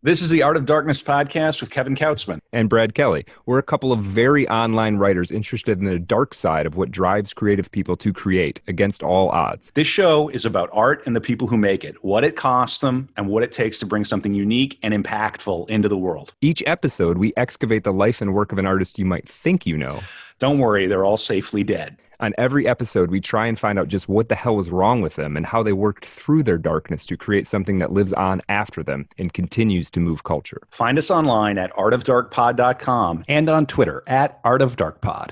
This is the Art of Darkness podcast with Kevin Kautzman. And Brad Kelly. We're a couple of very online writers interested in the dark side of what drives creative people to create against all odds. This show is about art and the people who make it, what it costs them, and what it takes to bring something unique and impactful into the world. Each episode, we excavate the life and work of an artist you might think you know. Don't worry, they're all safely dead. On every episode, we try and find out just what the hell was wrong with them and how they worked through their darkness to create something that lives on after them and continues to move culture. Find us online at artofdarkpod.com and on Twitter at artofdarkpod.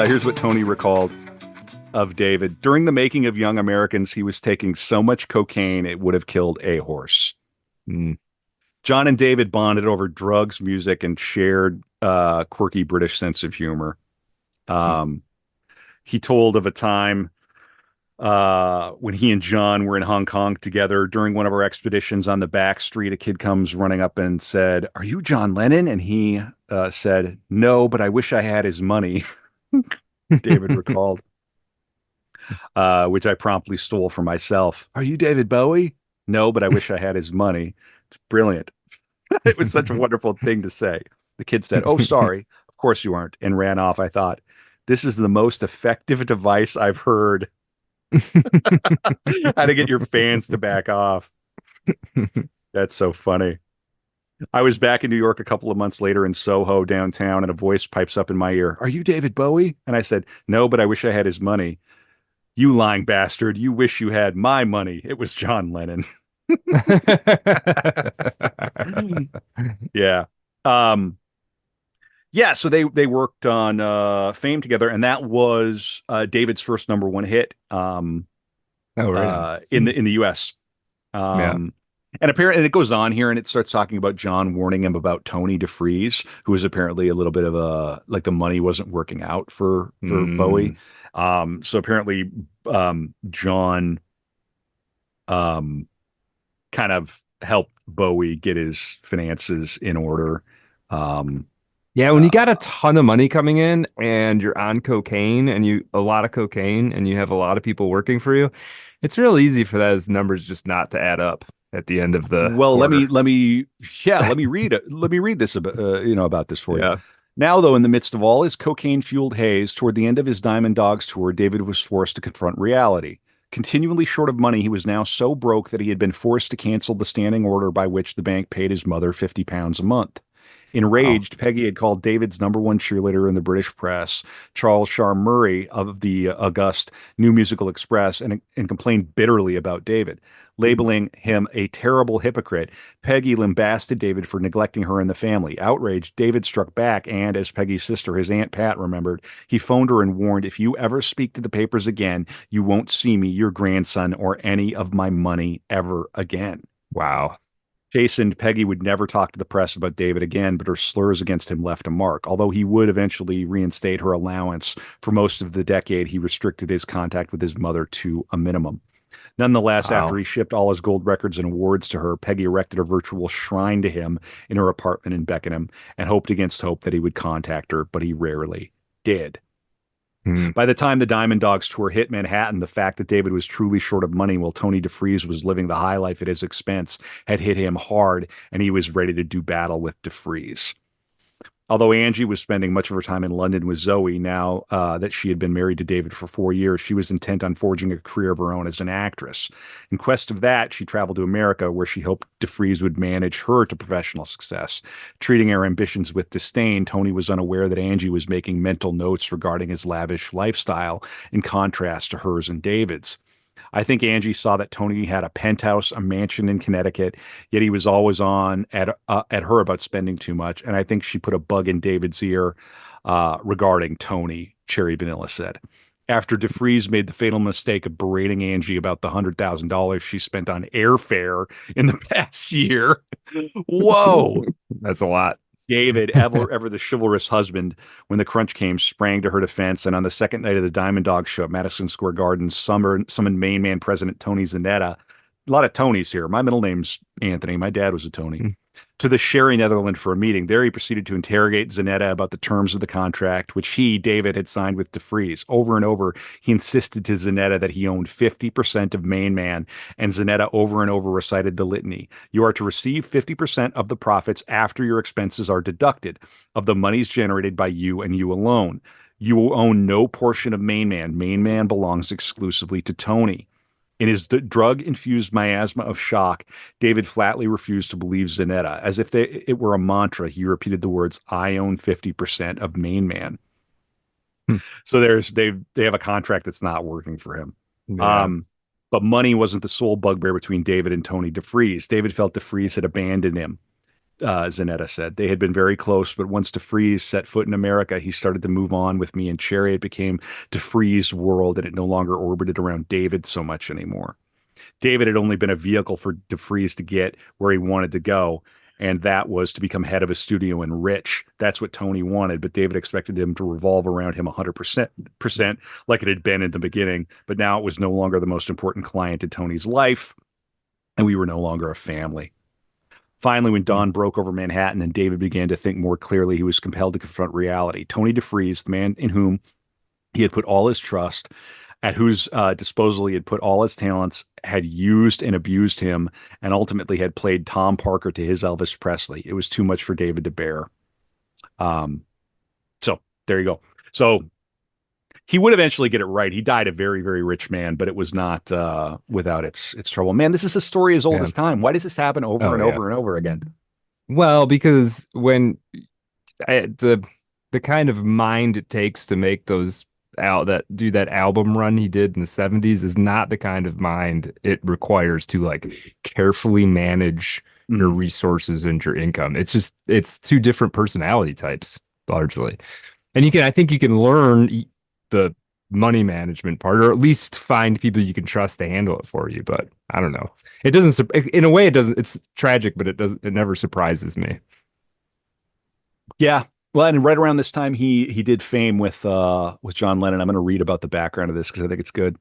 Here's what Tony recalled of David. During the making of Young Americans, he was taking so much cocaine it would have killed a horse. John and David bonded over drugs, music, and shared quirky British sense of humor. He told of a time when he and John were in Hong Kong together during one of our expeditions on the back street. A kid comes running up and said, "Are you John Lennon?" And he said, "No, but I wish I had his money." David recalled, which I promptly stole for myself. "Are you David Bowie?" "No, but I wish I had his money." It's brilliant. It was such a wonderful thing to say. The kid said, "Oh, sorry. Of course you aren't," and ran off. I thought, this is the most effective device I've heard. How to get your fans to back off. That's so funny. I was back in New York a couple of months later in Soho downtown, and a voice pipes up in my ear. "Are you David Bowie?" And I said, "No, but I wish I had his money." "You lying bastard. You wish you had my money." It was John Lennon. Yeah. So they worked on Fame together, and that was David's first number one hit in the US. And apparently, it goes on here, and it starts talking about John warning him about Tony DeFries, who was apparently a little bit of the money wasn't working out for Bowie. So apparently, John kind of helped Bowie get his finances in order. Yeah, when you got a ton of money coming in and you're on cocaine and a lot of cocaine and you have a lot of people working for you, it's real easy for those numbers just not to add up at the end of the quarter. let me read this about this for you. Now, though, in the midst of all his cocaine-fueled haze, toward the end of his Diamond Dogs tour, David was forced to confront reality. Continually short of money, he was now so broke that he had been forced to cancel the standing order by which the bank paid his mother £50 a month. Enraged, Peggy had called David's number one cheerleader in the British press, Charles Shar Murray of the august New Musical Express, and complained bitterly about David. Labeling him a terrible hypocrite, Peggy lambasted David for neglecting her and the family. Outraged, David struck back and, as Peggy's sister, his Aunt Pat, remembered, he phoned her and warned, "If you ever speak to the papers again, you won't see me, your grandson, or any of my money ever again." Wow. Chastened, Peggy would never talk to the press about David again, but her slurs against him left a mark. Although he would eventually reinstate her allowance, for most of the decade, he restricted his contact with his mother to a minimum. Nonetheless, after he shipped all his gold records and awards to her, Peggy erected a virtual shrine to him in her apartment in Beckenham and hoped against hope that he would contact her, but he rarely did. By the time the Diamond Dogs tour hit Manhattan, the fact that David was truly short of money while Tony DeFries was living the high life at his expense had hit him hard, and he was ready to do battle with DeFries. Although Angie was spending much of her time in London with Zoe, now that she had been married to David for 4 years, she was intent on forging a career of her own as an actress. In quest of that, she traveled to America, where she hoped DeFries would manage her to professional success. Treating her ambitions with disdain, Tony was unaware that Angie was making mental notes regarding his lavish lifestyle, in contrast to hers and David's. I think Angie saw that Tony had a penthouse, a mansion in Connecticut, yet he was always on at her about spending too much. And I think she put a bug in David's ear regarding Tony, Cherry Vanilla said. After DeFries made the fatal mistake of berating Angie about the $100,000 she spent on airfare in the past year. Whoa. That's a lot. David, ever the chivalrous husband, when the crunch came, sprang to her defense, and on the second night of the Diamond Dog show at Madison Square Garden, summoned main man President Tony Zanetta A lot of Tonys here. My middle name's Anthony. My dad was a Tony. To the Sherry, Netherlands for a meeting. There he proceeded to interrogate Zanetta about the terms of the contract, which he, David, had signed with DeFreeze. Over and over, he insisted to Zanetta that he owned 50% of Main Man, and Zanetta over and over recited the litany. You are to receive 50% of the profits after your expenses are deducted, of the monies generated by you and you alone. You will own no portion of Main Man. Main Man belongs exclusively to Tony. In his drug-infused miasma of shock, David flatly refused to believe Zanetta. As if it were a mantra, he repeated the words, "I own 50% of Main Man." Hmm. So they have a contract that's not working for him. Yeah. Um, but money wasn't the sole bugbear between David and Tony DeFreeze. David felt DeFreeze had abandoned him. Zanetta said. They had been very close, but once DeFreeze set foot in America, he started to move on with me and Cherry. It became DeFreeze's world, and it no longer orbited around David so much anymore. David had only been a vehicle for DeFreeze to get where he wanted to go, and that was to become head of a studio and rich. That's what Tony wanted, but David expected him to revolve around him 100% like it had been in the beginning, but now it was no longer the most important client in Tony's life, and we were no longer a family. Finally, when dawn broke over Manhattan and David began to think more clearly, he was compelled to confront reality. Tony DeFreeze, the man in whom he had put all his trust, at whose disposal he had put all his talents, had used and abused him, and ultimately had played Tom Parker to his Elvis Presley. It was too much for David to bear. Um, so there you go. So he would eventually get it right. He died a very, very rich man, but it was not without its trouble. Man, this is a story as old Yeah. as time. Why does this happen over Oh and yeah. over and over again? Well, because when the kind of mind it takes to make those out that do that album run he did in the 70s is not the kind of mind it requires to like carefully manage your Mm. resources and your income. It's two different personality types largely. And I think you can learn the money management part, or at least find people you can trust to handle it for you. But I don't know. It doesn't, in a way, it doesn't, it's tragic, but it never surprises me. Yeah. Well, and right around this time, he did Fame with John Lennon. I'm going to read about the background of this because I think it's good.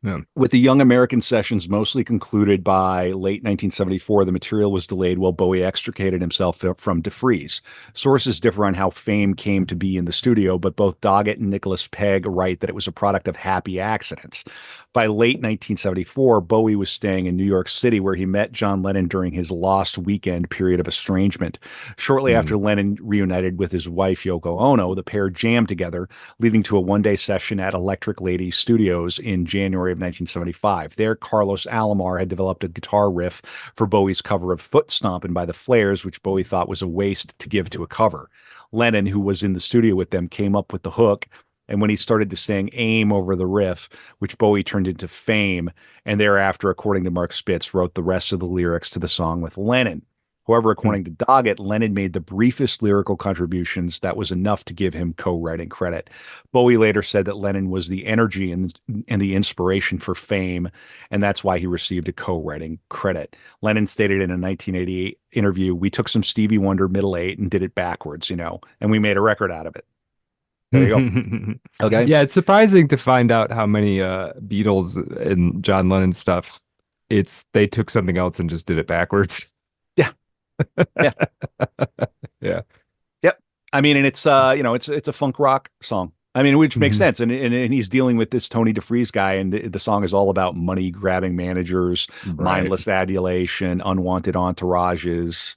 Yeah. With the Young American sessions mostly concluded by late 1974, the material was delayed while Bowie extricated himself from DeFreeze. Sources differ on how Fame came to be in the studio, but both Doggett and Nicholas Pegg write that it was a product of happy accidents. By late 1974, Bowie was staying in New York City, where he met John Lennon during his lost weekend period of estrangement. Shortly Mm. after Lennon reunited with his wife, Yoko Ono, the pair jammed together, leading to a one-day session at Electric Lady Studios in January of 1975. There, Carlos Alomar had developed a guitar riff for Bowie's cover of Foot Stompin' by the Flares, which Bowie thought was a waste to give to a cover. Lennon, who was in the studio with them, came up with the hook, and when he started to sing Aim over the riff, which Bowie turned into Fame, and thereafter, according to Mark Spitz, wrote the rest of the lyrics to the song with Lennon. However, Mm. according to Doggett, Lennon made the briefest lyrical contributions that was enough to give him co-writing credit. Bowie later said that Lennon was the energy and the inspiration for Fame, and that's why he received a co-writing credit. Lennon stated in a 1988 interview, "We took some Stevie Wonder middle eight and did it backwards, and we made a record out of it." There you go. Okay. Yeah, it's surprising to find out how many Beatles and John Lennon stuff they took something else and just did it backwards. Yeah. Yeah. Yeah. Yep. I mean, and it's a funk rock song. I mean, which makes Mhm. sense. And he's dealing with this Tony DeFreeze guy, and the song is all about money grabbing managers, Right. mindless adulation, unwanted entourages,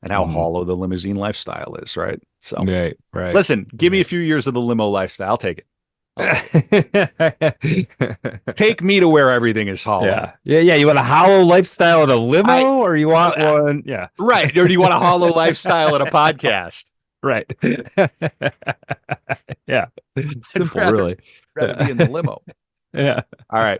and how Mhm. hollow the limousine lifestyle is, right? So Right, right, listen, give me a right. few years of the limo lifestyle. I'll take it. I'll take it. Take me to where everything is hollow. Yeah. Yeah, yeah. You want a hollow lifestyle in a I limo, or you want one? Yeah. right. Or do you want a hollow lifestyle at a podcast? Right. Yeah. I'd Simple, really. rather be in the Yeah. limo. Yeah. All right.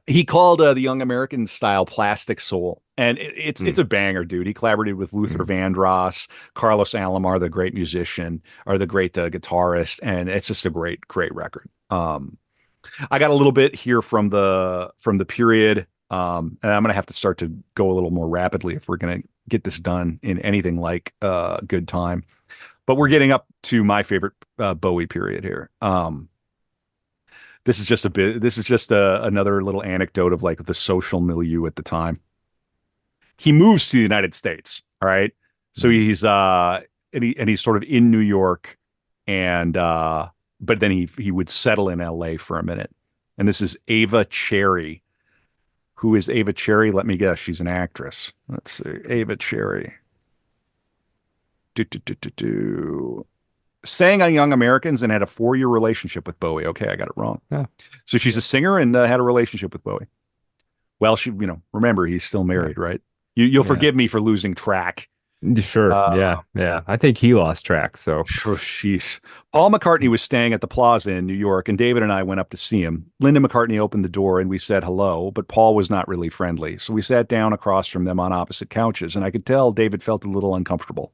He called the Young American style Plastic Soul, and it's Mm, a banger, dude. He collaborated with Luther mm, Vandross, Carlos Alomar, the great musician or the great guitarist, and it's just a great record. I got a little bit here from the period, and I'm gonna have to start to go a little more rapidly if we're gonna get this done in anything like good time. But we're getting up to my favorite Bowie period here. This is just a bit. This is just another little anecdote of like the social milieu at the time. He moves to the United States. All right, so he's sort of in New York, and but then he would settle in L.A. for a minute. And this is Ava Cherry. Who is Ava Cherry? Let me guess. She's an actress. Let's see. Ava Cherry. Do, do, do, do, do. Sang on Young Americans and had a 4-year relationship with Bowie. Okay, I got it wrong. Yeah. So she's a singer and had a relationship with Bowie. Well, remember he's still Yeah. married, right? You'll Yeah. forgive me for losing track. Sure. Uh, Yeah. Yeah. I think he lost track. So Jeez. Paul McCartney was staying at the Plaza in New York, and David and I went up to see him. Linda McCartney opened the door, and we said hello, but Paul was not really friendly. So we sat down across from them on opposite couches, and I could tell David felt a little uncomfortable.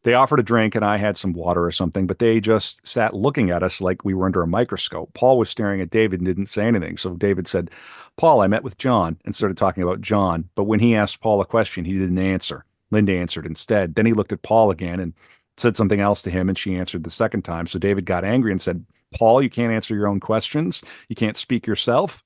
They offered a drink, and I had some water or something, but they just sat looking at us like we were under a microscope. Paul was staring at David and didn't say anything. So David said, Paul, I met with John, and started talking about John. But when he asked Paul a question, he didn't answer. Linda answered instead. Then he looked at Paul again and said something else to him, and she answered the second time. So David got angry and said, Paul, you can't answer your own questions. You can't speak yourself.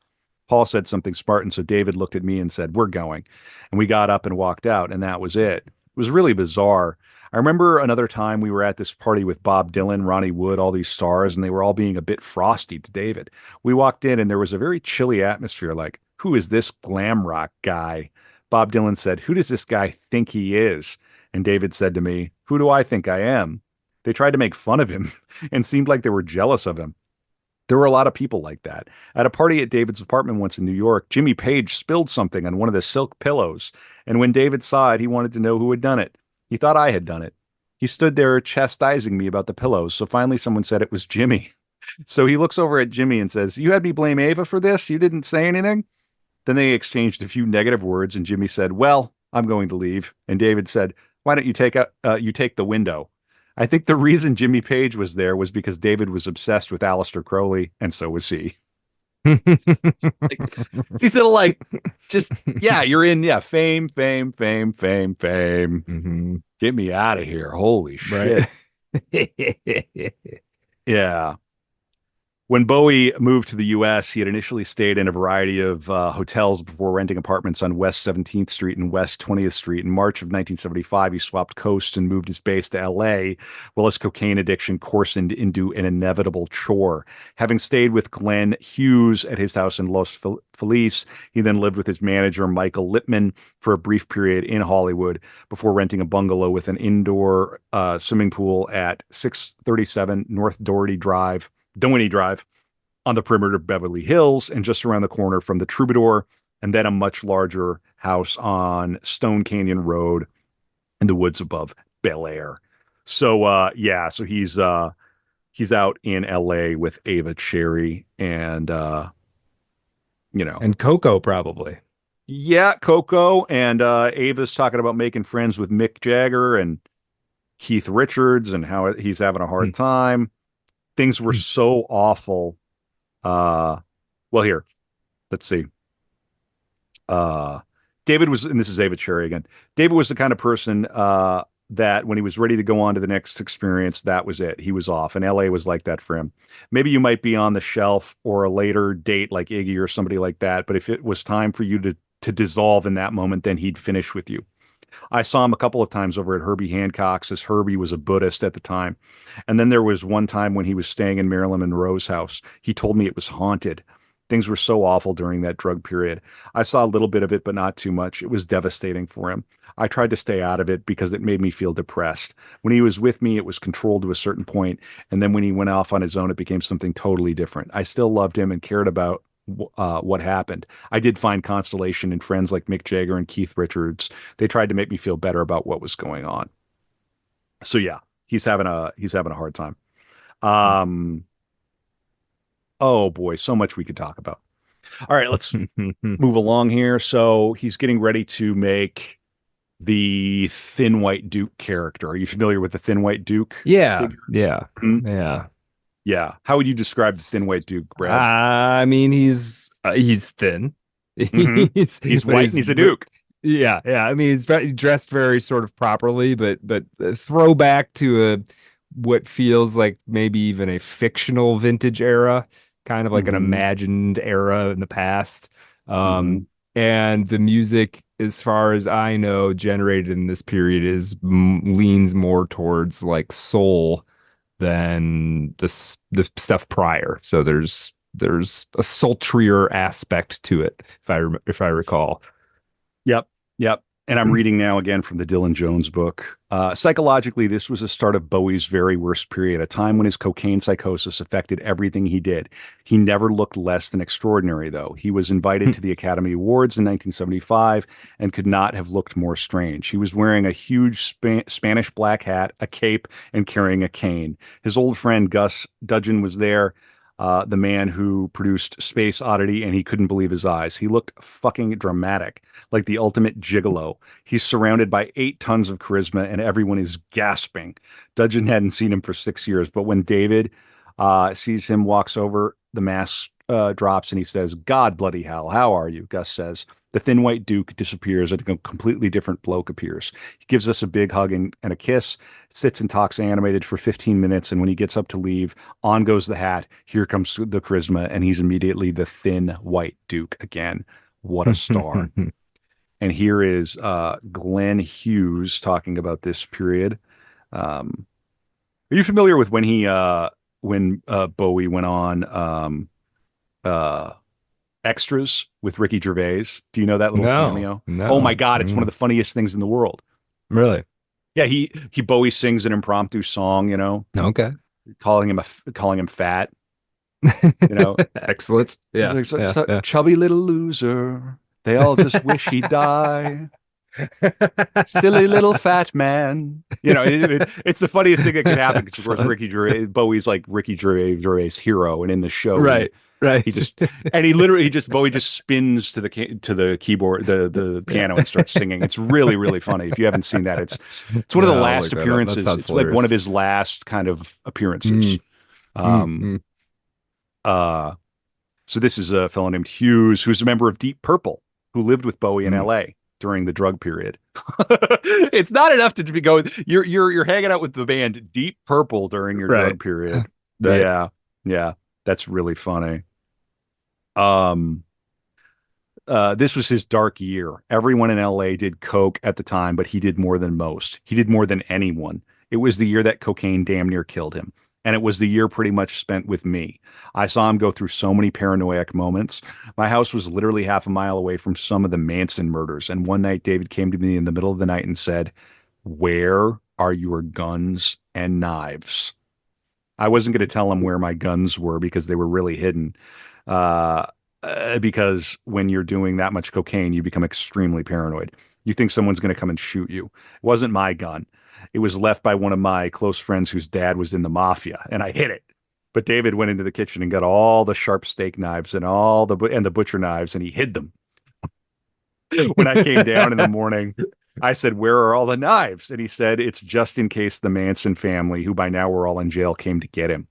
Paul said something smart, and so David looked at me and said, we're going. And we got up and walked out, and that was it. It was really bizarre. I remember another time we were at this party with Bob Dylan, Ronnie Wood, all these stars, and they were all being a bit frosty to David. We walked in and there was a very chilly atmosphere, like, who is this glam rock guy? Bob Dylan said, who does this guy think he is? And David said to me, who do I think I am? They tried to make fun of him and seemed like they were jealous of him. There were a lot of people like that. At a party at David's apartment once in New York, Jimmy Page spilled something on one of the silk pillows, and when David saw it, he wanted to know who had done it. He thought I had done it. He stood there chastising me about the pillows, so finally someone said it was Jimmy. So he looks over at Jimmy and says, you had me blame Ava for this? You didn't say anything? Then they exchanged a few negative words, and Jimmy said, well, I'm going to leave. And David said, why don't you take the window? I think the reason Jimmy Page was there was because David was obsessed with Aleister Crowley, and so was he. Like, he's little like, just, yeah, you're in, yeah, fame, fame, fame, fame, fame. hmm Get me out of here. Holy shit. Right. Yeah. When Bowie moved to the U.S., he had initially stayed in a variety of hotels before renting apartments on West 17th Street and West 20th Street. In March of 1975, he swapped coasts and moved his base to L.A., while his cocaine addiction coarsened into an inevitable chore. Having stayed with Glenn Hughes at his house in Los Feliz, he then lived with his manager, Michael Lippman, for a brief period in Hollywood before renting a bungalow with an indoor swimming pool at 637 North Doheny Drive on the perimeter of Beverly Hills and just around the corner from the Troubadour, and then a much larger house on Stone Canyon Road in the woods above Bel Air. So yeah, so he's out in LA with Ava Cherry and And Coco probably. yeah, Coco, and Ava's talking about making friends with Mick Jagger and Keith Richards and how he's having a hard time. Things were so awful. Well, here, let's see. Uh, David was, and this is Ava Cherry again. David was the kind of person that when he was ready to go on to the next experience, that was it. He was off, and LA was like that for him. Maybe you might be on the shelf or a later date like Iggy or somebody like that, but if it was time for you to dissolve in that moment, then he'd finish with you. I saw him a couple of times over at Herbie Hancock's, as Herbie was a Buddhist at the time. And then there was one time when he was staying in Marilyn Monroe's house. He told me it was haunted. Things were so awful during that drug period. I saw a little bit of it, but not too much. It was devastating for him. I tried to stay out of it because it made me feel depressed. When he was with me, it was controlled to a certain point, and then when he went off on his own, it became something totally different. I still loved him and cared about what happened. I did find consolation in friends like Mick Jagger and Keith Richards. They tried to make me feel better about what was going on. So yeah, he's having a hard time. Um, oh boy, so much we could talk about. All right, let's move along here. So he's getting ready to make the Thin White Duke character. Are you familiar with the Thin White Duke Yeah, figure? yeah, Hmm? yeah. Yeah. How would you describe the Thin White Duke, Brad? I mean, he's thin. Hmm. He's He's but white and he's a Duke. yeah, yeah. I mean, dressed very sort of properly, but throwback to a what feels like maybe even a fictional vintage era. kind of like an Mm-hmm. imagined era in the past. Mm-hmm. Um, and the music, as far as I know, generated in this period leans more towards like soul than the stuff prior. So there's a sultrier aspect to it, if I recall. Yep. Yep. And I'm reading now again from the Dylan Jones book. Psychologically, this was the start of Bowie's very worst period, a time when his cocaine psychosis affected everything he did. He never looked less than extraordinary, though. He was invited to the Academy Awards in 1975 and could not have looked more strange. He was wearing a huge Spanish black hat, a cape, and carrying a cane. His old friend Gus Dudgeon was there, the man who produced Space Oddity, and he couldn't believe his eyes. He looked fucking dramatic, like the ultimate gigolo. He's surrounded by 8 tons of charisma, and everyone is gasping. Dudgeon hadn't seen him for 6 years, but when David sees him, walks over, the mask drops, and he says, "God bloody hell, how are you?" Gus says. The thin white Duke disappears, and a completely different bloke appears. He gives us a big hug and a kiss, sits and talks animated for 15 minutes, and when he gets up to leave, on goes the hat. Here comes the charisma, and he's immediately the thin white Duke again. What a star. And here is Glenn Hughes talking about this period. Are you familiar with when Bowie went on uh, extras with Ricky Gervais? Do you know that little No, cameo? Oh my no. God, it's one of the funniest things in the world. Really? Yeah, he Bowie sings an impromptu song, Okay. calling him fat, you know. Excellent. He's Yeah, like yeah, yeah. chubby little loser. They all just wish he'd die. Silly little fat man. It's the funniest thing that could happen because, of course, Excellent. Bowie's like Ricky Gervais' hero, and in the show, Right, he right. just and he literally he just Bowie just spins to the keyboard, the Yeah. piano, and starts singing. It's really really funny. If you haven't seen that, it's one of the No, I'll last look that up. That appearances. sounds It's like one hilarious. of his last kind of appearances. Mm, mm, Um, mm, uh, so this is a fellow named Hughes, who's a member of Deep Purple, who lived with Bowie in mm. L.A. during the drug period. It's not enough to be going. You're hanging out with the band Deep Purple during your Right, drug period. right. Yeah, yeah, that's really funny. Um, this was his dark year. Everyone in LA did coke at the time, but he did more than most. He did more than anyone. It was the year that cocaine damn near killed him. And it was the year pretty much spent with me. I saw him go through so many paranoid moments. My house was literally half a mile away from some of the Manson murders. And one night, David came to me in the middle of the night and said, "Where are your guns and knives?" I wasn't going to tell him where my guns were because they were really hidden. Uh, because when you're doing that much cocaine, you become extremely paranoid. You think someone's going to come and shoot you. It wasn't my gun. It was left by one of my close friends whose dad was in the mafia, and I hid it. But David went into the kitchen and got all the sharp steak knives and the butcher knives, and he hid them. When I came down in the morning, I said, "Where are all the knives?" And he said, "It's just in case the Manson family, who by now were all in jail, came to get him."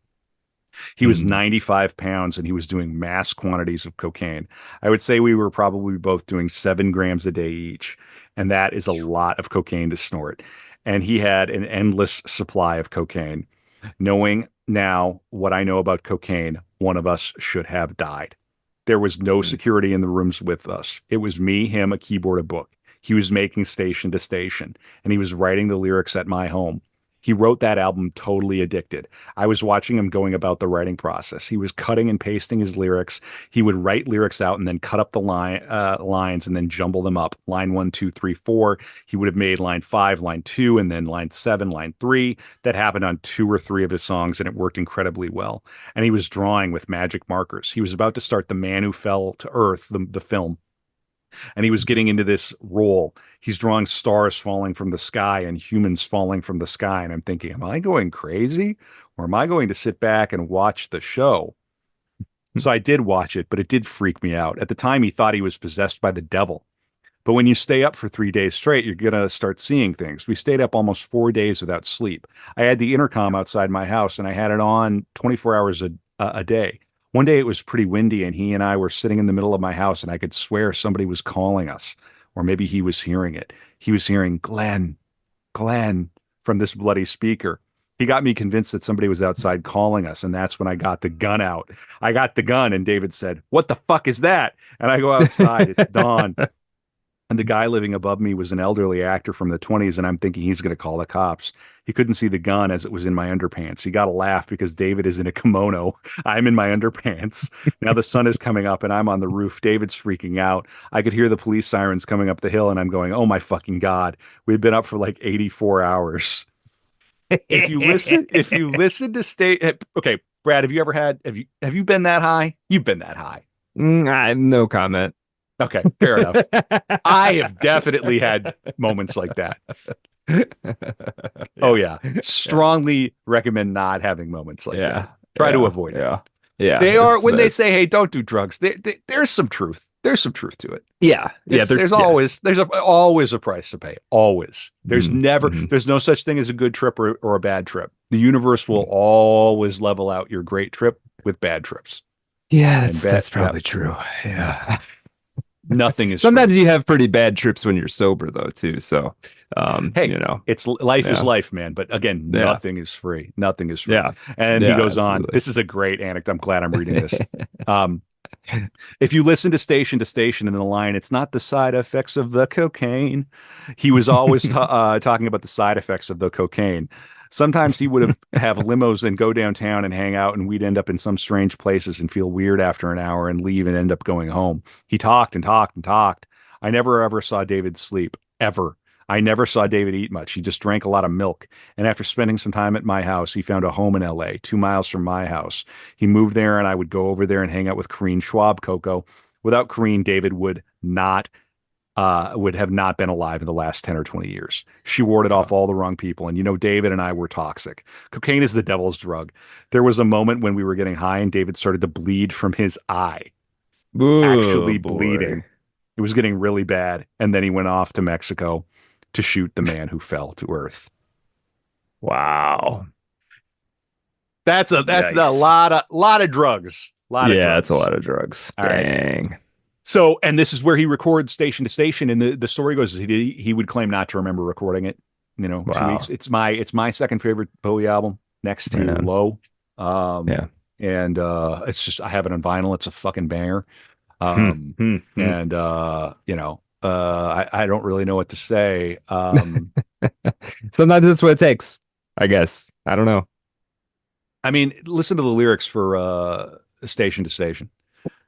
He was Mm. 95 pounds and he was doing mass quantities of cocaine. I would say we were probably both doing 7 grams a day each. And that is a lot of cocaine to snort. And he had an endless supply of cocaine. Knowing now what I know about cocaine, one of us should have died. There was no Mm. security in the rooms with us. It was me, him, a keyboard, a book. He was making station to station, and he was writing the lyrics at my home. He wrote that album totally addicted. I was watching him going about the writing process. He was cutting and pasting his lyrics. He would write lyrics out and then cut up the lines and then jumble them up. Line one, two, three, four. He would have made line five, line two, and then line seven, line three. That happened on 2 or 3 of his songs, and it worked incredibly well. And he was drawing with magic markers. He was about to start The Man Who Fell to Earth, the film, and he was getting into this role. He's drawing stars falling from the sky and humans falling from the sky. And I'm thinking, am I going crazy or am I going to sit back and watch the show? So I did watch it, but it did freak me out. At the time, he thought he was possessed by the devil. But when you stay up for 3 days straight, you're going to start seeing things. We stayed up almost 4 days without sleep. I had the intercom outside my house and I had it on 24 hours a day. One day it was pretty windy and he and I were sitting in the middle of my house and I could swear somebody was calling us, or maybe he was hearing it. He was hearing Glenn, Glenn from this bloody speaker. He got me convinced that somebody was outside calling us, and that's when I got the gun out. I got the gun, and David said, "What the fuck is that?" And I go outside. It's dawn. And the guy living above me was an elderly actor from the 20s, and I'm thinking he's going to call the cops. He couldn't see the gun as it was in my underpants. He got a laugh because David is in a kimono. I'm in my underpants. Now the sun is coming up, and I'm on the roof. David's freaking out. I could hear the police sirens coming up the hill, and I'm going, "Oh my fucking God. We've been up for like 84 hours." If you listen to state, okay, Brad, have you been that high? You've been that high. I have no comment. Okay, fair enough. I have definitely had moments like that. Oh yeah. Strongly recommend not having moments like that. Try to avoid it. Yeah. They are when they say, "Hey, don't do drugs." There's some truth. There's some truth to it. Yeah. There's always a price to pay. Always. There's no such thing as a good trip or a bad trip. The universe will always level out your great trip with bad trips. Yeah, that's probably true. Yeah. Nothing is Sometimes free. you have pretty bad trips when you're sober though, too. So, hey, it's life is life, man. But again, nothing is free. Nothing is free. Yeah. And he goes on. This is a great anecdote. I'm glad I'm reading this. If you listen to Station in the line, it's not the side effects of the cocaine. He was always talking about the side effects of the cocaine. Sometimes he would have limos and go downtown and hang out, and we'd end up in some strange places and feel weird after an hour and leave and end up going home. He talked and talked and talked. I never ever saw David sleep, ever. I never saw David eat much. He just drank a lot of milk. And after spending some time at my house, he found a home in LA, 2 miles from my house. He moved there, and I would go over there and hang out with Corrine Schwab Coco. Without Corrine, David would have not been alive in the last 10 or 20 years. She warded off all the wrong people. And, David and I were toxic. Cocaine is the devil's drug. There was a moment when we were getting high and David started to bleed from his eye. Actually bleeding. It was getting really bad. And then he went off to Mexico to shoot the man who fell to earth. Wow. That's a lot of drugs. That's a lot of drugs. All Dang. Right. So, and this is where he records Station to Station, and the story goes he would claim not to remember recording it. 2 weeks. It's my second favorite Bowie album, next to Low. And it's just I have it on vinyl. It's a fucking banger. And I don't really know what to say. Sometimes that's what it takes, I guess. I don't know. I mean, listen to the lyrics for Station to Station.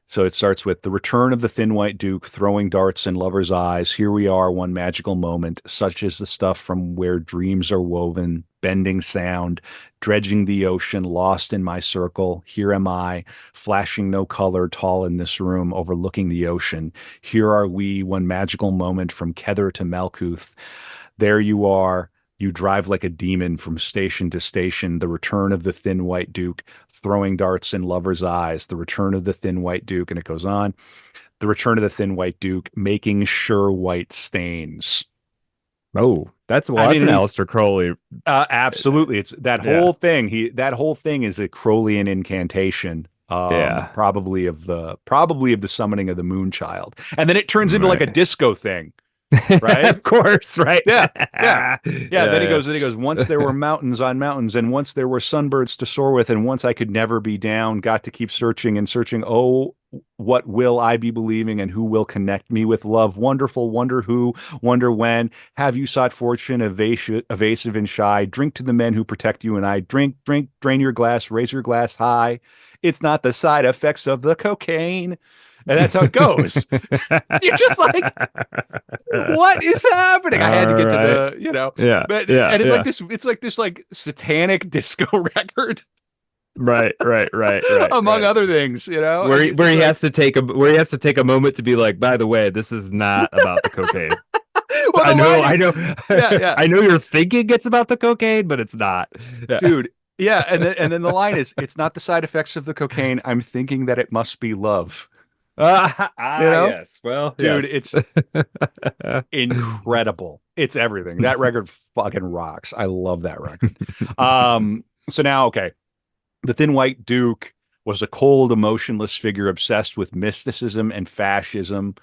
So it starts with the return of the thin white Duke throwing darts in lovers' eyes. Here we are, one magical moment, such is the stuff from where dreams are woven, bending sound, dredging the ocean, lost in my circle. Here am I, flashing no color, tall in this room, overlooking the ocean. Here are we, one magical moment from Kether to Malkuth. There you are. You drive like a demon from station to station. The return of the thin white Duke, throwing darts in lovers' eyes. The return of the thin white Duke, and it goes on. The return of the thin white Duke, making sure white stains. Oh, that's an Aleister Crowley. Absolutely, it's that whole thing. That whole thing is a Crowleyan incantation. Probably of the summoning of the Moonchild, and then it turns into like a disco thing. Right? Of course, right? Yeah. Then he goes, once there were mountains on mountains, and once there were sunbirds to soar with, and once I could never be down, got to keep searching and searching. Oh, what will I be believing, and who will connect me with love? Wonderful, wonder who, wonder when. Have you sought fortune, evasive and shy? Drink to the men who protect you and I. Drink, drain your glass, raise your glass high. It's not the side effects of the cocaine. And that's how it goes. You're just like, what is happening? I had to get to the, and it's like this like satanic disco record. Right. Among other things, where he has to take a moment to be like, by the way, this is not about the cocaine. Well, I know. Yeah. I know you're thinking it's about the cocaine, but it's not. Dude. Yeah. And then the line is, it's not the side effects of the cocaine. I'm thinking that it must be love. Yes. Well, dude, it's incredible. It's everything. That record fucking rocks. I love that record. So now, okay. The Thin White Duke was a cold, emotionless figure obsessed with mysticism and fascism.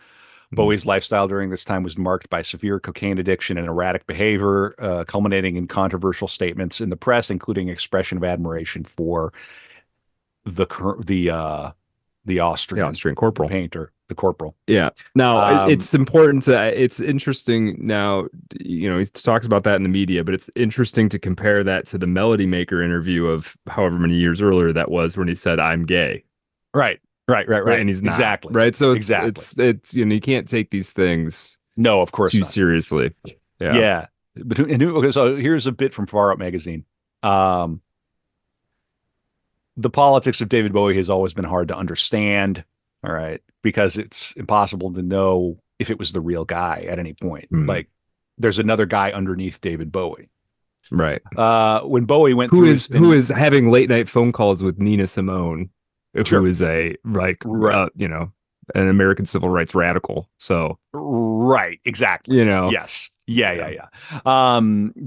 Mm. Bowie's lifestyle during this time was marked by severe cocaine addiction and erratic behavior, culminating in controversial statements in the press, including expression of admiration for the the The Austrian, Austrian the corporal. painter, the corporal. Yeah. Now, Um, it's important to, it's interesting now, he talks about that in the media, but it's interesting to compare that to the Melody Maker interview of however many years earlier that was when he said, I'm gay. right, Right. right. And he's not. Exactly, Right. So exactly. you can't take these things No, of course too not. seriously. Yeah. Yeah. Okay, so here's a bit from Far Out magazine. Um, the politics of David Bowie has always been hard to understand. All right, because it's impossible to know if it was the real guy at any point. Mm, Like, there's another guy underneath David Bowie. right. When Bowie went Who through is his who thin, is having late night phone calls with Nina Simone, who sure, is a right, an American civil rights radical. So, right, exactly. you know, Yes. Yeah, yeah. yeah, yeah.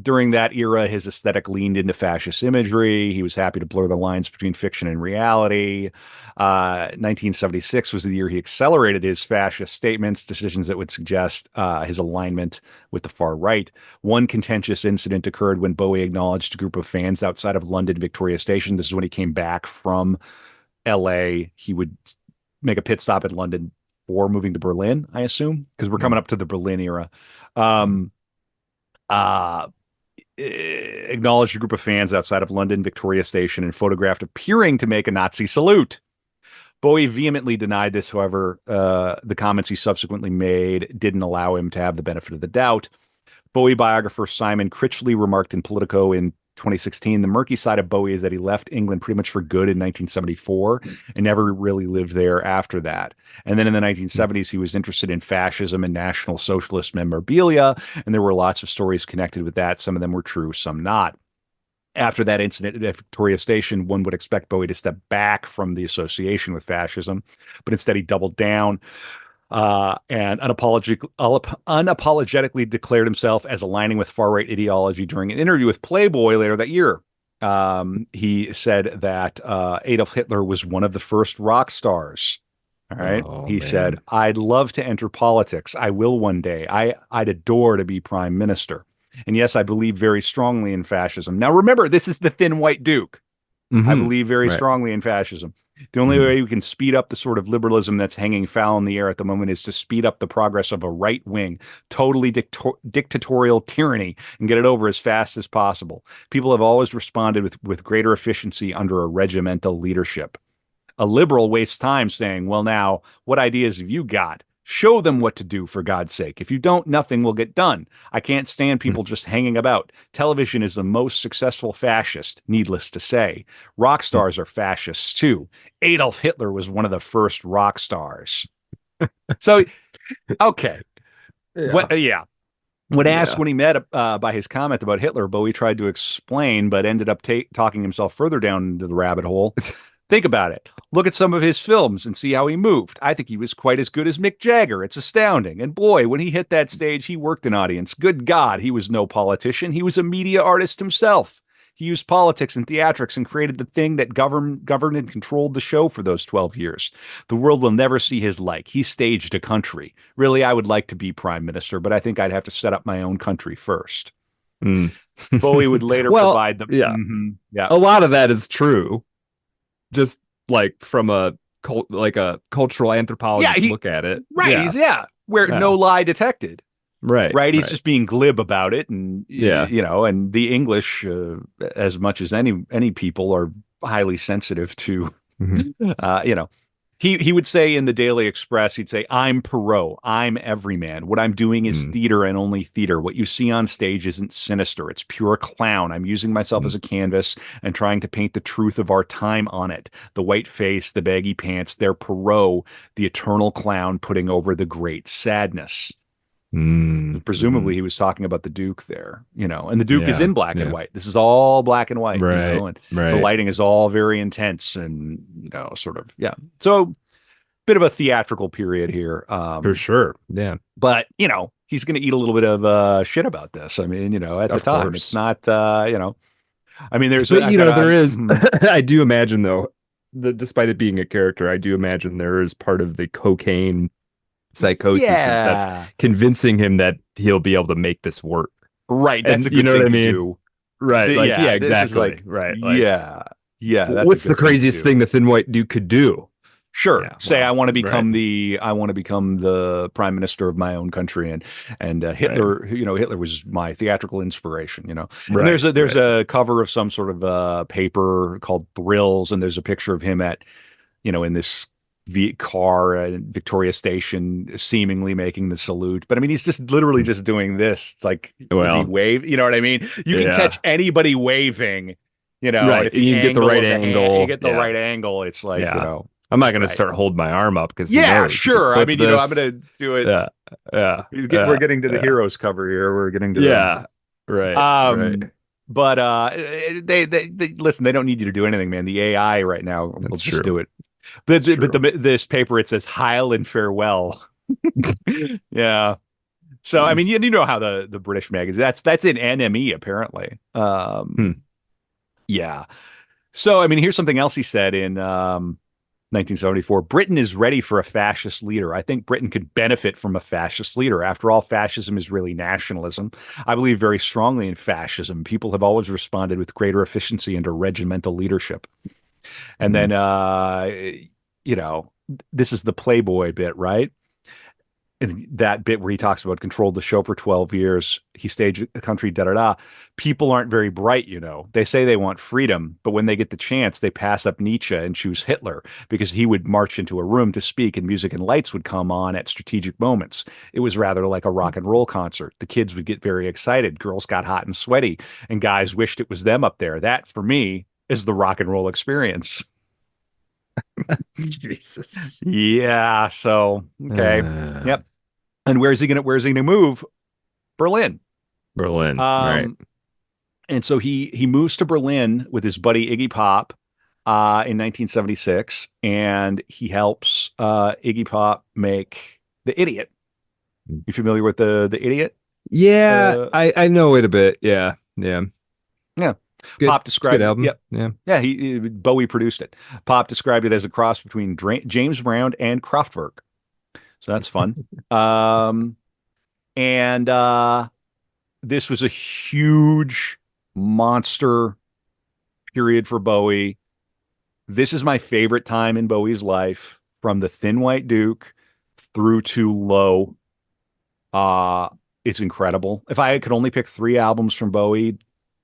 During that era, his aesthetic leaned into fascist imagery. He was happy to blur the lines between fiction and reality. 1976 was the year he accelerated his fascist statements, decisions that would suggest his alignment with the far right. One contentious incident occurred when Bowie acknowledged a group of fans outside of London Victoria Station. This is when he came back from LA. He would make a pit stop in London before moving to Berlin, I assume, because we're coming Mm, up to the Berlin era. mm. Um, uh, Acknowledged a group of fans outside of London Victoria Station and photographed appearing to make a Nazi salute. Bowie vehemently denied this, however, the comments he subsequently made didn't allow him to have the benefit of the doubt. Bowie biographer Simon Critchley remarked in Politico in 2016, the murky side of Bowie is that he left England pretty much for good in 1974 and never really lived there after that. And then in the Mm. 1970s, he was interested in fascism and National Socialist memorabilia, and there were lots of stories connected with that. Some of them were true, some not. After that incident at Victoria Station, one would expect Bowie to step back from the association with fascism, but instead he doubled down and unapologetically declared himself as aligning with far right ideology during an interview with Playboy later that year. He said that Adolf Hitler was one of the first rock stars. All right. Oh He said, man. I'd love to enter politics. I will one day. I'd adore to be prime minister. And yes, I believe very strongly in fascism. Now, remember, this is the thin white Duke. I Hmm. believe very Right. strongly in fascism. The only Hmm. way we can speed up the sort of liberalism that's hanging foul in the air at the moment is to speed up the progress of a right wing, totally dictatorial tyranny and get it over as fast as possible. People have always responded with greater efficiency under a regimental leadership. A liberal wastes time saying, well, now, what ideas have you got? Show them what to do, for God's sake. If you don't, nothing will get done. I can't stand people just hanging about. Television is the most successful fascist, needless to say. Rock stars are fascists too. Adolf Hitler was one of the first rock stars. So, okay. Yeah. Yeah. When asked Yeah. when he met by his comment about Hitler, Bowie tried to explain, but ended up talking himself further down into the rabbit hole. Think about it. Look at some of his films and see how he moved. I think he was quite as good as Mick Jagger. It's astounding. And boy, when he hit that stage, he worked an audience. Good God, he was no politician. He was a media artist himself. He used politics and theatrics and created the thing that governed and controlled the show for those 12 years. The world will never see his like. He staged a country. Really, I would like to be prime minister, but I think I'd have to set up my own country first. Mm. Bowie would later Well, provide the. yeah, Yeah. a lot of that is true. Just like from a cultural Yeah, anthropologist look at it. right. Yeah. Yeah, where Yeah. no lie detected. Right. Right. He's Right. just being glib about it. And, Yeah. and the English, as much as any people, are highly sensitive to, Hmm. uh, you know, he would say in the Daily Express, he'd say, I'm Perot. I'm everyman. What I'm doing is Mm. theater and only theater. What you see on stage isn't sinister. It's pure clown. I'm using myself Mm. as a canvas and trying to paint the truth of our time on it. The white face, the baggy pants, they're Perot, the eternal clown putting over the great sadness. Mm. Presumably Mhm. he was talking about the Duke there, and the Duke is Yeah. in black and Yeah. white. This is all black and white, Right. and the Right. lighting is all very intense and, sort of, yeah. So bit of a theatrical period here. For sure. Yeah. But, he's going to eat a little bit of shit about this. I mean, at the Of time, it's course. not, I mean, But I've got there is mhm. I do imagine though, despite it being a character, I do imagine there is part of the cocaine psychosis is that's Yeah. convincing him that he'll be able to make this work. Right. That's a And you good know what thing I to mean? do. Right. Like, yeah, Yeah, this is exactly. like, Right. Like, yeah. Yeah, that's a what's the good thing to craziest do. thing the Thin White Duke could do? Sure. Yeah. Say Well, right. I want to become the prime minister of my own country, and Right. Hitler, Hitler was my theatrical inspiration, And Right. there's Right. a cover of some sort of paper called Thrills, and there's a picture of him at, in this car at Victoria Station, seemingly making the salute. But I mean, he's just literally just doing this. It's like, is he Well, wave? You know what I mean? You can catch yeah. anybody waving, and Right. if the You can get the angle right of the hand, you angle. get the Yeah. right angle, it's like, Yeah. I'm not going to right. start holding my arm up because who Yeah, knows? You could sure. I clip mean, I'm this. gonna do it. Yeah. Yeah. We're Yeah. getting to the Yeah. heroes cover here. We're getting to the Yeah. Right. Right. um, but they listen. They don't need you to do anything, man. The AI right now will That's just true. do it. That's But true. this paper, it says "Heil and farewell." Yeah. So I mean, Jeez. you know how the British magazine, that's in NME apparently. Hmm. Yeah. So I mean, here's something else he said in 1974. Britain is ready for a fascist leader. I think Britain could benefit from a fascist leader. After all, fascism is really nationalism. I believe very strongly in fascism. People have always responded with greater efficiency under regimental leadership. And Hmm. then, you know, this is the Playboy bit, right? And that bit where he talks about controlled the show for 12 years. He staged a country, da da da. People aren't very bright, They say they want freedom, but when they get the chance, they pass up Nietzsche and choose Hitler because he would march into a room to speak and music and lights would come on at strategic moments. It was rather like a rock and roll concert. The kids would get very excited. Girls got hot and sweaty, and guys wished it was them up there. That, for me, is the rock and roll experience. Jesus. Yeah. So, okay. Uh, Yep. And where's he gonna move? Berlin. Berlin. Right. Um, and so he moves to Berlin with his buddy Iggy Pop in 1976, and he helps Iggy Pop make The Idiot. You familiar with the Idiot? Yeah, Uh, I know it a bit. Yeah. Yeah. yeah. Good. Pop It's a good described. album. Yep. Yeah. Yeah, Bowie produced it. Pop described it as a cross between James Brown and Kraftwerk. So that's fun. Um, and this was a huge monster period for Bowie. This is my favorite time in Bowie's life, from the Thin White Duke through to Low. Uh, it's incredible. If I could only pick three albums from Bowie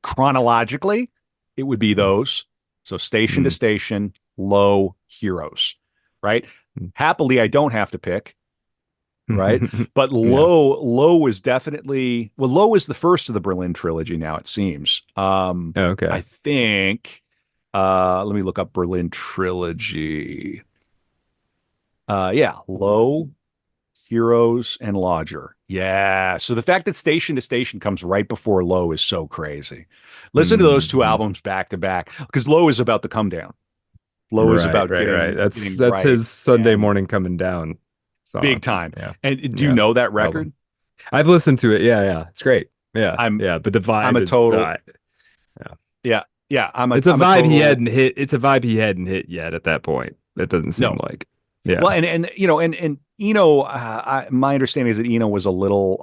chronologically, it would be those. So Station to Mm. Station, Low, Heroes, right? Happily, I don't have to pick, right? But Yeah. Low is definitely, well, Low is the first of the Berlin trilogy now, it seems. Okay. I think let me look up Berlin trilogy. Yeah, Low, Heroes, and Lodger. Yeah. So the fact that Station to Station comes right before Low is so crazy. Listen to those two Mhm. albums back to back, because Low is about the come down. Low is Right, about right, right. getting That's right his Sunday and morning coming down big song. time. Yeah. And do you Yeah. know that Album. record? I've listened to it. Yeah, yeah. It's great. Yeah, I'm yeah. But the I'm vibe a is total the yeah. yeah, yeah, It's a I'm a vibe he total hadn't hit. It's a vibe he hadn't hit yet at that point. That doesn't seem no. like. Yeah. Well, and and Eno, my understanding is that Eno was a little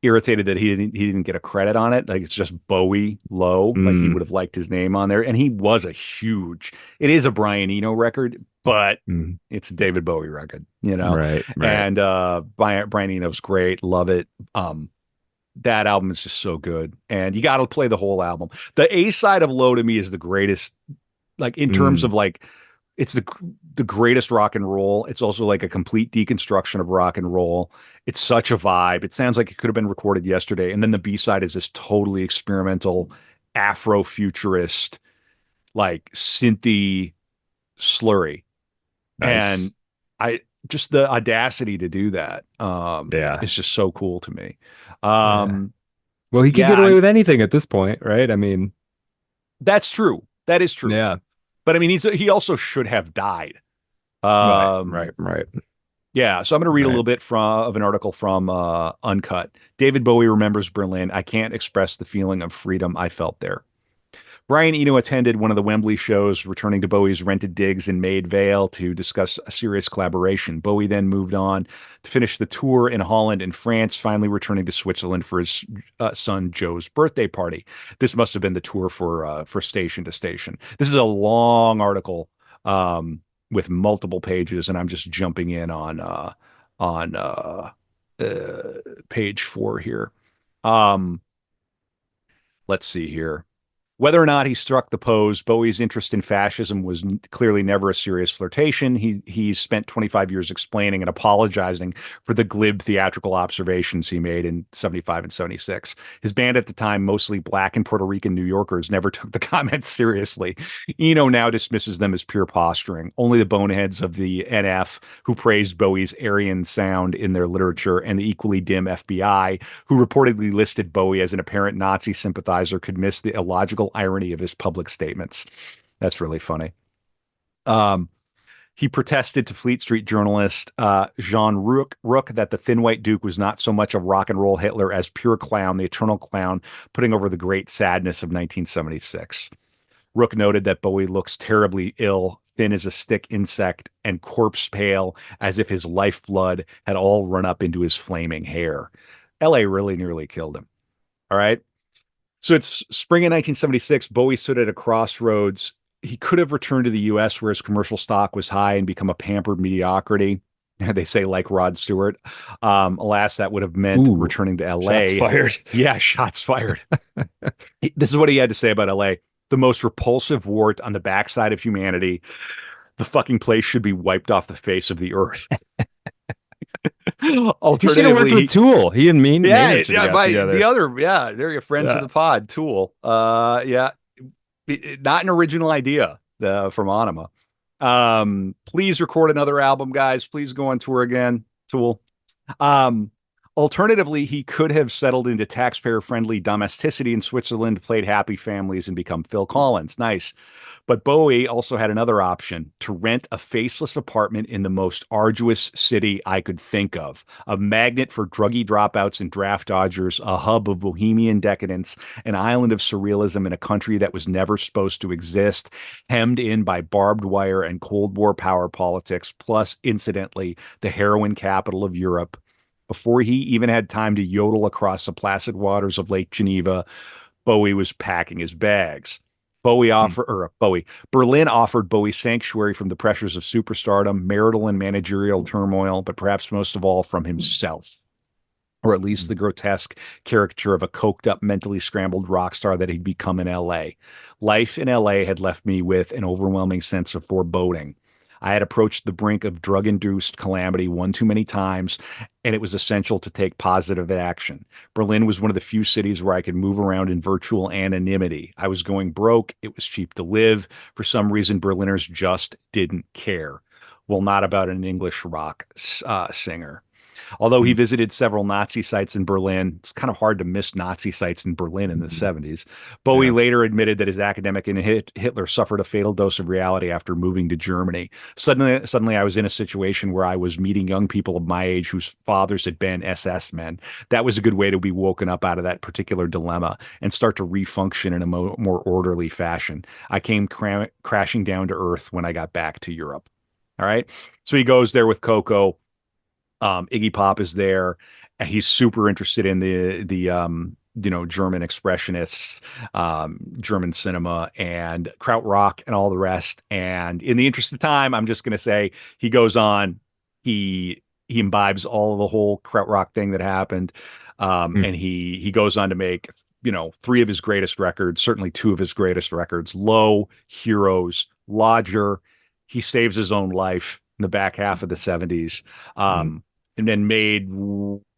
irritated that he didn't get a credit on it. Like, it's just Bowie Low. Like, he would Mm, have liked his name on there, and he was a huge. It is a Brian Eno record, but mm. it's a David Bowie record. Right, right. And Brian Eno's great, love it. That album is just so good, and you got to play the whole album. The A side of Low to me is the greatest, like, in terms Mm, of, like, it's the greatest rock and roll. It's also like a complete deconstruction of rock and roll. It's such a vibe. It sounds like it could have been recorded yesterday. And then the B side is this totally experimental Afro-futurist, like, synthy slurry. nice. And I just, the audacity to do that Yeah, is just so cool to me. yeah. Um Well, he could yeah, get away with anything at this point, right? I mean, that's true. That is true. yeah. But I mean, he also should have died. Right, Um right, right, Yeah, so I'm going to read a right. little bit of an article from Uncut. David Bowie remembers Berlin. I can't express the feeling of freedom I felt there. Brian Eno attended one of the Wembley shows, returning to Bowie's rented digs in Maid Vale to discuss a serious collaboration. Bowie then moved on to finish the tour in Holland and France, finally returning to Switzerland for his son Joe's birthday party. This must have been the tour for Station to Station. This is a long article with multiple pages, and I'm just jumping in on page 4 here. Um, let's see here. Whether or not he struck the pose, Bowie's interest in fascism was clearly never a serious flirtation. He spent 25 years explaining and apologizing for the glib theatrical observations he made in 75 and 76. His band at the time, mostly black and Puerto Rican New Yorkers, never took the comments seriously. Eno now dismisses them as pure posturing. Only the boneheads of the NF, who praised Bowie's Aryan sound in their literature, and the equally dim FBI, who reportedly listed Bowie as an apparent Nazi sympathizer, could miss the illogical irony of his public statements. That's really funny. Um, he protested to Fleet Street journalist Jean Rook that the Thin White Duke was not so much a rock and roll Hitler as pure clown, the eternal clown, putting over the great sadness of 1976. Rook noted that Bowie looks terribly ill, thin as a stick insect, and corpse pale, as if his lifeblood had all run up into his flaming hair. LA really nearly killed him. All right. So it's spring of 1976. Bowie stood at a crossroads. He could have returned to the US where his commercial stock was high and become a pampered mediocrity. They say like Rod Stewart. Alas, that would have meant Ooh, returning to shots LA. fired. Yeah, shots fired. This is what he had to say about LA. The most repulsive wart on the backside of humanity. The fucking place should be wiped off the face of the earth. He should have worked with Alternatively, Tool. He and yeah, Maynard should have yeah, got the together. other, yeah, they're your friends of Yeah. the pod, Tool. Yeah, not an original idea from Anima. Please record another album, guys. Please go on tour again, Tool. Um, Alternatively, he could have settled into taxpayer-friendly domesticity in Switzerland, played Happy Families, and become Phil Collins. Nice. But Bowie also had another option: to rent a faceless apartment in the most arduous city I could think of, a magnet for druggy dropouts and draft dodgers, a hub of bohemian decadence, an island of surrealism in a country that was never supposed to exist, hemmed in by barbed wire and Cold War power politics, plus, incidentally, the heroin capital of Europe. Before he even had time to yodel across the placid waters of Lake Geneva, Bowie was packing his bags. Mm. Berlin offered Bowie sanctuary from the pressures of superstardom, marital and managerial turmoil, but perhaps most of all from himself, or at least the grotesque caricature of a coked up, mentally scrambled rock star that he'd become in LA. Life in LA had left me with an overwhelming sense of foreboding. I had approached the brink of drug induced calamity one too many times, and it was essential to take positive action. Berlin was one of the few cities where I could move around in virtual anonymity. I was going broke. It was cheap to live. For some reason, Berliners just didn't care. Well, not about an English rock singer. Although he Mm. visited several Nazi sites in Berlin, it's kind of hard to miss Nazi sites in Berlin in the Mhm. 70s. Bowie Yeah. later admitted that his academic and Hitler suffered a fatal dose of reality after moving to Germany. Suddenly, I was in a situation where I was meeting young people of my age whose fathers had been SS men. That was a good way to be woken up out of that particular dilemma and start to refunction in a more orderly fashion. I came crashing down to earth when I got back to Europe. All right. So he goes there with Coco. Iggy Pop is there, and he's super interested in the German expressionists, German cinema, and krautrock, and all the rest. And in the interest of time, I'm just going to say he goes on. He imbibes all of the whole krautrock thing that happened, Mm. and he goes on to make three of his greatest records, certainly two of his greatest records: Low, Heroes, Lodger. He saves his own life in the back half of the 70s. Mm. And then made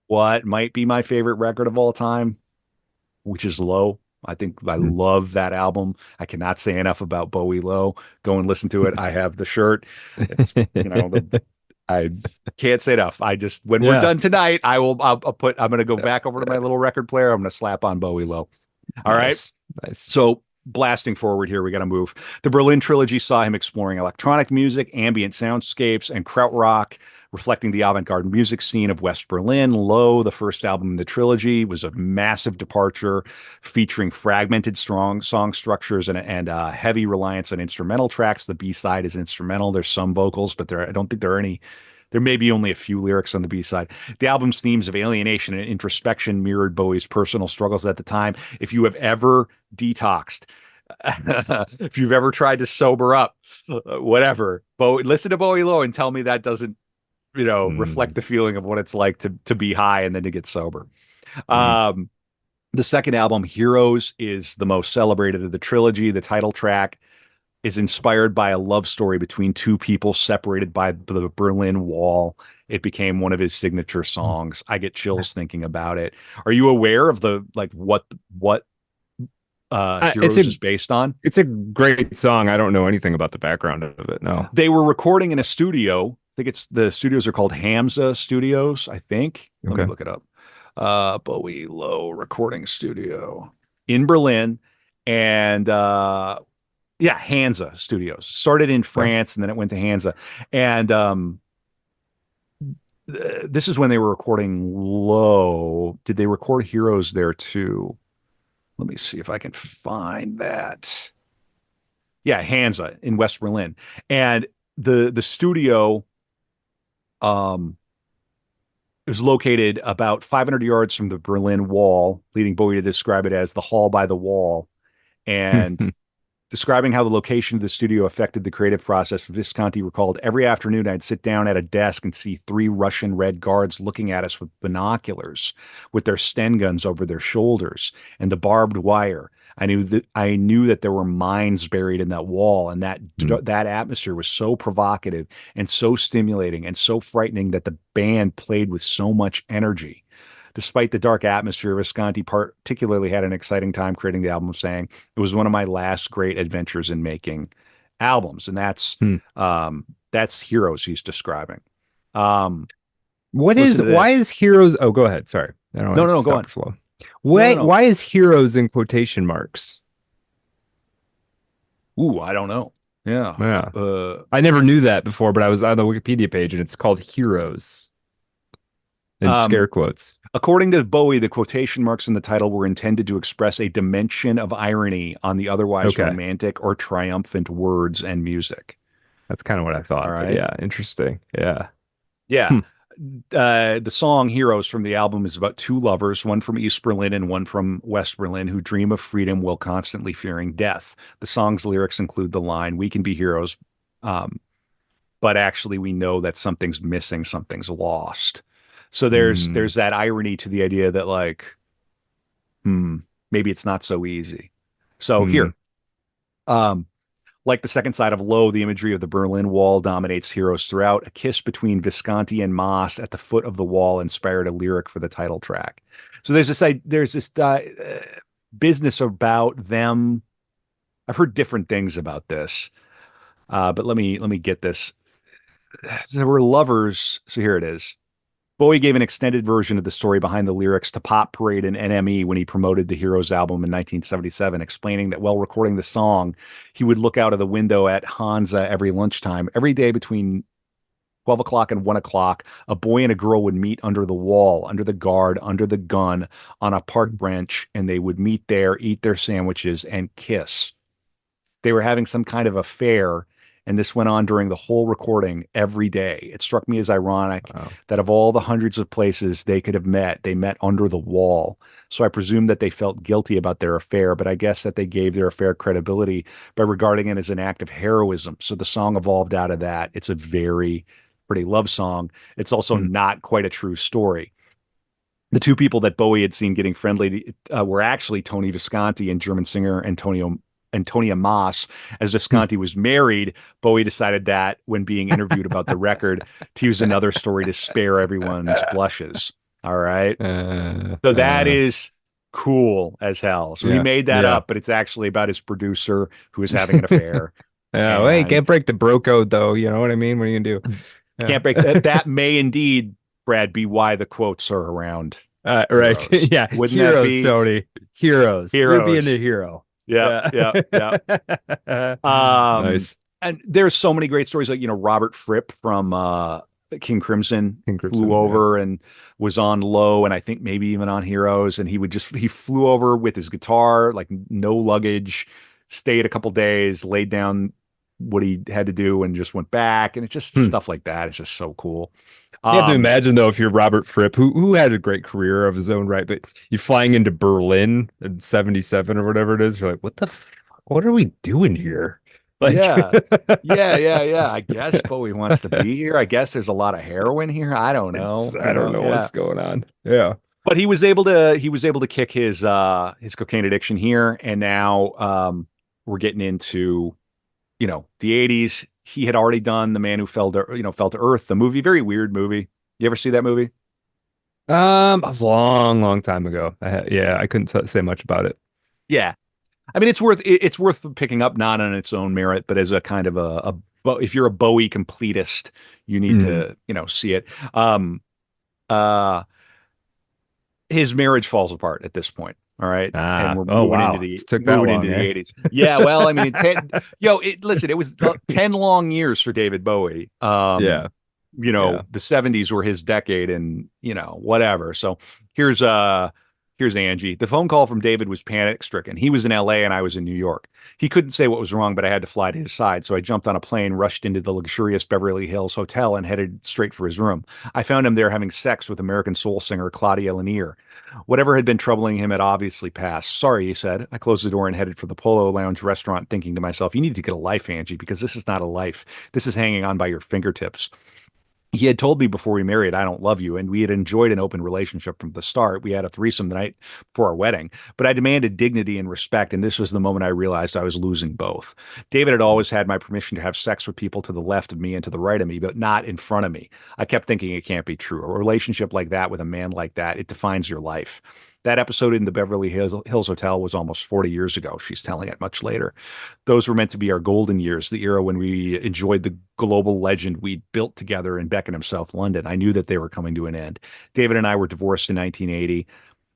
what might be my favorite record of all time, which is Low. I think I Mm. love that album. I cannot say enough about Bowie Low. Go and listen to it. I have the shirt. It's, I can't say enough. I just, when we're Yeah. done tonight, I'm going to go back over to my little record player. I'm going to slap on Bowie Low. All right. Nice. Nice. So blasting forward here. We got to move. The Berlin trilogy saw him exploring electronic music, ambient soundscapes, and krautrock, reflecting the avant-garde music scene of West Berlin. Low, the first album in the trilogy, was a massive departure, featuring fragmented, strong song structures and heavy reliance on instrumental tracks. The B-side is instrumental. There's some vocals, but I don't think there are any. There may be only a few lyrics on the B-side. The album's themes of alienation and introspection mirrored Bowie's personal struggles at the time. If you have ever detoxed, if you've ever tried to sober up, whatever, Bowie, listen to Bowie Low and tell me that doesn't, reflect Mm, the feeling of what it's like to be high and then to get sober. mm, Um, the second album, Heroes, is the most celebrated of the trilogy. The title track is inspired by a love story between two people separated by the Berlin Wall. It became one of his signature songs. I get chills thinking about it. Are you aware of the like what it's Heroes a is based on? it's a great song. I don't know anything about the background of it. No. They were recording in a studio. I think it's the studios are called Hamza Studios, I think. Let me Okay. look it up. Bowie Low Recording Studio in Berlin. And yeah, Hansa Studios. Started in Okay. France and then it went to Hansa. And this is when they were recording Low. Did they record Heroes there too? Let me see if I can find that. Yeah, Hansa in West Berlin. And the studio um is located about 500 yards from the Berlin Wall, leading Bowie to describe it as the hall by the wall. And describing how the location of the studio affected the creative process, Visconti recalled, every afternoon I'd sit down at a desk and see three Russian red guards looking at us with binoculars, with their Sten guns over their shoulders and the barbed wire. I knew that there were mines buried in that wall, and Mm, that atmosphere was so provocative and so stimulating and so frightening that the band played with so much energy. Despite the dark atmosphere, Visconti particularly had an exciting time creating the album, saying it was one of my last great adventures in making albums, and mm. that's Heroes he's describing. Um, Listen to Why this. is Heroes? Oh, go ahead. Sorry. I don't No, want no, to no, go stop on. your flow. No, no, no. Why is Heroes in quotation marks? Ooh, I don't know. Yeah. Yeah. Uh, I never knew that before, but I was on the Wikipedia page and it's called Heroes in scare um, quotes. According to Bowie, the quotation marks in the title were intended to express a dimension of irony on the otherwise Okay. romantic or triumphant words and music. That's kind of what I All thought, but right. yeah, interesting. Yeah. Yeah. Hmm. The song Heroes from the album is about two lovers, one from East Berlin and one from West Berlin, who dream of freedom while constantly fearing death. The song's lyrics include the line, "We can be heroes, um, but actually we know that something's missing, something's lost." So there's Mm, that irony to the idea that like, hmm, maybe it's not so easy. So mm, here, um, like the second side of Low, the imagery of the Berlin Wall dominates Heroes throughout. A kiss between Visconti and Moss at the foot of the wall inspired a lyric for the title track. So there's this business about them. I've heard different things about this, but let me get this. There were lovers. So here it is. Bowie gave an extended version of the story behind the lyrics to Pop Parade and NME when he promoted the Heroes album in 1977, explaining that while recording the song, he would look out of the window at Hansa every lunchtime. Every day between 12 o'clock and 1 o'clock, a boy and a girl would meet under the wall, under the guard, under the gun, on a park bench, and they would meet there, eat their sandwiches, and kiss. They were having some kind of affair, and this went on during the whole recording every day. It struck me as ironic wow. that of all the hundreds of places they could have met, they met under the wall. So I presume that they felt guilty about their affair, but I guess that they gave their affair credibility by regarding it as an act of heroism. So the song evolved out of that. It's a very pretty love song. It's also Hmm. not quite a true story. The two people that Bowie had seen getting friendly were actually Tony Visconti and German singer Antonia Moss. As Hmm. Visconti was married, Bowie decided that when being interviewed about the record, to use another story to spare everyone's blushes. All right. Uh, So that uh, is cool as hell. So he yeah. made that Yeah. up, but it's actually about his producer who was having an affair. Yeah. Well, hey, And can't break the bro code though. You know what I mean? What are you gonna do? Yeah. can't break that. That may indeed, Brad, be why the quotes are around Right. Heroes. Yeah. Wouldn't that Heroes, be Tony. Heroes. You're being a Heroes? hero. Yeah, Yeah. yeah, yeah. Um, Nice. and there's so many great stories like, Robert Fripp from King Crimson King flew Crimson. Yeah. over and was on Low and I think maybe even on Heroes and he flew over with his guitar, like no luggage, stayed a couple days, laid down what he had to do and just went back and it's just Hmm. stuff like that. It's just so cool. You have to Um, imagine though, if you're Robert Fripp, who had a great career of his own right, but you're flying into Berlin in '77 or whatever it is, you're like, what are we doing here? Like, yeah. Yeah, yeah, yeah. I guess Bowie wants to be here. I guess there's a lot of heroin here. I don't it's know, I don't know yeah. what's going on. Yeah. But he was able to kick his cocaine addiction here and now we're getting into, the 80s. He had already done The Man Who Fell to Earth, the movie, very weird movie. You ever see that movie? A long, long time ago. Yeah, I couldn't say much about it. Yeah. I mean it's worth picking up not on its own merit, but as a kind of if you're a Bowie completist, you need Mm. to, see it. Um uh his marriage falls apart at this point. All right. And we're Oh moving into wow. the It took that moving into long, the eh? 80s. Yeah, well, I mean, listen, it was 10 long years for David Bowie. Yeah, yeah. The 70s were his decade and, whatever. So here's uh here's Angie. The phone call from David was panic stricken. He was in LA and I was in New York. He couldn't say what was wrong, but I had to fly to his side. So I jumped on a plane, rushed into the luxurious Beverly Hills hotel and headed straight for his room. I found him there having sex with American soul singer Claudia Lanier. Whatever had been troubling him had obviously passed. Sorry, he said. I closed the door and headed for the Polo Lounge restaurant, thinking to myself, you need to get a life, Angie, because this is not a life. This is hanging on by your fingertips. He had told me before we married, I don't love you. And we had enjoyed an open relationship from the start. We had a threesome the night before our wedding, but I demanded dignity and respect. And this was the moment I realized I was losing both. David had always had my permission to have sex with people to the left of me and to the right of me, but not in front of me. I kept thinking it can't be true. A relationship like that with a man like that, it defines your life. That episode in the Beverly Hills Hotel was almost 40 years ago. She's telling it much later. Those were meant to be our golden years, the era when we enjoyed the global legend we'd built together in Beckenham, South London. I knew that they were coming to an end. David and I were divorced in 1980,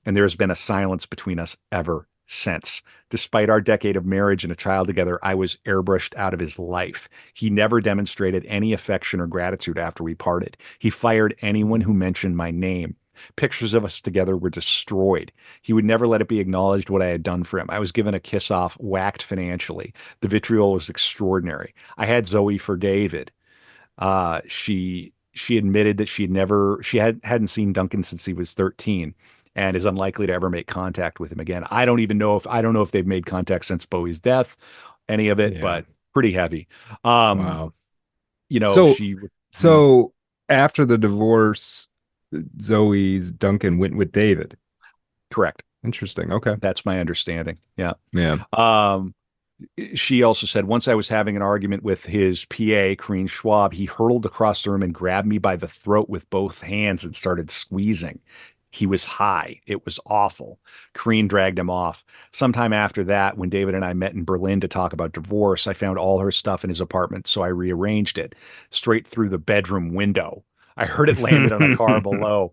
and there has been a silence between us ever since. Despite our decade of marriage and a child together, I was airbrushed out of his life. He never demonstrated any affection or gratitude after we parted. He fired anyone who mentioned my name. Pictures of us together were destroyed. He would never let it be acknowledged what I had done for him. I was given a kiss off, whacked financially. The vitriol was extraordinary. I had Zoe for David. She admitted that hadn't seen Duncan since he was 13 and is unlikely to ever make contact with him again. I don't know if they've made contact since Bowie's death, any of it, Yeah. but pretty heavy. Um, Wow. you know, So, she mm, so after the divorce, Zoe's Duncan went with David. correct. Interesting. Okay. That's my understanding. Yeah. Yeah. Um, she also said, once I was having an argument with his PA, Kareen Schwab, he hurtled across the room and grabbed me by the throat with both hands and started squeezing. He was high. It was awful. Kareen dragged him off. Sometime after that, when David and I met in Berlin to talk about divorce, I found all her stuff in his apartment, so I rearranged it straight through the bedroom window. I heard it landed on a car below.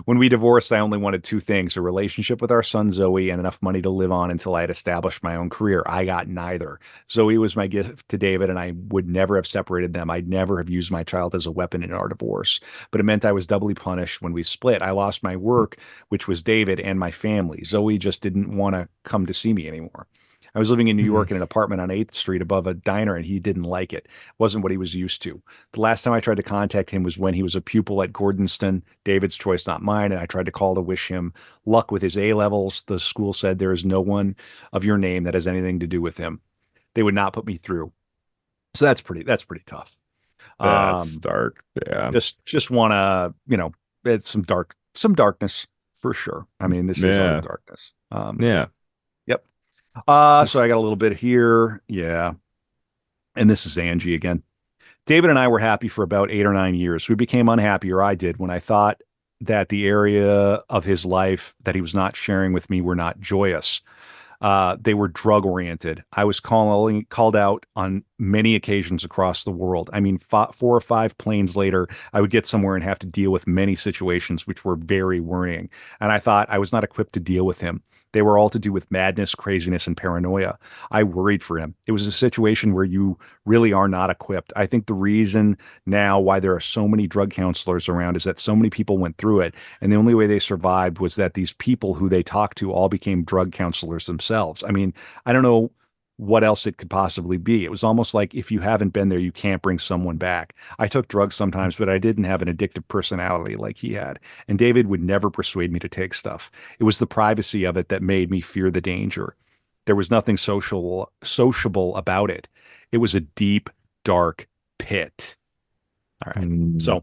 When we divorced, I only wanted two things: a relationship with our son Zoe and enough money to live on until I had established my own career. I got neither. Zoe was my gift to David, and I would never have separated them. I'd never have used my child as a weapon in our divorce. But it meant I was doubly punished when we split. I lost my work, which was David, and my family. Zoe just didn't want to come to see me anymore. I was living in New York in an apartment on 8th Street above a diner, and he didn't like it. It wasn't what he was used to. The last time I tried to contact him was when he was a pupil at Gordonston, David's choice, not mine, and I tried to call to wish him luck with his A levels. The school said there is no one of your name that has anything to do with him. They would not put me through. So that's pretty tough. That's Um, dark. Yeah. just want to, it's some darkness for sure. I mean, this is utter Yeah. darkness. Yeah. Yep. So I got a little bit here. Yeah. And this is Angie again. David and I were happy for about 8 or 9 years. We became unhappy, or I did, when I thought that the area of his life that he was not sharing with me were not joyous. They were drug oriented. I was called out on many occasions across the world. I mean, 4 or 5 planes later, I would get somewhere and have to deal with many situations which were very worrying. And I thought I was not equipped to deal with him. They were all to do with madness, craziness, and paranoia. I worried for him. It was a situation where you really are not equipped. I think the reason now why there are so many drug counselors around is that so many people went through it. And the only way they survived was that these people who they talked to all became drug counselors themselves. I mean, I don't know what else it could possibly be. It was almost like if you haven't been there, you can't bring someone back. I took drugs sometimes, but I didn't have an addictive personality like he had. And David would never persuade me to take stuff. It was the privacy of it that made me fear the danger. There was nothing sociable about it. It was a deep, dark pit. All right. Mm, So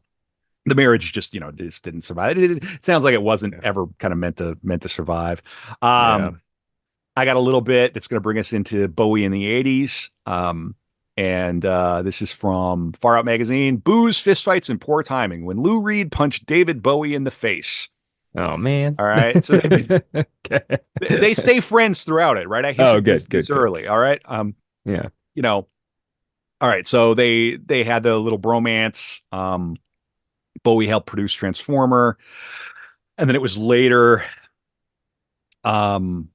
the marriage just, this didn't survive. It sounds like it wasn't yeah. ever kind of meant to survive. Yeah. I got a little bit that's going to bring us into Bowie in the 80s. And this is from Far Out Magazine. Booze, fistfights, and poor timing when Lou Reed punched David Bowie in the face. Oh man. All right. So Okay. they stay friends throughout it, right? I Oh, hinted good, this good, good. early. All right. Yeah. You know, all right. So they had the little bromance. Bowie helped produce Transformer. And then it was later. Um,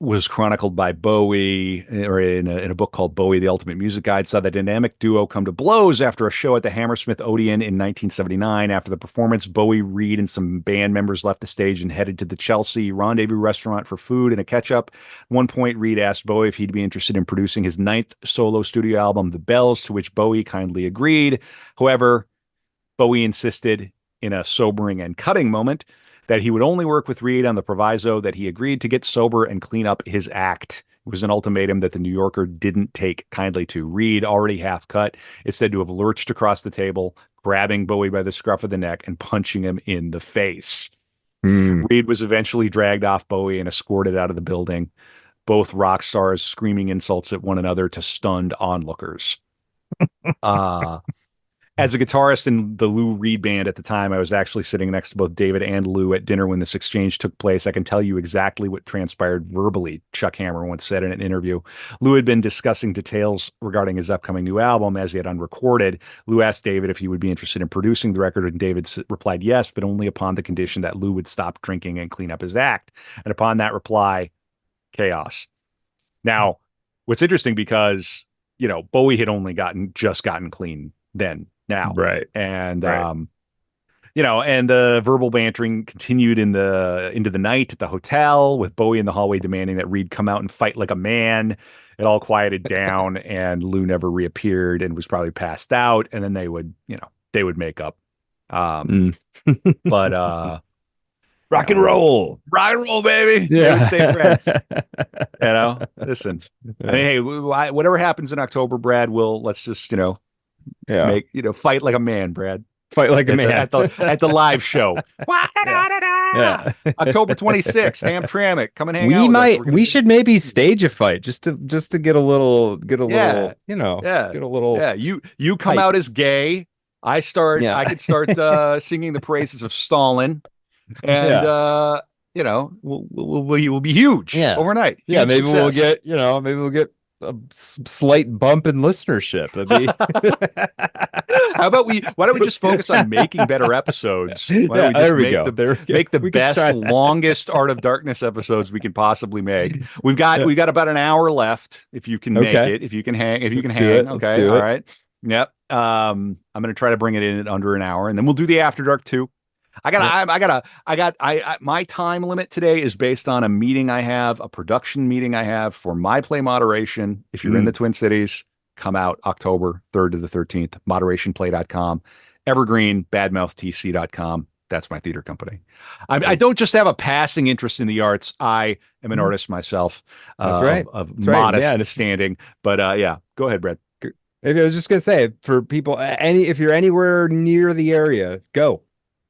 was chronicled by Bowie or in a book called Bowie, The Ultimate Music Guide, saw the dynamic duo come to blows after a show at the Hammersmith Odeon in 1979. After the performance, Bowie, Reed, and some band members left the stage and headed to the Chelsea Rendezvous restaurant for food and a catch-up. At one point, Reed asked Bowie if he'd be interested in producing his ninth solo studio album, The Bells, to which Bowie kindly agreed. However, Bowie insisted in a sobering and cutting moment that he would only work with Reed on the proviso that he agreed to get sober and clean up his act. It was an ultimatum that the New Yorker didn't take kindly to. Reed, already half cut, is said to have lurched across the table, grabbing Bowie by the scruff of the neck and punching him in the face. Mm. Reed was eventually dragged off Bowie and escorted out of the building, both rock stars screaming insults at one another to stunned onlookers. Uh, as a guitarist in the Lou Reed band at the time, I was actually sitting next to both David and Lou at dinner when this exchange took place. I can tell you exactly what transpired verbally, Chuck Hammer once said in an interview. Lou had been discussing details regarding his upcoming new album as he had unrecorded. Lou asked David if he would be interested in producing the record, and David replied yes, but only upon the condition that Lou would stop drinking and clean up his act. And upon that reply, chaos. Now, what's interesting because, Bowie had only just gotten clean then. Now. Right. And Right. and the verbal bantering continued into the night at the hotel with Bowie in the hallway demanding that Reed come out and fight like a man. It all quieted down and Lou never reappeared and was probably passed out. And then they would make up. Mm. But Rock and roll. rock and roll, baby. They would Yeah. stay friends. Listen. I mean, hey, whatever happens in October, Brad, let's just, Yeah. fight like a man, Brad. Fight like a At man. the live show. Yeah. October 26th, Hamtramck. Come and hang We out with us. might we should maybe stage a fight just to get a little Yeah. get a little Yeah. You come hype. out as gay. Yeah. I could start singing the praises of Stalin. And Yeah. we'll be huge Yeah. overnight. Yeah, Huge maybe success. we'll get a slight bump in listenership. That'd be Why don't we just focus on making better episodes? Why don't Yeah, we just there we go. make the We can best, try that. longest Art of Darkness episodes we can possibly make? We've got about an hour left if you can make Okay. it, if you can hang, Let's do it. Let's Okay. do All it. right. Yep. I'm gonna try to bring it in at under an hour and then we'll do the After Dark too. My time limit today is based on a meeting I have, a production meeting I have for My Play Moderation. If you're in the Twin Cities, come out October 3rd to the 13th, moderationplay.com, evergreen, badmouthtc.com. That's my theater company. I don't just have a passing interest in the arts. I am an artist myself. That's right. Of That's right. modest Yeah. standing. But go ahead, Brad. Maybe I was just gonna say for people if you're anywhere near the area, go.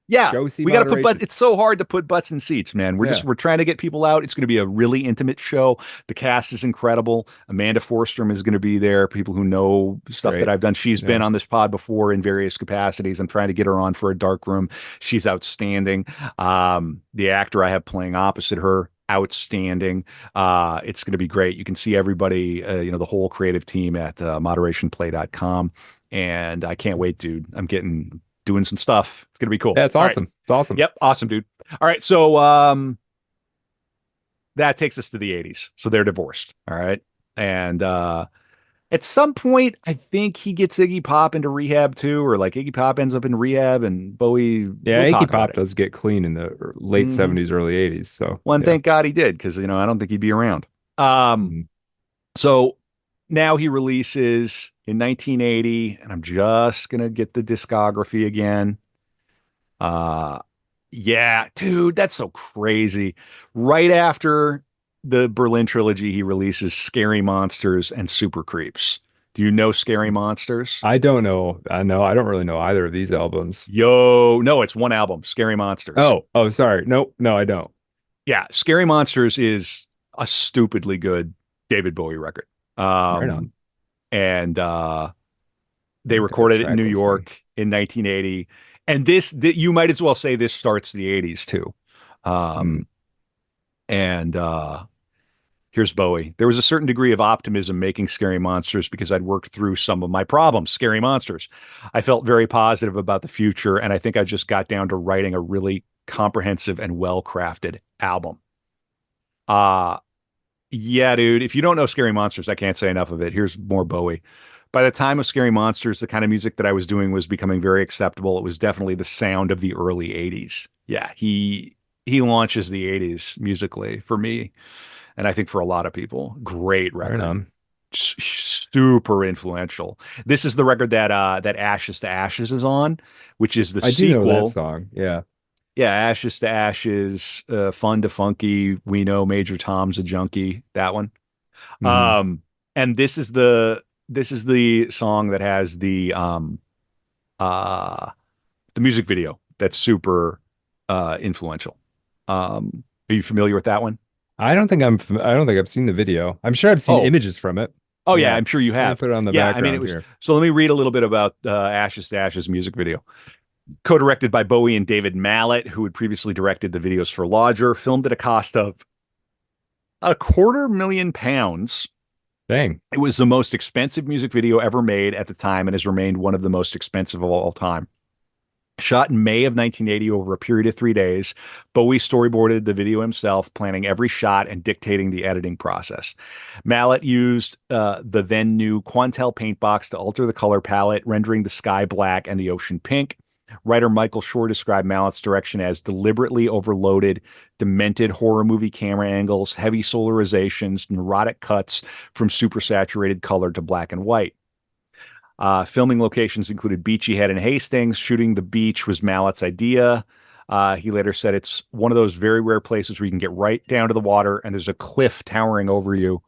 Yeah, Go see we got to put Moderation. but it's so hard to put butts in seats, man. We're trying to get people out. It's going to be a really intimate show. The cast is incredible. Amanda Forstrom is going to be there. People who know stuff that I've done. She's been on this pod before in various capacities. I'm trying to get her on for a dark room. She's outstanding. The actor I have playing opposite her, outstanding. It's going to be great. You can see everybody, the whole creative team at moderationplay.com. And I can't wait, dude. I'm doing some stuff. It's going to be cool. Yeah, it's All awesome. right. It's awesome. Yep. Awesome, dude. All right. So, that takes us to the 80s. So they're divorced. All right. And at some point, I think he gets Iggy Pop into rehab too, or like Iggy Pop ends up in rehab and Bowie, Yeah, we'll Iggy talk about Pop it. does get clean in the late Hmm. 70s, early 80s. So Well, and yeah. thank God he did, because I don't think he'd be around. Um, Mhm. so now he releases in 1980, and I'm just gonna get the discography again. Uh yeah, dude, that's so crazy. Right after the Berlin trilogy, he releases Scary Monsters and Super Creeps. Do you know Scary Monsters? I don't know. I know I don't really know either of these albums. Yo, no, it's one album, Scary Monsters. Oh, sorry. No, no, I don't. Yeah, Scary Monsters is a stupidly good David Bowie record. Right Um, on. and they Look at the recorded it in New track listing. York in 1980. And you might as well say this starts the 80s too. Mm. Um, and Here's Bowie. There was a certain degree of optimism making Scary Monsters because I'd worked through some of my problems, Scary Monsters. I felt very positive about the future, and I think I just got down to writing a really comprehensive and well-crafted album. Uh yeah, dude. If you don't know Scary Monsters, I can't say enough of it. Here's more Bowie. By the time of Scary Monsters, the kind of music that I was doing was becoming very acceptable. It was definitely the sound of the early 80s. Yeah, he launches the 80s musically for me, and I think for a lot of people. Great Right record. on. Super influential. This is the record that Ashes to Ashes is on, which is the I do know that sequel. song. Yeah. Yeah, Ashes to Ashes, Fun to Funky, We Know Major Tom's a Junkie, that one. Hmm. Um, and this is the song that has uh the music video that's super influential. Are you familiar with that one? I don't think I've seen the video. I'm sure I've seen Oh, images from it. oh yeah, Yeah. I'm sure you Let me have. put it on the Yeah, I mean it background was here. so let me read a little bit about Ashes to Ashes music video. Co-directed by Bowie and David Mallet, who had previously directed the videos for Lodger, filmed at a cost of £250,000. Dang. It was the most expensive music video ever made at the time and has remained one of the most expensive of all time. Shot in May of 1980 over a period of 3 days, Bowie storyboarded the video himself, planning every shot and dictating the editing process. Mallet used the then new Quantel paint box to alter the color palette, rendering the sky black and the ocean pink. Writer Michael Shore described Mallet's direction as deliberately overloaded, demented horror movie camera angles, heavy solarizations, neurotic cuts from supersaturated color to black and white. Filming locations included Beachy Head and Hastings. Shooting the beach was Mallet's idea. He later said it's one of those very rare places where you can get right down to the water and there's a cliff towering over you.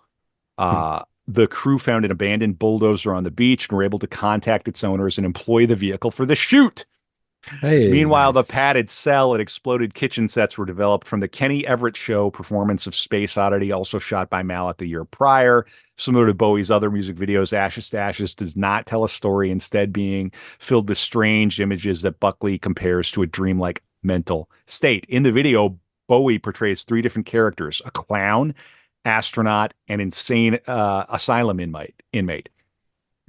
The crew found an abandoned bulldozer on the beach and were able to contact its owners and employ the vehicle for the shoot. Hey, Meanwhile, the nice. padded cell and exploded kitchen sets were developed from the Kenny Everett Show performance of Space Oddity, also shot by Mallet the year prior. Similar to Bowie's other music videos, Ashes to Ashes does not tell a story, instead being filled with strange images that Buckley compares to a dreamlike mental state. In the video, Bowie portrays three different characters: a clown, astronaut, and insane asylum inmate,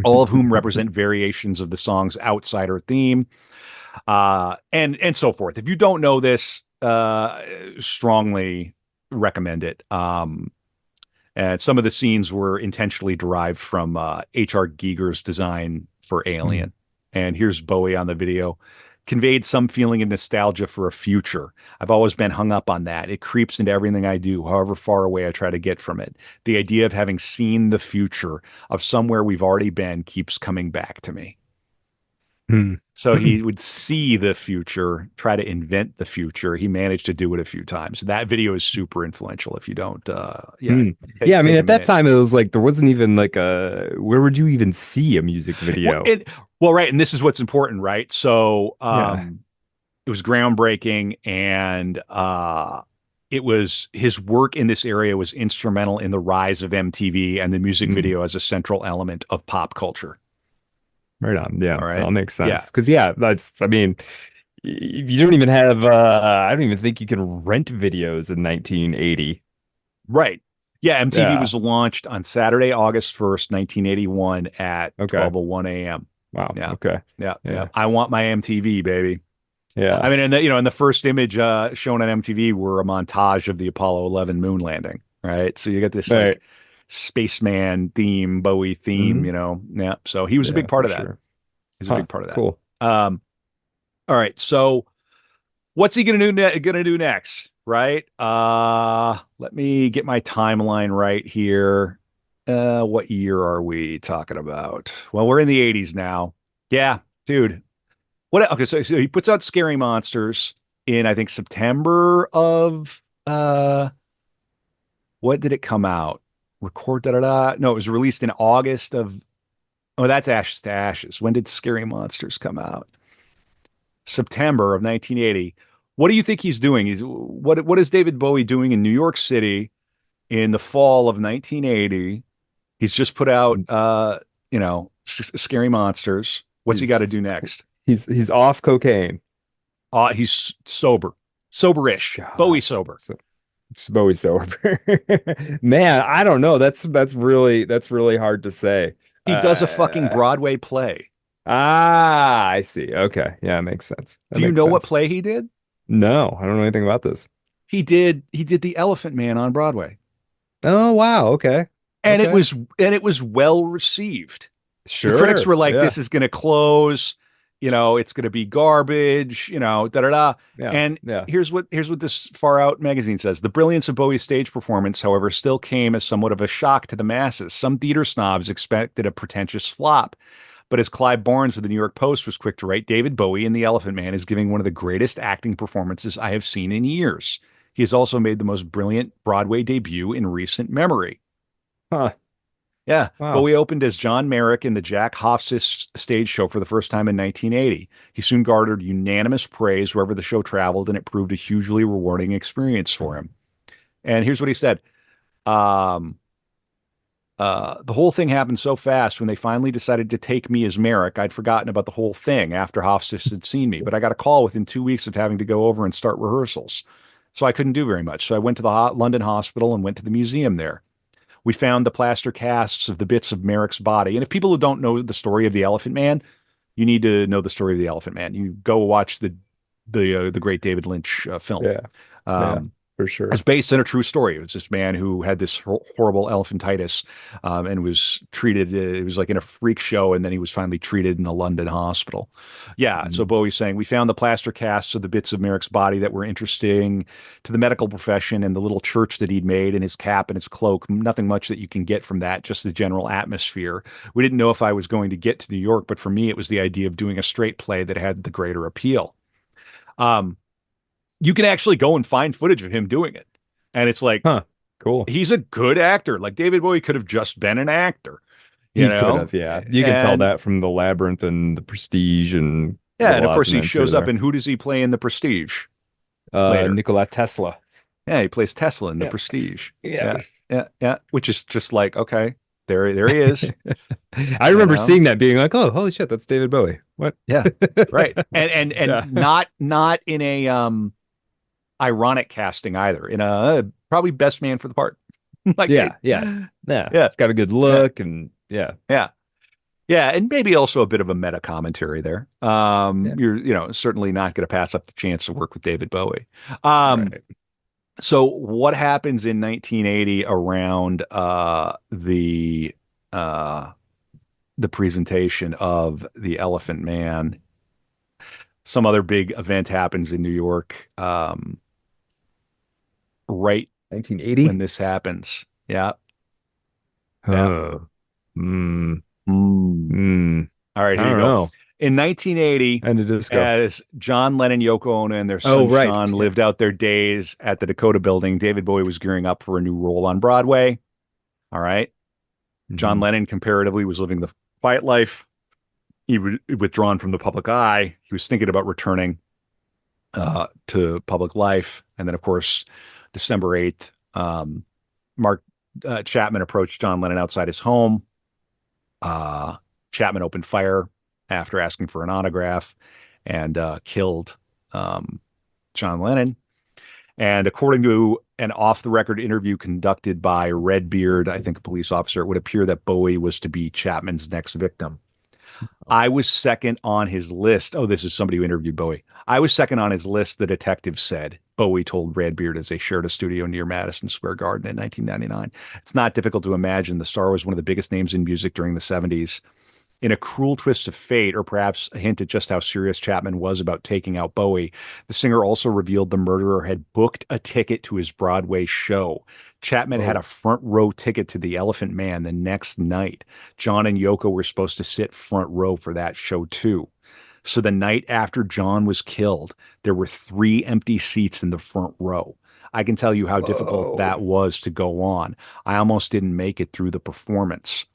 all of whom represent variations of the song's outsider theme, and so forth. If you don't know this, strongly recommend it. And some of the scenes were intentionally derived from H.R. Giger's design for Hmm. Alien. And here's Bowie on the video. Conveyed some feeling of nostalgia for a future. I've always been hung up on that. It creeps into everything I do, however far away I try to get from it. The idea of having seen the future of somewhere we've already been keeps coming back to me. Hmm. So he would see the future, try to invent the future. He managed to do it a few times. That video is super influential. If you don't, yeah, Hmm. Yeah, take I mean, take a at that minute. time, it was like there wasn't even like a where would you even see a music Well, video? right, and this is what's important, right? So, Yeah. it was groundbreaking, and it was his work in this area was instrumental in the rise of MTV and the music Hmm. video as a central element of pop culture. Right on. Yeah, All right, that makes yeah, sense. Because yeah, I mean, you don't even have I don't even think you can rent videos in 1980. right. Yeah, MTV Yeah. was launched on Saturday, August 1st, 1981 at Okay. 12:01 a.m. Wow. Yeah. Okay. Yeah. Yeah. Yeah. I want my MTV, baby. Yeah. I mean, in the first image shown on MTV were a montage of the Apollo 11 moon landing, right? So you get this like Right. spaceman theme, Bowie theme, Hmm. you know. Yeah. So he was a big Yeah, part for of that. sure. He was a Huh. big part of that. Cool. All right. So what's he gonna do next? Right? Let me get my timeline right here. What year are we talking about? Well, we're in the 80s now. Yeah, dude. What okay, so he puts out Scary Monsters in I think September of what did it come out? Record da da da. No, it was released in August of oh, that's Ashes to Ashes. When did Scary Monsters come out? September of 1980. What do you think he's doing? What is David Bowie doing in New York City in the fall of 1980? He's just put out Scary Monsters. What's he got to He's do next? he's off cocaine. He's sober. Soberish. Bowie God. sober. So it's Bowie sober. Man, I don't know. That's really hard to say. He does a fucking Uh, Broadway play. I see. Okay. Yeah, it makes sense. That Do you makes know what sense. play he did? No, I don't know anything about this. He did The Elephant Man on Broadway. Oh, wow. Okay. And it Okay. was and it was well received. The critics Sure. were like, Yeah. this is going to close, it's going to be garbage, da da da. Yeah. And Yeah. here's what this Far Out magazine says. The brilliance of Bowie's stage performance, however, still came as somewhat of a shock to the masses. Some theater snobs expected a pretentious flop. But as Clive Barnes of the New York Post was quick to write, David Bowie in The Elephant Man is giving one of the greatest acting performances I have seen in years. He has also made the most brilliant Broadway debut in recent memory. Huh. Yeah, Wow. Bowie opened as John Merrick in the Jack Hofstis stage show for the first time in 1980. He soon garnered unanimous praise wherever the show traveled, and it proved a hugely rewarding experience for him. And here's what he said. Um, the whole thing happened so fast when they finally decided to take me as Merrick. I'd forgotten about the whole thing after Hofstis had seen me, but I got a call within 2 weeks of having to go over and start rehearsals. So I couldn't do very much. So I went to the London hospital and went to the museum there. We found the plaster casts of the bits of Merrick's body. And if people who don't know the story of the Elephant Man, you need to know the story of the Elephant Man. You go watch the great David Lynch film. Yeah. Yeah. Um, For it's sure. based on a true story. It was this man who had this horrible elephantitis and was treated. It was like in a freak show, and then he was finally treated in a London hospital. Yeah. So Mhm. Bowie's saying we found the plaster casts of the bits of Merrick's body that were interesting to the medical profession, and the little church that he'd made, and his cap and his cloak. Nothing much that you can get from that, just the general atmosphere. We didn't know if I was going to get to New York, but for me, it was the idea of doing a straight play that had the greater appeal. Um, you can actually go and find footage of him doing it. And it's like, Huh. Cool. he's a good actor. Like David Bowie could have just been an actor, you He could know? have, yeah. You can tell And that from the Labyrinth and the Prestige and yeah, there's a and of lot course to he into shows up there. in who does he play in The Prestige later? Nikola Tesla. Yeah, he plays Tesla in The Yeah. Prestige. Yeah. Yeah, yeah, yeah. Which is just like, okay, there he is, I you remember know? seeing that being like, oh, holy shit, that's David Bowie. What? Yeah, right. And Yeah. not in a ironic casting either. In a probably best man for the part. Like Yeah. Yeah. Yeah. yeah, It's got a good yeah, look and yeah. yeah. Yeah, and maybe also a bit of a meta commentary there. Yeah. You're, certainly not going to pass up the chance to work with David Bowie. Um, Right. so what happens in 1980 around uh, the presentation of the Elephant Man? Some other big event happens in New York, right when 1980? this happens. Yeah, yeah. Oh. Hmm. Mm. Hmm. All right, I here you don't go. know. In 1980, End of disco. as John Lennon, Yoko Ono, and their Oh, son right. Sean Yeah. lived out their days at the Dakota Building, David Bowie was gearing up for a new role on Broadway. All right. John Mhm. Lennon, comparatively, was living the quiet life. He was withdrawn from the public eye. He was thinking about returning to public life. And then, of course, December 8th, Mark Chapman approached John Lennon outside his home. Uh, Chapman opened fire after asking for an autograph and killed um, John Lennon. And according to an off the record interview conducted by Redbeard, I think a police officer, it would appear that Bowie was to be Chapman's next victim. I was second on his list. Oh, this is somebody who interviewed Bowie. I was second on his list, the detective said. Bowie told Redbeard as they shared a studio near Madison Square Garden in 1999. It's not difficult to imagine the star was one of the biggest names in music during the 70s. In a cruel twist of fate, or perhaps a hint at just how serious Chapman was about taking out Bowie, the singer also revealed the murderer had booked a ticket to his Broadway show. Chapman had a Oh, front row ticket to The Elephant Man the next night. John and Yoko were supposed to sit front row for that show too. So the night after John was killed, there were three empty seats in the front row. I can tell you how difficult whoa. that was to go on. I almost didn't make it through the performance.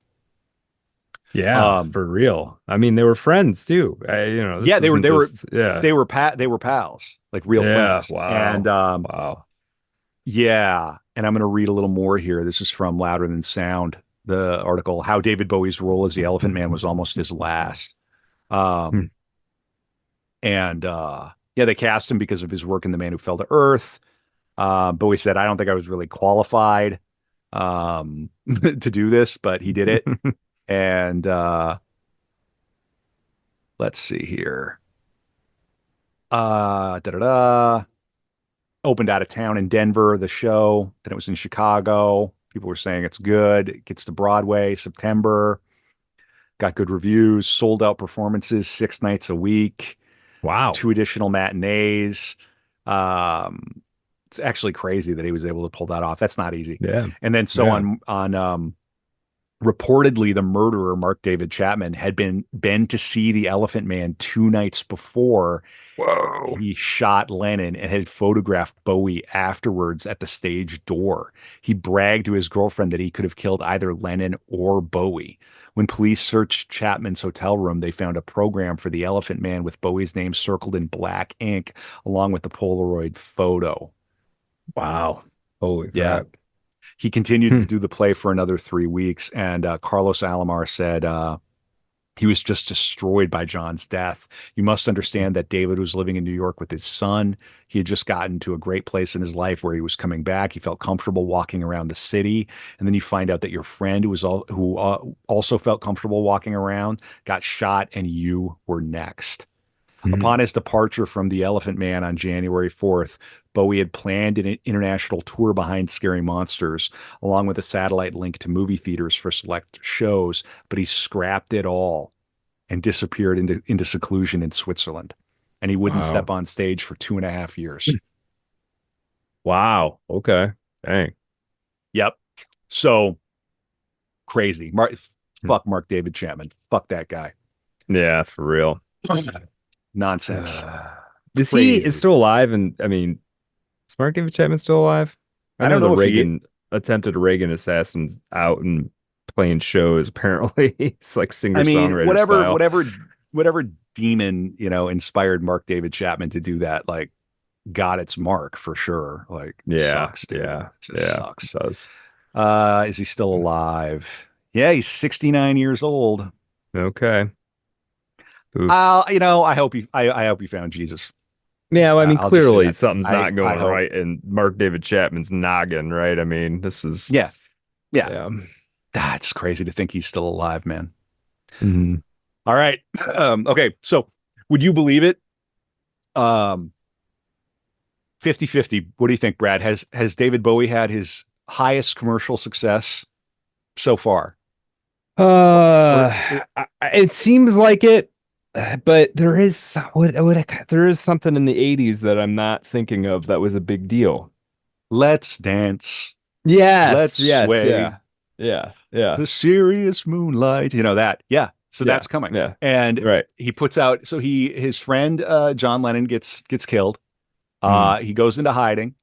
Yeah, Um, for real. I mean, they were friends too. yeah, This they were isn't they were just, yeah. they were pals, like real Yeah, friends. And wow. Wow. yeah, and I'm going to read a little more here. This is from Louder Than Sound, the article, How David Bowie's role as the Elephant Man was almost his last. Hmm. Um, and yeah, they cast him because of his work in The Man Who Fell to Earth. Bowie said, I don't think I was really qualified to do this, but he did it. And let's see here. Da da da. Opened out of town in Denver, the show. Then it was in Chicago. People were saying it's good. It gets to Broadway, September. Got good reviews, sold out performances 6 nights a week, Wow. two additional matinees. Um, it's actually crazy that he was able to pull that off. That's not easy. Yeah. And then so Yeah. on reportedly the murderer, Mark David Chapman, had been to see the Elephant Man 2 nights before Whoa. he shot Lennon and had photographed Bowie afterwards at the stage door. He bragged to his girlfriend that he could have killed either Lennon or Bowie. When police searched Chapman's hotel room, they found a program for the Elephant Man with Bowie's name circled in black ink, along with the Polaroid photo. Wow. Holy Yeah. crap. He continued Hmm. to do the play for another 3 weeks, and Carlos Alomar said he was just destroyed by John's death. You must understand that David was living in New York with his son. He had just gotten to a great place in his life where he was coming back. He felt comfortable walking around the city, and then you find out that your friend who also felt comfortable walking around got shot, and you were next. Hmm. Upon his departure from the Elephant Man on January 4th, Bowie had planned an international tour behind Scary Monsters, along with a satellite link to movie theaters for select shows, but he scrapped it all and disappeared into seclusion in Switzerland. And he wouldn't step Wow. on stage for 2.5 years. Wow. Okay. Dang. Yep. So crazy. Hmm. Fuck Mark David Chapman. Fuck that guy. Yeah, for real. Nonsense. Is he is Crazy. still alive? And I mean, is Mark David Chapman still alive? I I know don't the know if he Reagan attempted Reagan assassins out and playing shows. Apparently, it's like I mean, singer-songwriter style. whatever demon, inspired Mark David Chapman to do that, like, got its mark for sure. Like, Yeah, sucks, dude. yeah, Just yeah. It sucks. does. Is he still alive? Yeah, he's 69 years old. Okay. Oof. I hope he found Jesus. Yeah, well, I mean, I'll just say clearly that. something's not I going hope. right in Mark David Chapman's noggin, right? I mean, this is, Yeah, yeah. yeah. That's crazy to think he's still alive, man. Mhm. All right. Okay. So would you believe it? Um, 50-50. What do you think, Brad? Has David Bowie had his highest commercial success so far? Or It seems like it, but there is there is something in the 80s that I'm not thinking of that was a big deal. let's dance, let's Yes, yes, sway, yeah. Yeah, yeah. the serious moonlight. You know that. Yeah. So Yeah, that's coming. yeah. And Right. he puts out so his friend John Lennon gets killed. Mm. He goes into hiding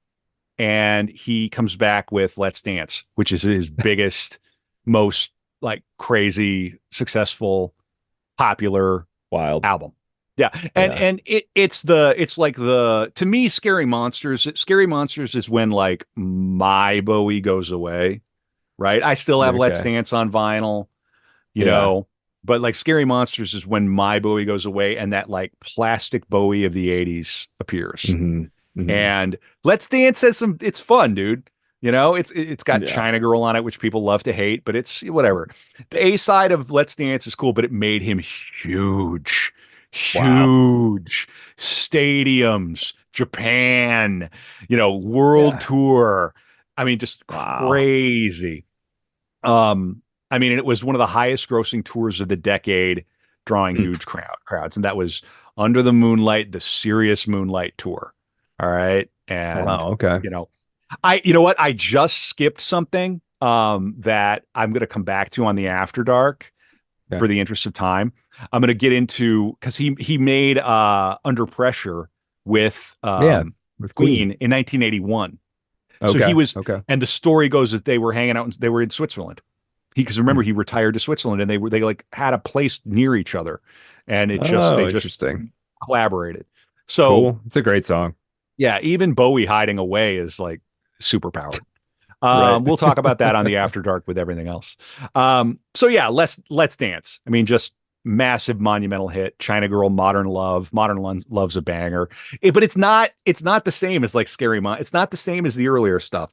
and he comes back with Let's Dance, which is his biggest, most like crazy, successful, popular Wild. album. Yeah, and Yeah. and it's like the to me Scary Monsters. Scary Monsters is when like my Bowie goes away, right? I still have Let's Okay. Dance on vinyl, you Yeah. know, but like Scary Monsters is when my Bowie goes away and that like plastic Bowie of the '80s appears. Hmm. Hmm. And Let's Dance has some. It's fun, dude. It's got Yeah. China Girl on it, which people love to hate, but it's whatever. The A side of Let's Dance is cool, but it made him huge, Wow. huge stadiums, Japan, world Yeah. tour. I mean, just Wow. crazy. I mean, it was one of the highest grossing tours of the decade, drawing Mm. huge crowds. And that was Under the Moonlight, the Serious Moonlight tour. All right. And, Wow. Okay. you know, you know what? I just skipped something that I'm going to come back to on the After Dark Yeah. for the interest of time. I'm going to get into because he made Under Pressure with Yeah. With Queen. Queen in 1981. So he Okay. was, Okay. and the story goes that they were hanging out, they were in Switzerland. Because remember, Mm. he retired to Switzerland, and they like had a place near each other, and they Oh, just interesting. collaborated. So Cool. It's a great song. yeah, even Bowie hiding away is like super powered. Right. We'll talk about that on the After Dark with everything else. So yeah, let's dance. I mean, just massive monumental hit. China Girl, Modern Love. Love's a banger. But it's not the same as like Scary Mon. It's not the same as the earlier stuff.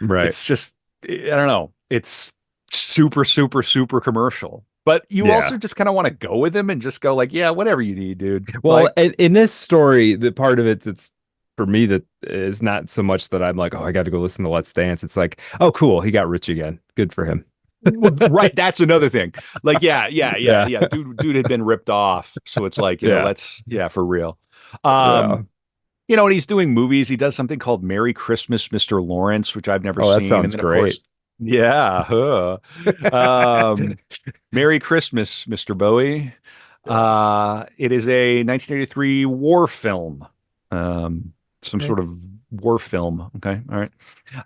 Right. It's just I don't know. It's super super super commercial. But you Yeah. also just kind of want to go with him and just go like, yeah, whatever you need, dude. Well, Like, in this story, the part of it that's for me that is not so much that I'm like, oh, I got to go listen to Let's Dance. It's like, oh, cool, he got rich again. Good for him. well, right, that's another thing. Like, yeah, yeah, yeah, Yeah. yeah. Dude had been ripped off. So it's like, Yeah. let's, yeah, for real. Yeah. Um, and he's doing movies. He does something called Merry Christmas, Mr. Lawrence, which I've never Oh, that seen. And sounds then of great. course, yeah, um, Merry Christmas, Mr. Bowie. Yeah. It is a 1983 war film. Some Okay. sort of war film. Okay. All right.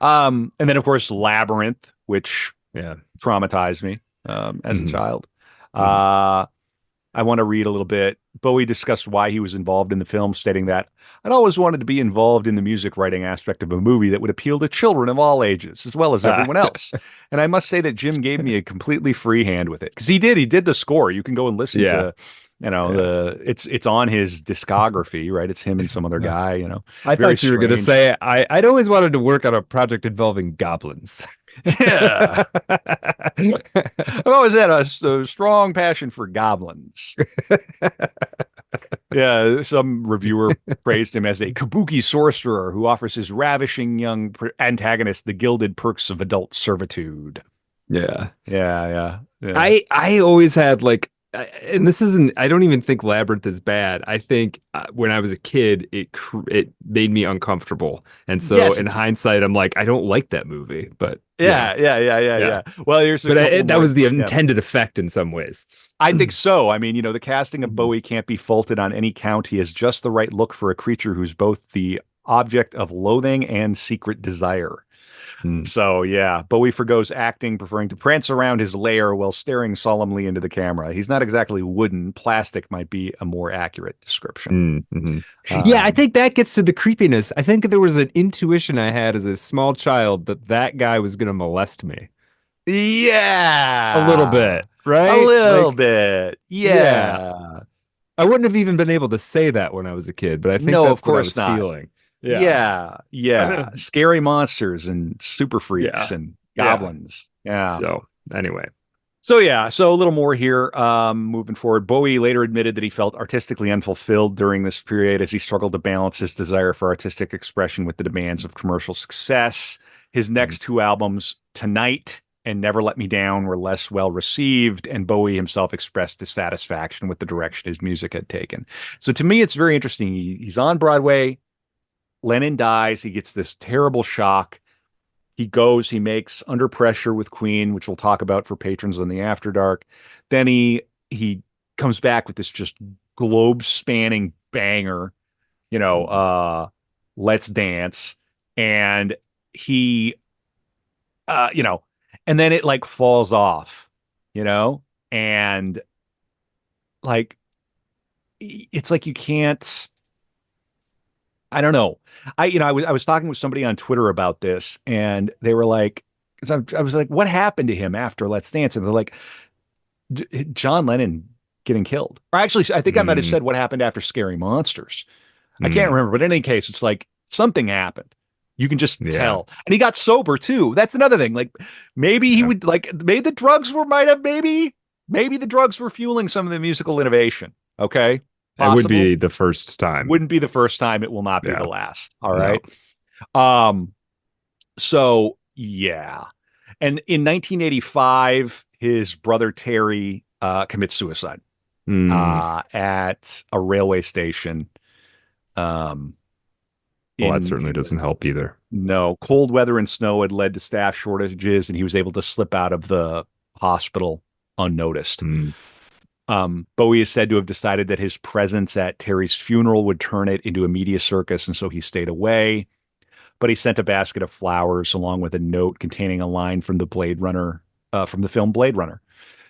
And then of course Labyrinth, which Yeah. traumatized me as a Hmm. child. Hmm. Uh, I want to read a little bit. Bowie discussed why he was involved in the film, stating that I'd always wanted to be involved in the music writing aspect of a movie that would appeal to children of all ages, as well as Ah, everyone else. And I must say that Jim gave me a completely free hand with it because he did the score. You can go and listen yeah. to, Yeah. it's on his discography, right? It's him and some other Yeah. guy, I very thought you were going to strange. say I'd always wanted to work on a project involving goblins. Yeah. I've always had a strong passion for goblins. Yeah, some reviewer praised him as a kabuki sorcerer who offers his ravishing young antagonist the gilded perks of adult servitude. Yeah. Yeah, yeah, yeah. I always had like and this isn't I don't even think Labyrinth is bad. I think when I was a kid it made me uncomfortable. And so Yes, in it's hindsight I'm like I don't like that movie, but yeah, yeah, yeah, yeah, yeah. yeah. Well, here's a But couple that more. was the Yeah. intended effect in some ways. I think so. I mean, the casting of Mhm. Bowie can't be faulted on any count. He has just the right look for a creature who's both the object of loathing and secret desire. Mm. So yeah, Bowie forgoes acting, preferring to prance around his lair while staring solemnly into the camera. He's not exactly wooden. Plastic might be a more accurate description. Mm, mhm. Yeah, I Um, think that gets to the creepiness. I think there was an intuition I had as a small child that that guy was going to molest me a little yeah, bit, a right? little Like, bit. yeah, Yeah. I wouldn't have even been able to say that when I was a kid, but I think No, of that's what I course was not. feeling. Yeah. Yeah, yeah. Scary monsters and super freaks Yeah. and Yeah. goblins. Yeah. So, anyway. So yeah, so a little more here. Moving forward, Bowie later admitted that he felt artistically unfulfilled during this period as he struggled to balance his desire for artistic expression with the demands of commercial success. His Mm. next two albums, Tonight and Never Let Me Down, were less well received, and Bowie himself expressed dissatisfaction with the direction his music had taken. So to me, it's very interesting. He's on Broadway. Lennon dies. He gets this terrible shock. He makes Under Pressure with Queen, which we'll talk about for patrons on the After Dark. Then he comes back with this just globe spanning banger, you know, Mm. Let's Dance. And he uh, you know, and then it like falls off, you know, and like it's like you can't I don't know. I was talking with somebody on Twitter about this, and they were like, because I was like, what happened to him after Let's Dance? And they're like, John Lennon getting killed. Or actually, I think I might have Mm. said what happened after Scary Monsters. I can't Mm. remember, but in any case, it's like something happened. You can just Yeah. tell. And he got sober too. That's another thing. Like maybe he Yeah. would like maybe the drugs were might have maybe the drugs were fueling some of the musical innovation. Okay. It would Possible. be the first time. Wouldn't be the first time. It will not be the Yeah. last. All No. right. Um, so yeah. And in 1985, his brother Terry commits suicide Mm. at a railway station. Um, Well, that certainly doesn't help either. no, cold weather and snow had led to staff shortages, and he was able to slip out of the hospital unnoticed. Mm. Bowie is said to have decided that his presence at Terry's funeral would turn it into a media circus, and so he stayed away. But he sent a basket of flowers along with a note containing a line from from the film Blade Runner.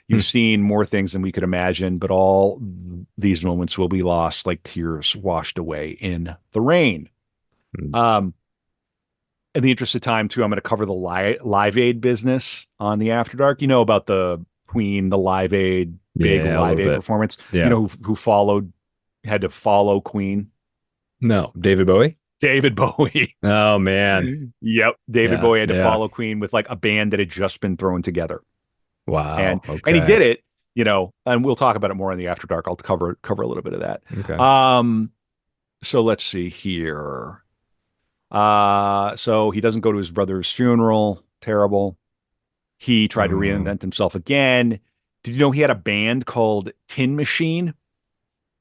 You've Mm. seen more things than we could imagine, but all these moments will be lost like tears washed away in the rain. Mm. Um, in the interest of time, too, I'm going to cover the Live Aid business on the After Dark. You know about the Queen, the Live Aid, big Yeah, a Live little Aid bit. performance. You Yeah. know who followed, had to follow Queen? No, David Bowie. David Bowie. Oh man. Yep. David Yeah. Bowie had to Yeah. follow Queen with like a band that had just been thrown together. Wow. And he did Okay. it, and we'll talk about it more in the After Dark. I'll cover a little bit of that. Okay. So let's see here. So he doesn't go to his brother's funeral. Terrible. He tried to Um, reinvent himself again. Did you know he had a band called Tin Machine?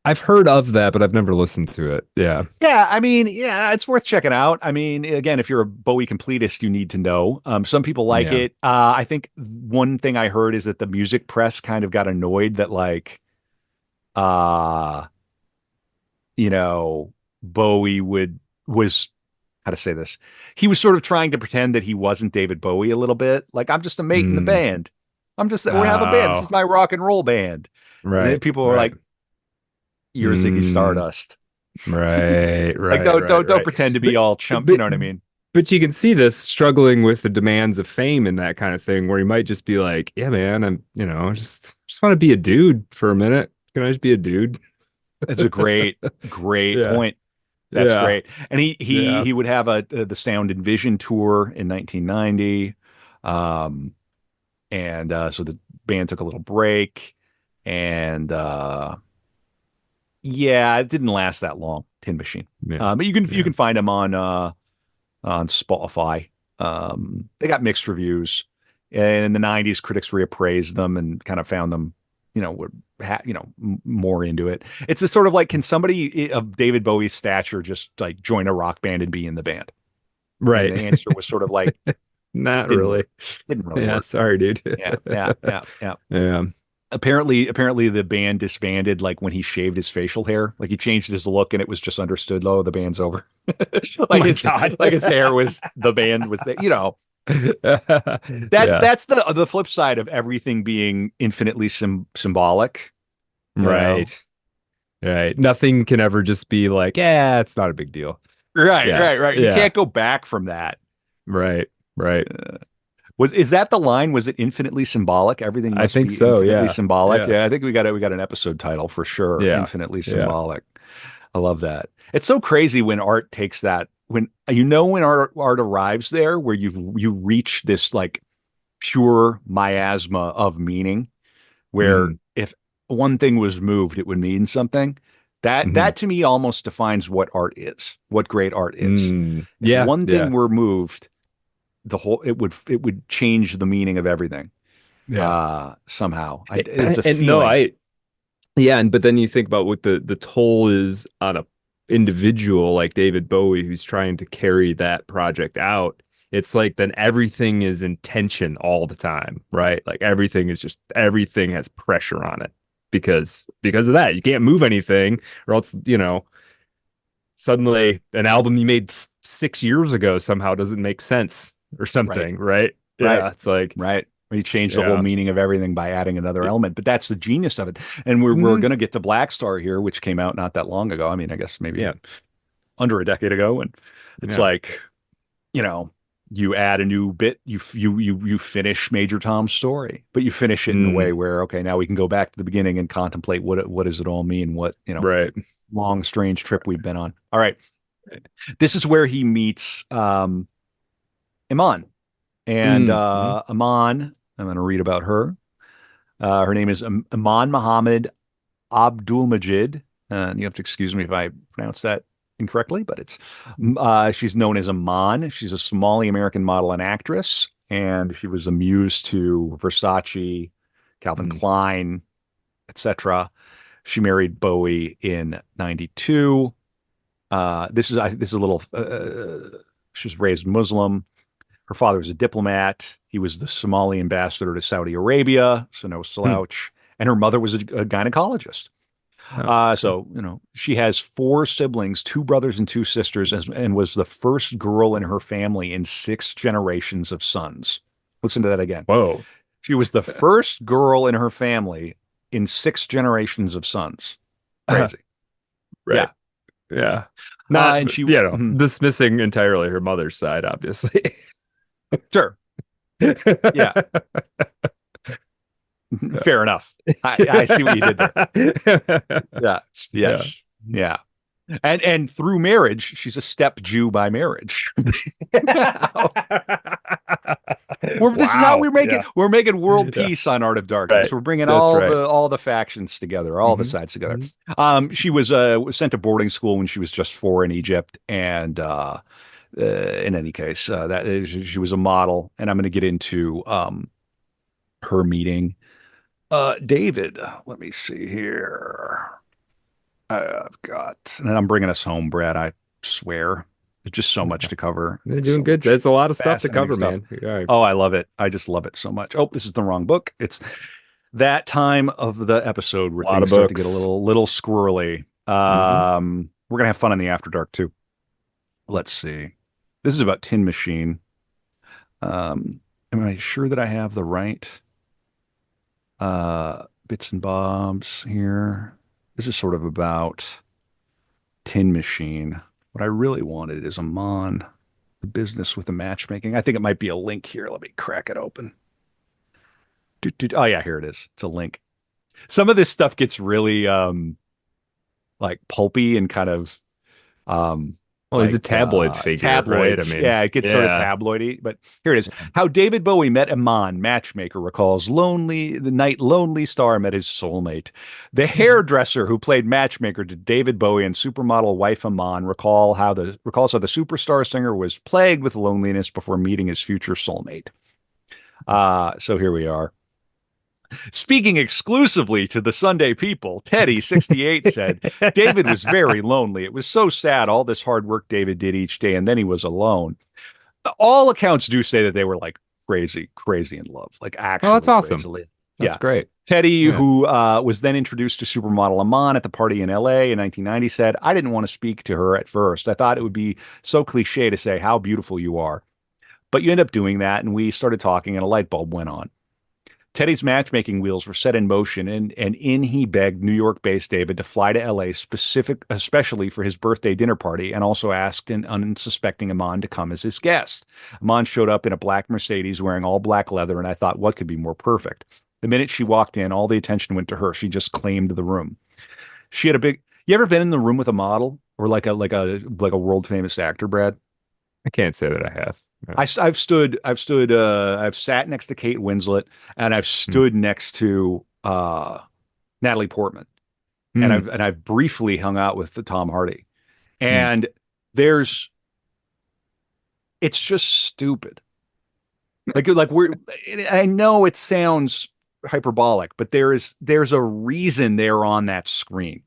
I've heard of that, but I've never listened to it. Yeah. Yeah, I mean, yeah, it's worth checking out. I mean, again, if you're a Bowie completist, you need to know. Some people like Yeah. it. I think one thing I heard is that the music press kind of got annoyed that uh, Bowie was how to say this. He was sort of trying to pretend that he wasn't David Bowie a little bit. Like, I'm just a mate in the Mm. band. We have a band. This is Oh, my rock and roll band. And then right. people were Right. like, "You're Ziggy Mm. Stardust." Right. Like, Right. Right. don't Right. pretend to be But, all chump. You but, know what I mean? but you can see this struggling with the demands of fame and that kind of thing, where he might just be like, "Yeah, man, just want to be a dude for a minute. Can I just be a dude?" It's a great Yeah. point. That's Yeah. great. And Yeah. he would have the Sound and Vision tour in 1990, um, and so the band took a little break, and yeah, it didn't last that long. Tin Machine, Yeah. but you Yeah. can find them on Spotify. They got mixed reviews. And in the 90s, critics reappraised them and kind of found them, were more into it. It's a sort of like, can somebody of David Bowie's stature just like join a rock band and be in the band? And Right. the answer was sort of like, Not didn't really. work. Didn't really Yeah. work. Sorry, dude. Yeah. Yeah. Apparently the band disbanded like when he shaved his facial hair. Like he changed his look and it was just understood, oh, the band's over. Oh Like my God. his hair was the band was there, Yeah. That's the flip side of everything being infinitely symbolic, you know. Right. Right. Nothing can ever just be like, yeah, it's not a big deal. Yeah. Right. You Yeah. can't go back from that. Right. Right. Is that the line? Was it infinitely symbolic? Everything I must think be so. infinitely Yeah. symbolic. Yeah. Yeah, I think we got an episode title for sure. Yeah. Infinitely Yeah. symbolic. I love that. It's so crazy when art takes that when when art arrives there where you reach this like pure miasma of meaning where Mm. if one thing was moved, it would mean something. Hmm. That to me almost defines what art is, what great art is. Mm. If Yeah. one thing Yeah. were moved, it would change the meaning of everything. Yeah. Somehow. It's a And no, feeling. yeah, and but then you think about what the toll is on a individual like David Bowie who's trying to carry that project out. It's like then everything is in tension all the time, right? Like everything has pressure on it because of that. You can't move anything or else, suddenly an album you made 6 years ago somehow doesn't make sense or Right. something, right? Right. Yeah, it's like, Right. You change the whole yeah. meaning of everything by adding another element, but that's the genius of it. And we're Mhm. going to get to Black Star here, which came out not that long ago. I mean, I guess maybe Yeah. under a decade ago, and it's Yeah. like, you know, you add a new bit, you finish Major Tom's story, but you finish it in a Mm, way where okay, now we can go back to the beginning and contemplate what does it all mean? What right. long strange trip we've been on. All right. This is where he meets Iman. And Mm-hmm. Iman, I'm going to read about her. Her name is Iman Muhammad Abdul Majid. You have to excuse me if I pronounce that incorrectly, but she's known as Iman. She's a Somali American model and actress, and she was a muse to Versace, Calvin Klein, etc. She married Bowie in '92. This is a little. She was raised Muslim. Her father was a diplomat. He was the Somali ambassador to Saudi Arabia, so no Hmm. slouch. And her mother was a gynecologist. Oh, So, she has four siblings, two brothers and two sisters, and was the first girl in her family in six generations of sons. Listen to that again. whoa. She was the first girl in her family in six generations of sons. Crazy. Right. Yeah. Yeah. Not, And she, mhm, dismissing entirely her mother's side, obviously. sure. Yeah. Yeah. Fair enough. I see what you did there. Yeah. Yeah. Yes. Yeah. And through marriage, she's a step Jew by marriage. This is how Wow. Yeah. we're making world Yeah. peace on Art of Darkness. Right. We're bringing That's right. all the factions together, all the Hmm. sides together. Hmm. She was sent to boarding school when she was just four in Egypt, and in any case, she was a model. And I'm going to get into her meeting David. Let me see here. I've got, and I'm bringing us home, Brad. I swear. There's just so much to cover. You're doing So good. much There's a lot of stuff to fascinating cover, stuff. man. Yeah. Oh, I love it. I just love it so much. Oh, this is the wrong book. It's that time of the episode where A lot things of start to get a books. little squirrely. Hmm. We're gonna have fun in the After Dark too. Let's see. This is about Tin Machine. Am I sure that I have the right bits and bobs here? This is sort of about Tin Machine. What I really wanted is Amon, the business with the matchmaking. I think it might be a link here. Let me crack it open. Oh yeah, here it is. It's a link. Some of this stuff gets really like pulpy and kind of um Well, he's a tabloid figure, right? I tabloids. mean, Yeah, it gets sort of yeah. tabloidy, but here it is. How David Bowie met Iman, matchmaker, recalls the night lonely star met his soulmate. The hairdresser who played matchmaker to David Bowie and supermodel wife Iman recalls how the superstar singer was plagued with loneliness before meeting his future soulmate. So here we are. Speaking exclusively to the Sunday People, Teddy, 68, said, David was very lonely. It was so sad, all this hard work David did each day, and then he was alone. All accounts do say that they were like crazy, crazy in love, like Oh, that's actually awesome. crazily. That's Yeah. great. Teddy, Yeah. who was then introduced to supermodel Aman at the party in LA in 1990, said, I didn't want to speak to her at first. I thought it would be so cliche to say how beautiful you are. But you end up doing that, and we started talking, and a light bulb went on. Teddy's matchmaking wheels were set in motion, and in he begged New York-based David to fly to LA especially for his birthday dinner party, and also asked an unsuspecting Amon to come as his guest. Amon showed up in a black Mercedes wearing all black leather, and I thought, what could be more perfect? The minute she walked in, all the attention went to her. She just claimed the room. She had a big. You ever been in the room with a model or like a world famous actor, Brad? I can't say that I have. Yeah. I've sat next to Kate Winslet, and I've Hmm. stood next to Natalie Portman, and Hmm. I've briefly hung out with the Tom Hardy, Hmm. and there's it's just stupid. Like we're I know it sounds hyperbolic, but there's a reason they're on that screen.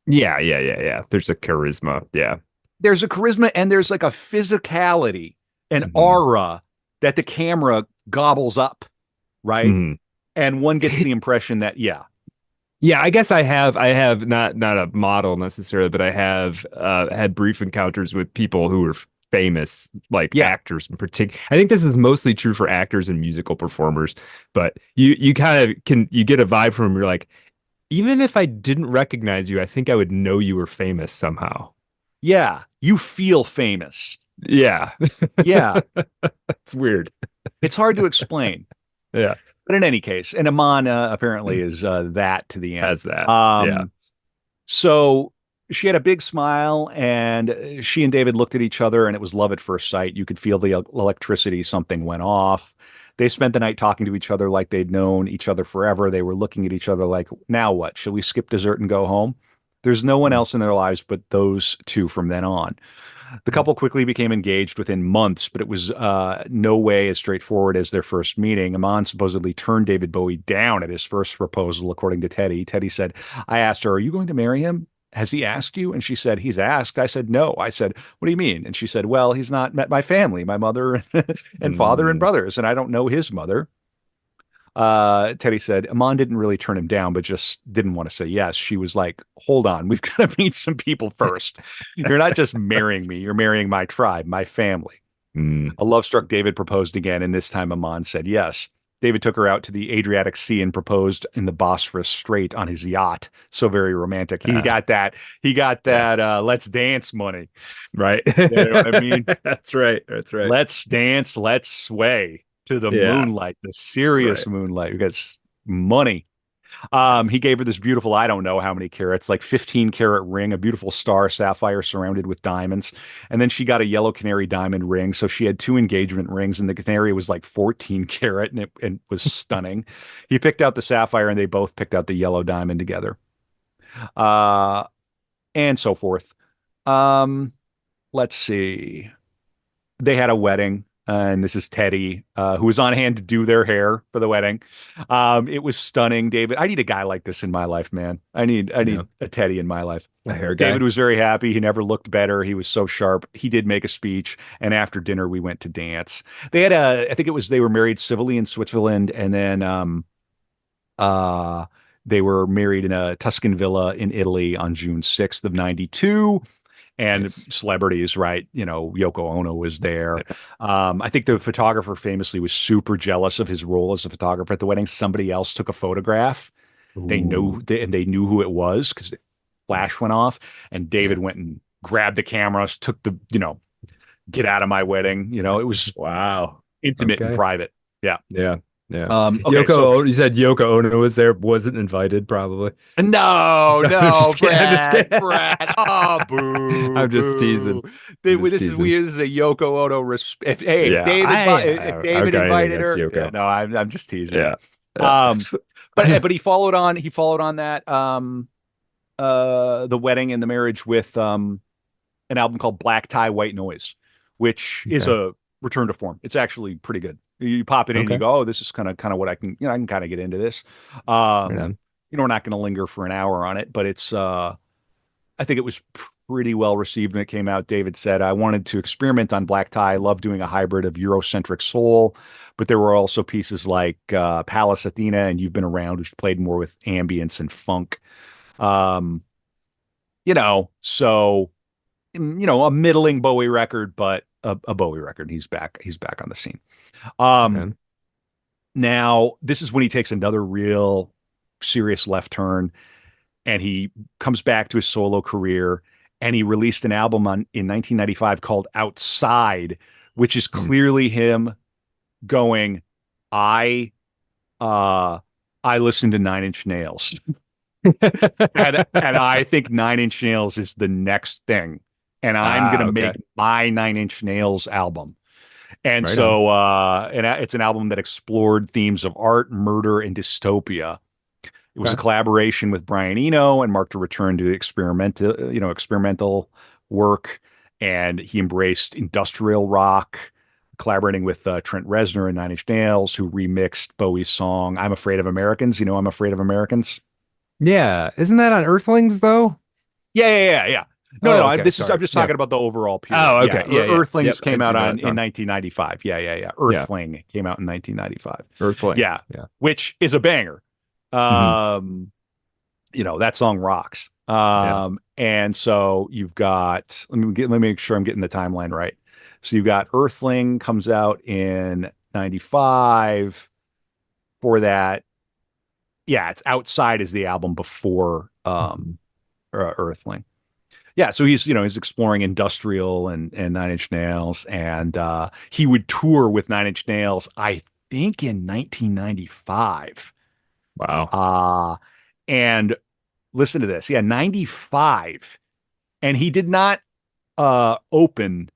Yeah, yeah, yeah, yeah. There's a charisma. Yeah. There's a charisma and there's like a physicality, an Hmm. aura that the camera gobbles up, right? Hmm. And one gets the impression that, yeah, Yeah, I guess I have not a model necessarily, but I have had brief encounters with people who were famous, like yeah, actors in particular. I think this is mostly true for actors and musical performers, but you kind of you get a vibe from them. You're like, even if I didn't recognize you, I think I would know you were famous somehow. yeah, you feel famous. Yeah. Yeah, It's weird. it's hard to explain. Yeah. But in any case, and Amon apparently is that to the end. Has that. Yeah. Um, so she had a big smile, and she and David looked at each other, and it was love at first sight. You could feel the electricity. Something went off. They spent the night talking to each other like they'd known each other forever. They were looking at each other like, now what? Shall we skip dessert and go home? There's no one Mm. else in their lives but those two from then on. The couple quickly became engaged within months, but it was no way as straightforward as their first meeting. Amon supposedly turned David Bowie down at his first proposal, according to Teddy. Teddy said, I asked her, are you going to marry him? Has he asked you? And she said, he's asked. I said, no. I said, what do you mean? And she said, well, he's not met my family, my mother and father and Mm. brothers, and I don't know his mother. Teddy said Amon didn't really turn him down, but just didn't want to say yes. She was like, hold on, we've got to meet some people first. You're not just marrying me, you're marrying my tribe, my family. Mm. A love-struck David proposed again, and this time Amon said yes. David took her out to the Adriatic Sea and proposed in the Bosphorus Strait on his yacht. So very romantic. Ah, He got yeah. that let's dance money. Right. You know what I mean? That's right. That's right. Let's dance, let's sway to the Yeah. moonlight, the serious Right. moonlight. We got money. He Yes. gave her this beautiful, I don't know how many carats, like 15 carat ring, a beautiful star sapphire surrounded with diamonds. And then she got a yellow canary diamond ring. So she had two engagement rings, and the canary was like 14 carat, and it was stunning. He picked out the sapphire, and they both picked out the yellow diamond together. Uh, and so forth. Um, let's see. They had a wedding. And this is Teddy, who was on hand to do their hair for the wedding. It was stunning, David. I need a guy like this in my life, man. I Yeah. need a Teddy in my life. A hair David guy. was very happy. He never looked better. He was so sharp. He did make a speech, and after dinner we went to dance. They had I think it was they were married civilly in Switzerland, and then uh they were married in a Tuscan villa in Italy on June 6th of 92, and Nice. celebrities, right? You know, Yoko Ono was there. Yeah. I think the photographer famously was super jealous of his role as a photographer at the wedding. Somebody else took a photograph. Ooh. And they knew who it was because the flash went off. And Yeah. David went and grabbed the cameras, took the, get out of my wedding. It was Wow. intimate and Okay. private. Yeah. Yeah. Yeah. Okay. So You said Yoko Ono was there, wasn't invited, probably. no, I'm no, just kidding. I'm just Brad, kidding. Brad. Oh, boo, I'm just boo. teasing. I'm just This is teasing. weird. This is a Yoko Ono Hey, Yeah. If I've David got anything invited against her, yeah, Yoko. no, I'm just teasing. Yeah. Um, Yeah. but he followed on. He followed on that the wedding and the marriage with an album called Black Tie White Noise, which is Okay. a return to form. It's actually pretty good. You pop it in and you Okay. go, oh, this is kind of what I can, I can kind of get into this. Right on. We're not going to linger for an hour on it, but I think it was pretty well received when it came out. David said, I wanted to experiment on Black Tie. I love doing a hybrid of Eurocentric soul, but there were also pieces like Palace Athena and You've Been Around, which played more with ambience and funk. Um, so a middling Bowie record, but a Bowie record. He's back. He's back on the scene. Um, Okay. Now this is when he takes another real serious left turn, and he comes back to his solo career, and he released an album in 1995 called Outside, which is Hmm. clearly him going, I uh I listened to Nine Inch Nails. And I think Nine Inch Nails is the next thing. And I'm Ah, gonna okay. make my Nine Inch Nails album. And Right on. so it's an album that explored themes of art, murder, and dystopia. It was a Okay. collaboration with Brian Eno and marked a return to experimental work. And he embraced industrial rock, collaborating with Trent Reznor and Nine Inch Nails, who remixed Bowie's song "I'm Afraid of Americans." I'm Afraid of Americans. Yeah. Isn't that on Earthlings though? Yeah. No. Oh, okay. I'm Sorry. just Yeah. talking about the overall period. Oh, Yeah, okay. Yeah, yeah. Yep. Earthlings I came out do know that in song. 1995. Yeah. Yeah. Earthling came out in 1995. Earthling. Yeah, Yeah. which is a banger. Hmm. That song rocks. Yeah. And so you've got let me make sure I'm getting the timeline right. So you've got Earthling comes out in 95. For that, yeah, it's Outside is the album before Mhm. Earthling. Yeah, so he's exploring industrial and Nine Inch Nails, and he would tour with Nine Inch Nails, I think in 1995. Wow. Uh and listen to this. Yeah, 95. and he did not open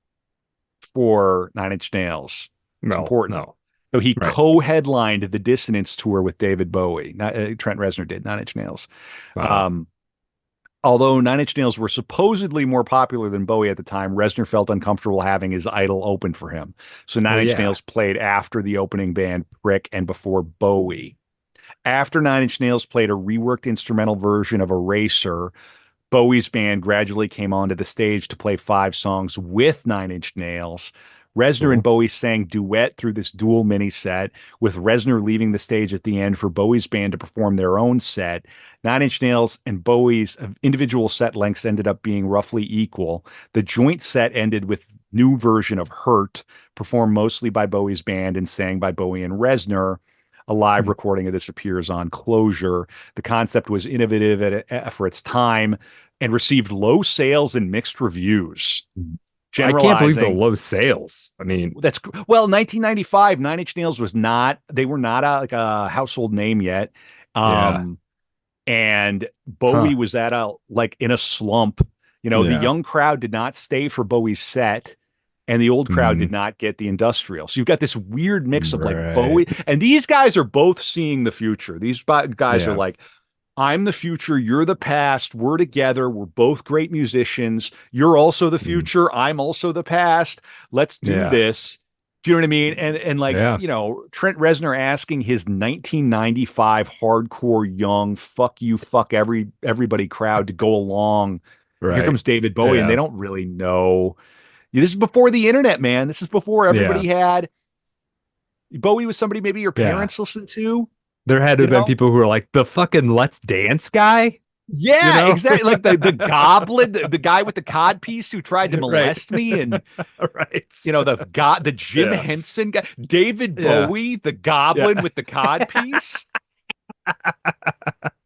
for Nine Inch Nails. It's No, important. no. So he Right. co-headlined the Dissonance tour with David Bowie. Not, Trent Reznor did, Nine Inch Nails. Wow. Um, Although Nine Inch Nails were supposedly more popular than Bowie at the time, Reznor felt uncomfortable having his idol open for him. So Nine Well, Inch yeah. Nails played after the opening band Prick and before Bowie. After Nine Inch Nails played a reworked instrumental version of Eraser, Bowie's band gradually came onto the stage to play 5 songs with Nine Inch Nails. Reznor and Cool. Bowie sang duet through this dual mini set, with Reznor leaving the stage at the end for Bowie's band to perform their own set. Nine Inch Nails and Bowie's individual set lengths ended up being roughly equal. The joint set ended with new version of Hurt, performed mostly by Bowie's band and sang by Bowie and Reznor. A live Hmm. recording of this appears on Closure. The concept was innovative for its time and received low sales and mixed reviews. I can't believe the Generalizing, low sales. I mean, that's well, 1995, Nine Inch Nails was not, they were not like a household name yet. yeah. Um, and Huh. Bowie was at a like in a slump. The Yeah. young crowd did not stay for Bowie's set, and the old crowd did Mm, not get the industrial. So you've got this weird mix of like right. Bowie, and these guys are both seeing the future. These guys are Yeah. like, I'm the future, you're the past, we're together, we're both great musicians. You're also the Mm, future, I'm also the past. Let's do yeah. this. Do you know what I mean? And like, Yeah. Trent Reznor asking his 1995 hardcore young fuck you, fuck everybody crowd to go along. Here Right. comes David Bowie, and they Yeah. don't really know. This is before the internet, man. This is before Yeah. everybody had Bowie was somebody maybe your Yeah. parents listened to, There had to you have been know? people who were like, the fucking Let's Dance guy, you Yeah, know? exactly. Like the goblin, the guy with the cod piece who tried to Right. molest me, and Right. the Jim Yeah. Henson guy, David Yeah. Bowie, the Yeah. goblin with the cod piece.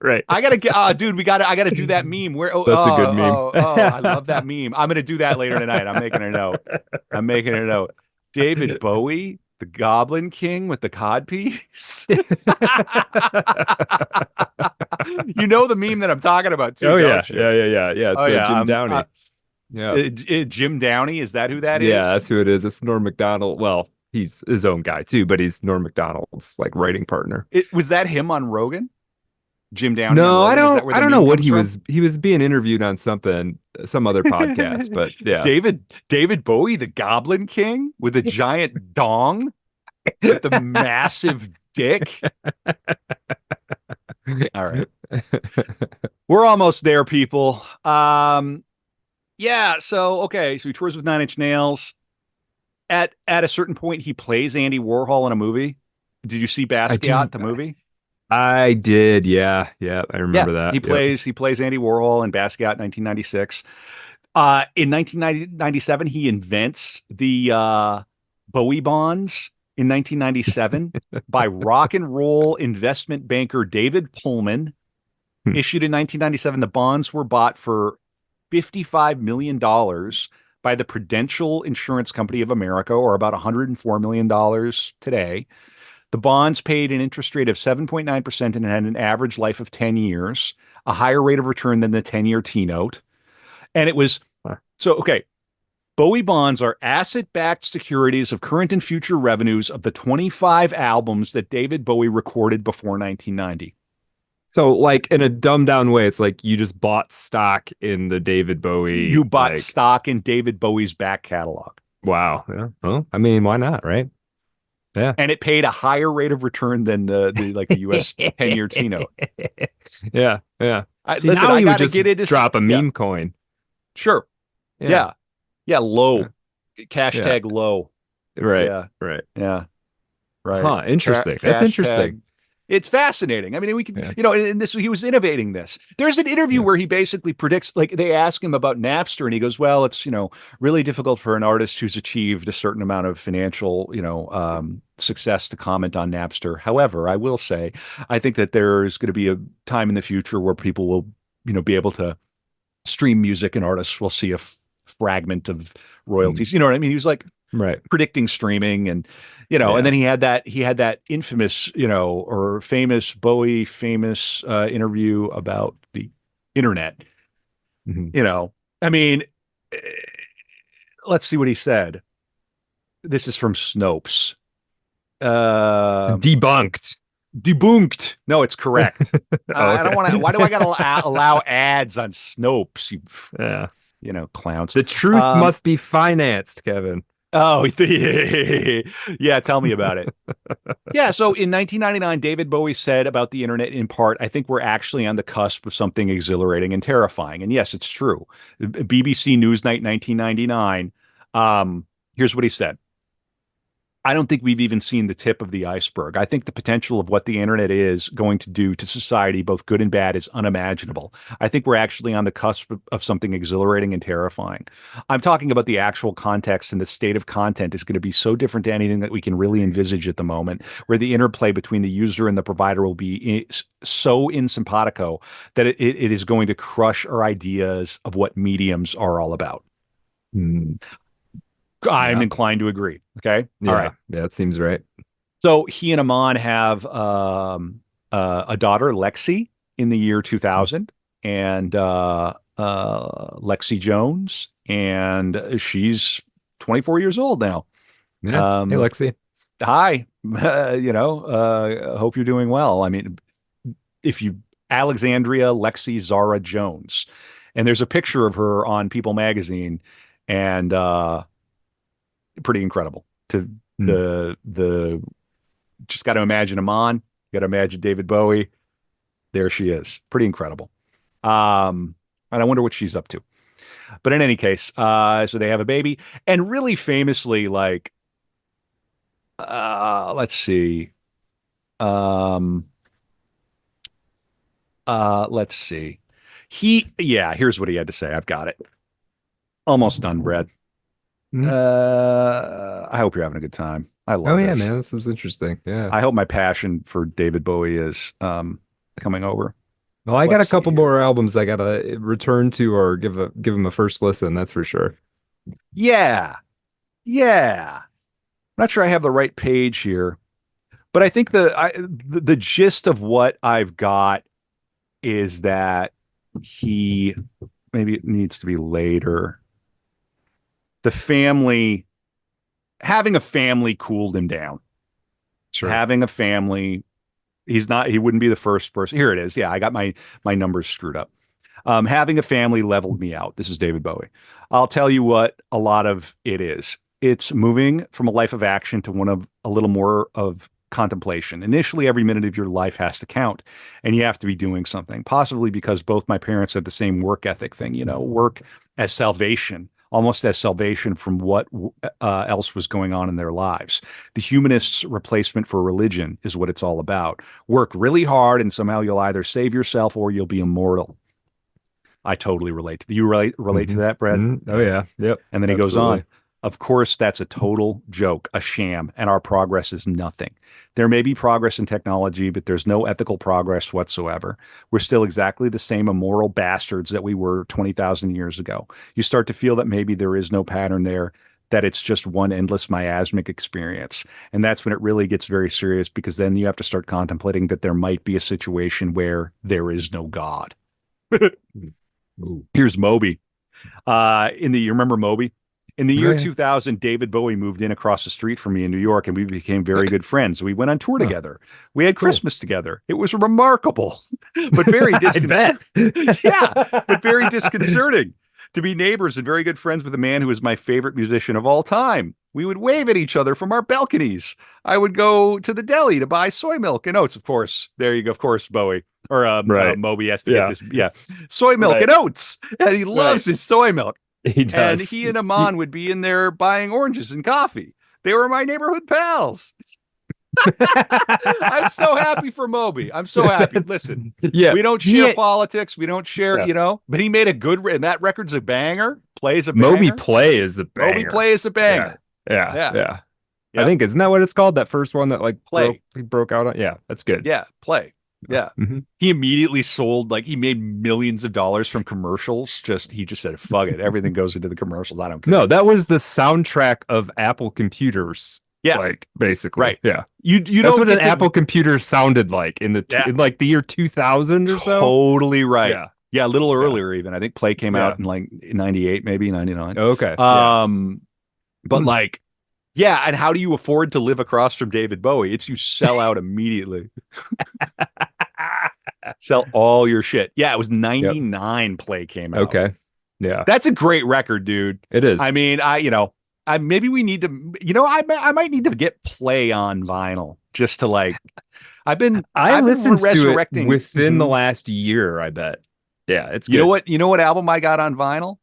Right. I gotta get, dude, I gotta do that meme. Where, That's a good meme. I love that meme. I'm gonna do that later tonight. I'm making a note. I'm making a note. David Bowie, the Goblin King with the codpiece. You know the meme that I'm talking about too, Oh yeah, don't you? yeah, yeah, yeah, yeah. Oh It's yeah, Jim Downey. Yeah, Jim Downey. Is that who that yeah, is? that's who it is. It's Norm Macdonald. Well, he's his own guy too, but he's Norm Macdonald's like writing partner. Was that him on Rogan? Jim Downey on No, I Rogan. Is that don't. where I the don't know meme what comes he from? was. He was being interviewed on something, some other podcast. But yeah, David Bowie, the Goblin King, with a giant dong, with the massive dick. All right. We're almost there, people. Yeah, so okay, so he tours with Nine Inch Nails. At a certain point, he plays Andy Warhol in a movie. Did you see I Basquiat, do. the movie? I did. Yeah, yeah. I Yeah, remember that. he Yep. plays Andy Warhol in Basquiat 1996. In 1997, he invents the Bowie bonds in 1997 by rock and roll investment banker David Pullman. Hmm. Issued in 1997, the bonds were bought for $55 million by the Prudential Insurance Company of America, or about $104 million today. The bonds paid an interest rate of 7.9% and had an average life of 10 years, a higher rate of return than the 10-year T note. And it was Huh. so, okay. Bowie bonds are asset backed securities of current and future revenues of the 25 albums that David Bowie recorded before 1990. So, like in a dumbed down way, it's like you just bought stock in the David You Bowie. bought Like, stock in David Bowie's back catalog, wow. Yeah. Well, I mean, why not, right? Yeah. and it paid a higher rate of return than the US 10-year T note. Yeah. Yeah. See, Listen, now I he would got to just get into drop a yeah, meme coin. sure. Yeah. Yeah. Yeah, Yeah. low. Yeah. Hashtag low. Right. Yeah. Right. Yeah. Right. Huh. Interesting. That's Hashtag. interesting. It's fascinating. I mean, we could, Yeah. and this, he was innovating this. There's an interview Yeah. where he basically predicts, like they ask him about Napster and he goes, well, it's, really difficult for an artist who's achieved a certain amount of financial, success to comment on Napster. However, I will say, I think that there's going to be a time in the future where people will, be able to stream music and artists will see a fragment of Mm. royalties. You know what I mean? He was like, Right. predicting streaming and and Yeah. then he had that infamous or famous interview about the internet, Mhm. you know I mean, eh, let's see what he said. This is from Snopes. Uh, Debunked. Debunked. No, it's correct. Oh, I don't okay. want to. Why do I got to allow ads on Snopes? Yeah. Clowns. The truth Um, must be financed, Kevin. oh, yeah. Tell me about it. Yeah. So in 1999, David Bowie said about the internet, in part, I think we're actually on the cusp of something exhilarating and terrifying. And yes, it's true. BBC Newsnight 1999. Here's what he said. I don't think we've even seen the tip of the iceberg. I think the potential of what the internet is going to do to society, both good and bad, is unimaginable. I think we're actually on the cusp of something exhilarating and terrifying. I'm talking about the actual context, and the state of content is going to be so different to anything that we can really envisage at the moment, where the interplay between the user and the provider will be so in simpatico that it is going to crush our ideas of what mediums are all about. Hmm. I'm Yeah. inclined to agree. Okay. All Yeah. right. Yeah, it seems right. So he and Amon have a daughter, Lexi, in the year 2000, and Lexi Jones, and she's 24 years old now. Yeah. Hey, Um, Lexi. Hi, hope you're doing well. I mean, if you Alexandria Lexi Zara Jones, and there's a picture of her on People Magazine, and pretty incredible. To Hmm. the just got to imagine Amon, got to imagine David Bowie. There she is. Pretty incredible. And I wonder what she's up to. But in any case, so they have a baby, and really famously, like, let's see, um, let's see. Here's what he had to say. I've got it. Almost done, Brad. Hmm. I hope you're having a good time. I Oh love yeah, this. man. This is interesting. Yeah. I hope my passion for David Bowie is coming over. Well, I got Let's a see couple here. more albums I gotta return to or give them a first listen, that's for sure. Yeah, yeah. I'm not sure I have the right page here, but I think the gist of what I've got is that he maybe it needs to be later. The family having a family cooled him down. Sure. Having a family, he wouldn't be the first person. Here it is. Yeah, I got my numbers screwed up. Having a family leveled me out. This is David Bowie. I'll tell you what a lot of it is. It's moving from a life of action to one of a little more of contemplation. Initially, every minute of your life has to count, and you have to be doing something, possibly because both my parents had the same work ethic thing, work as salvation, almost as salvation from what else was going on in their lives. The humanists' replacement for religion is what it's all about. Work really hard, and somehow you'll either save yourself or you'll be immortal. I totally relate. Do you relate to Hmm. that, Brad? Hmm. Oh Yeah. yeah. Yep. And then he goes Absolutely. on. Of course, that's a total joke, a sham, and our progress is nothing. There may be progress in technology, but there's no ethical progress whatsoever. We're still exactly the same immoral bastards that we were 20,000 years ago. You start to feel that maybe there is no pattern there, that it's just one endless miasmic experience. And that's when it really gets very serious, because then you have to start contemplating that there might be a situation where there is no God. Mm. Ooh. Here's Moby. You remember Moby? In the Oh year yeah. 2000, David Bowie moved in across the street from me in New York, and we became very good friends. We went on tour Huh. together. We had Cool. Christmas together. It was remarkable, but very I bet. disconcerting. Yeah, but very disconcerting to be neighbors and very good friends with a man who was my favorite musician of all time. We would wave at each other from our balconies. I would go to the deli to buy soy milk and oats, of course. There you go, of course, Bowie. Or Right. Moby has to get Yeah. this. Yeah, soy milk Right. and oats. And he Right. loves his soy milk. He And does. he and He- Amon would be in there buying oranges and coffee. They were my neighborhood pals. I'm so happy for Moby. I'm so happy. Listen, Yeah. we don't share He politics. We don't share, yeah. but he made a good, and that record's a banger, plays a Moby banger. Play is a Moby banger. Play is a Yeah. banger. Yeah. Yeah. Yeah. I Yep. think isn't that what it's called? That first one that like Play. he broke out on. Yeah, that's good. Yeah. Play. Yeah. Hmm. He immediately sold, like, he made millions of dollars from commercials. He just said, fuck it. Everything goes into the commercials. I don't care. No, that was the soundtrack of Apple computers. Yeah. Like basically. Right. Yeah. You That's don't what an get to Apple computer sounded like in Yeah. in like the year 2000 or so. Totally right. Yeah. Yeah, a little Yeah. earlier even. I think Play came out Yeah. in like 98, maybe 99. Okay. Yeah. Um, but like, yeah, and how do you afford to live across from David Bowie? It's you sell out immediately. Sell all your shit. Yeah, it was Yep. 99 Play came out. Okay. Yeah. That's a great record, dude. It I is. mean, I maybe we need to, I might need to get Play on vinyl just to like, I I've been listened to it resurrecting. within the last year, I bet. Yeah, it's You know good. what? You know what album I got on vinyl?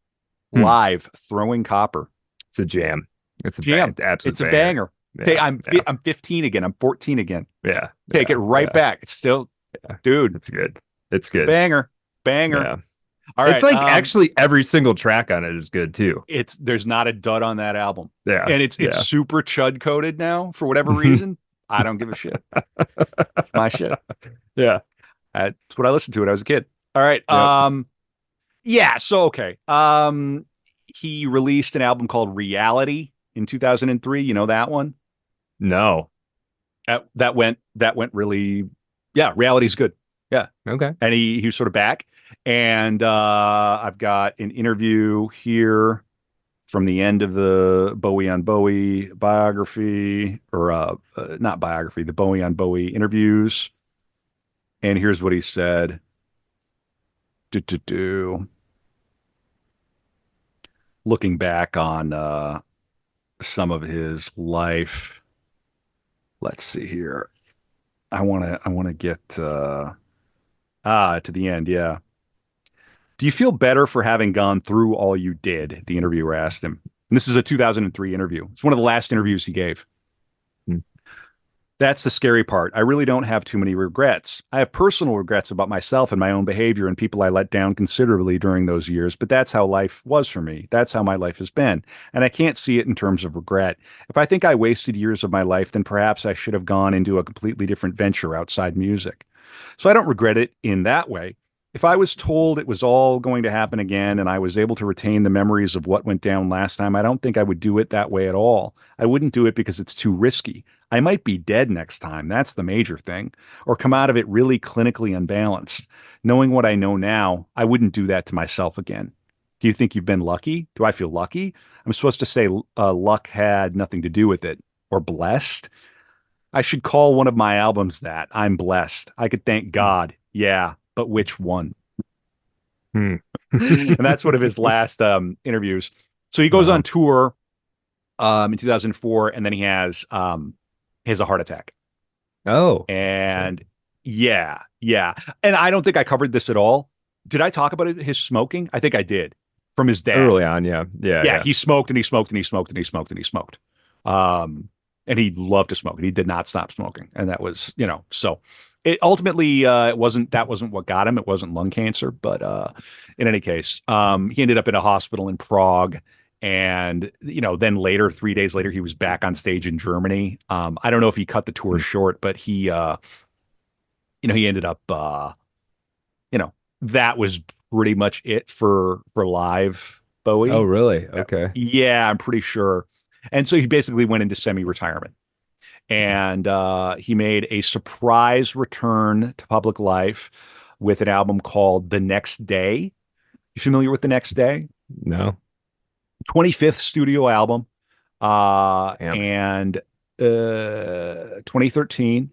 Hmm. Live, Throwing Copper. It's a jam. It's a Jam. absolute It's a banger. banger. Yeah. Yeah. I'm 15 again. I'm 14 again. Yeah. Take it Yeah. right Yeah. back. It's still, Yeah. dude, It's good. It's it's a good. banger. Banger. Yeah. All It's right. like actually every single track on it is good too. It's there's not a dud on that album. Yeah. And it's Yeah. super chud coded now for whatever reason. I don't give a shit. It's my shit. Yeah. That's what I listened to when I was a kid. All right. Yep. Yeah, so okay. He released an album called Reality in 2003. You know that one? No. That went really, yeah, Reality's good. Yeah. Okay. And he was sort of back. And I've got an interview here from the end of the Bowie on Bowie biography, or not biography, the Bowie on Bowie interviews. And here's what he said. Do, do, do. Looking back on some of his life. Let's see here. I want to get to the end, yeah. Do you feel better for having gone through all you did? The interviewer asked him. And this is a 2003 interview. It's one of the last interviews he gave. Hmm. That's the scary part. I really don't have too many regrets. I have personal regrets about myself and my own behavior and people I let down considerably during those years, but that's how life was for me. That's how my life has been. And I can't see it in terms of regret. If I think I wasted years of my life, then perhaps I should have gone into a completely different venture outside music. So I don't regret it in that way. If I was told it was all going to happen again and I was able to retain the memories of what went down last time, I don't think I would do it that way at all. I wouldn't do it because it's too risky. I might be dead next time. That's the major thing. Or come out of it really clinically unbalanced. Knowing what I know now, I wouldn't do that to myself again. Do you think you've been lucky? Do I feel lucky? I'm supposed to say luck had nothing to do with it. Or blessed? I should call one of my albums that. I'm blessed. I could thank God. Yeah, but which one? Hmm. And that's one of his last interviews. So he goes on Wow. tour in 2004, and then he has a heart attack. Oh, shit. And yeah, yeah. And I don't think I covered this at all. Did I talk about his smoking? I think I did, from his dad. Early on, yeah. Yeah, Yeah, yeah. he smoked and he smoked and he smoked and he smoked and he smoked. And he loved to smoke and he did not stop smoking. And that was, so it ultimately it wasn't what got him. It wasn't lung cancer, but in any case, he ended up in a hospital in Prague. And then later, 3 days later, he was back on stage in Germany. I don't know if he cut the tour Hmm. short, but he ended up, that was pretty much it for live Oh, Bowie. really? Okay. Yeah, I'm pretty sure. And so he basically went into semi-retirement. And he made a surprise return to public life with an album called The Next Day. You familiar with The Next Day? No. 25th studio album. Damn. And 2013.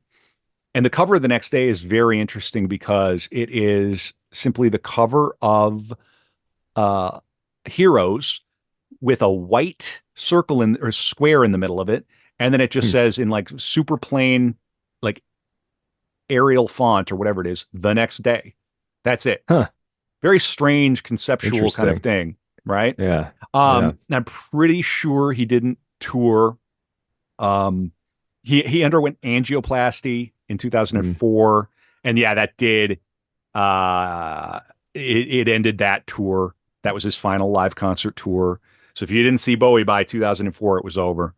And the cover of The Next Day is very interesting because it is simply the cover of uh, Heroes with a white circle or square in the middle of it. And then it just Hmm. says in like super plain, like Arial font or whatever it is, The Next Day. That's it. Huh. Very strange conceptual kind of Interesting. thing, right? Yeah. Yeah. And I'm pretty sure he didn't tour. He underwent angioplasty in Hmm. 2004, and yeah, that did it ended that tour. That was his final live concert tour. So if you didn't see Bowie by 2004, it was over.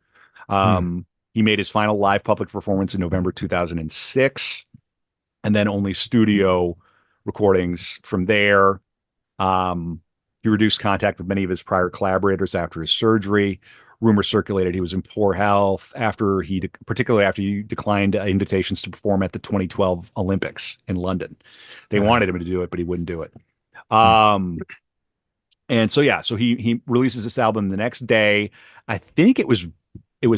Hmm. He made his final live public performance in November 2006, and then only studio recordings from there. He reduced contact with many of his prior collaborators after his surgery. Rumors circulated he was in poor health particularly after he declined invitations to perform at the 2012 Olympics in London. They Uh, wanted him to do it, but he wouldn't do it. Hmm. Um, and so yeah, so he releases this album the next day. I think it was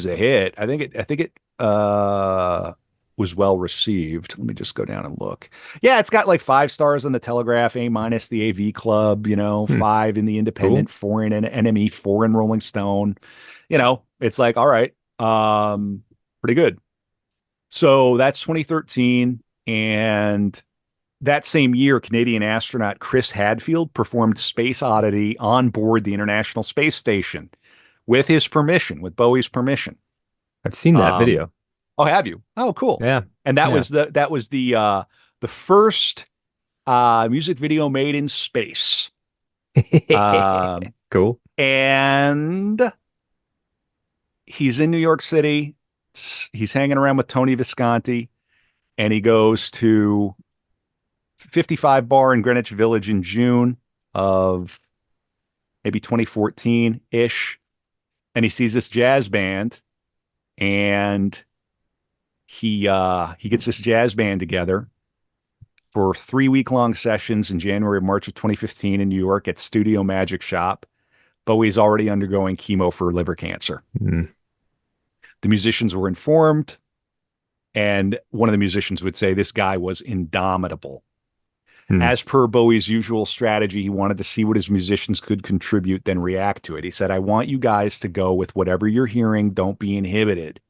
a hit. I think it was well received. Let me just go down and look. Yeah, it's got like 5 stars on the Telegraph, A minus the AV Club, Hmm. 5 in the Cool. Independent, 4 in NME, 4 in Rolling Stone. It's like, all right, pretty good. So that's 2013. And that same year, Canadian astronaut Chris Hadfield performed Space Oddity on board the International Space Station with his permission, with Bowie's permission. I've seen that Um, video. oh, have you? Oh, cool. Yeah. And Yeah. that was the first music video made in space. Um, Cool. and he's in New York City. He's hanging around with Tony Visconti, and he goes to 55 Bar in Greenwich Village in June of maybe 2014 ish. And he sees this jazz band, and he gets this jazz band together for 3 week long sessions in January and March of 2015 in New York at Studio Magic Shop. Bowie's already undergoing chemo for liver cancer. Hmm. The musicians were informed, and one of the musicians would say this guy was indomitable. Hmm. As per Bowie's usual strategy, he wanted to see what his musicians could contribute, then react to it. He said, I want you guys to go with whatever you're hearing. Don't be inhibited.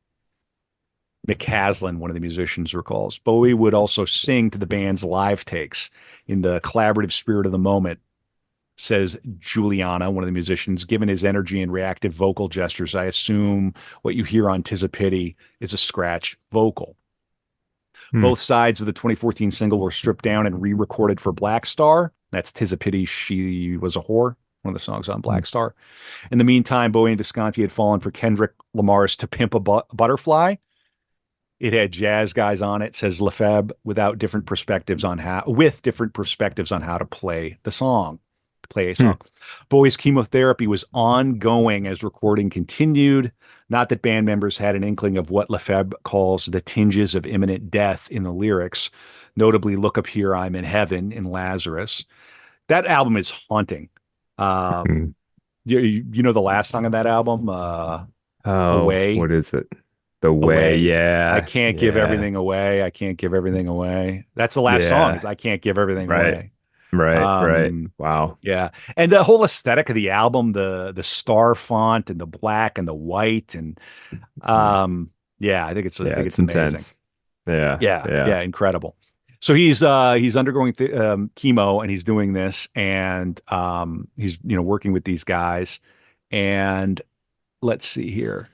McCaslin, one of the musicians, recalls. Bowie would also sing to the band's live takes in the collaborative spirit of the moment, says Juliana, one of the musicians. Given his energy and reactive vocal gestures, I assume what you hear on "'Tis a Pity" is a scratch vocal. Hmm. Both sides of the 2014 single were stripped down and re-recorded for Black Star. That's "'Tis a Pity She Was a Whore," one of the songs on Hmm. Black Star. In the meantime, Bowie and Visconti had fallen for Kendrick Lamar's "To Pimp a Butterfly." It had jazz guys on it, says Lefebvre, with different perspectives on how to play the song, to play a Hmm. song. Bowie's chemotherapy was ongoing as recording continued. Not that band members had an inkling of what Lefebvre calls the tinges of imminent death in the lyrics, notably "Look Up Here, I'm in Heaven" in Lazarus. That album is haunting. Hmm. Um, you know the last song of that album, Oh, "Away." what is it? The way. Away. I Yeah. can't give Yeah. everything away. I can't give everything away. That's the last song is Yeah. I can't give everything Right. away. Right. Right. Um, Wow. yeah. And the whole aesthetic of the album, the star font and the black and the white and Hmm. yeah, I Yeah. think It's it's amazing. intense. Yeah. Yeah, Yeah. yeah, incredible. So he's undergoing chemo and he's doing this and he's working with these guys and let's see here.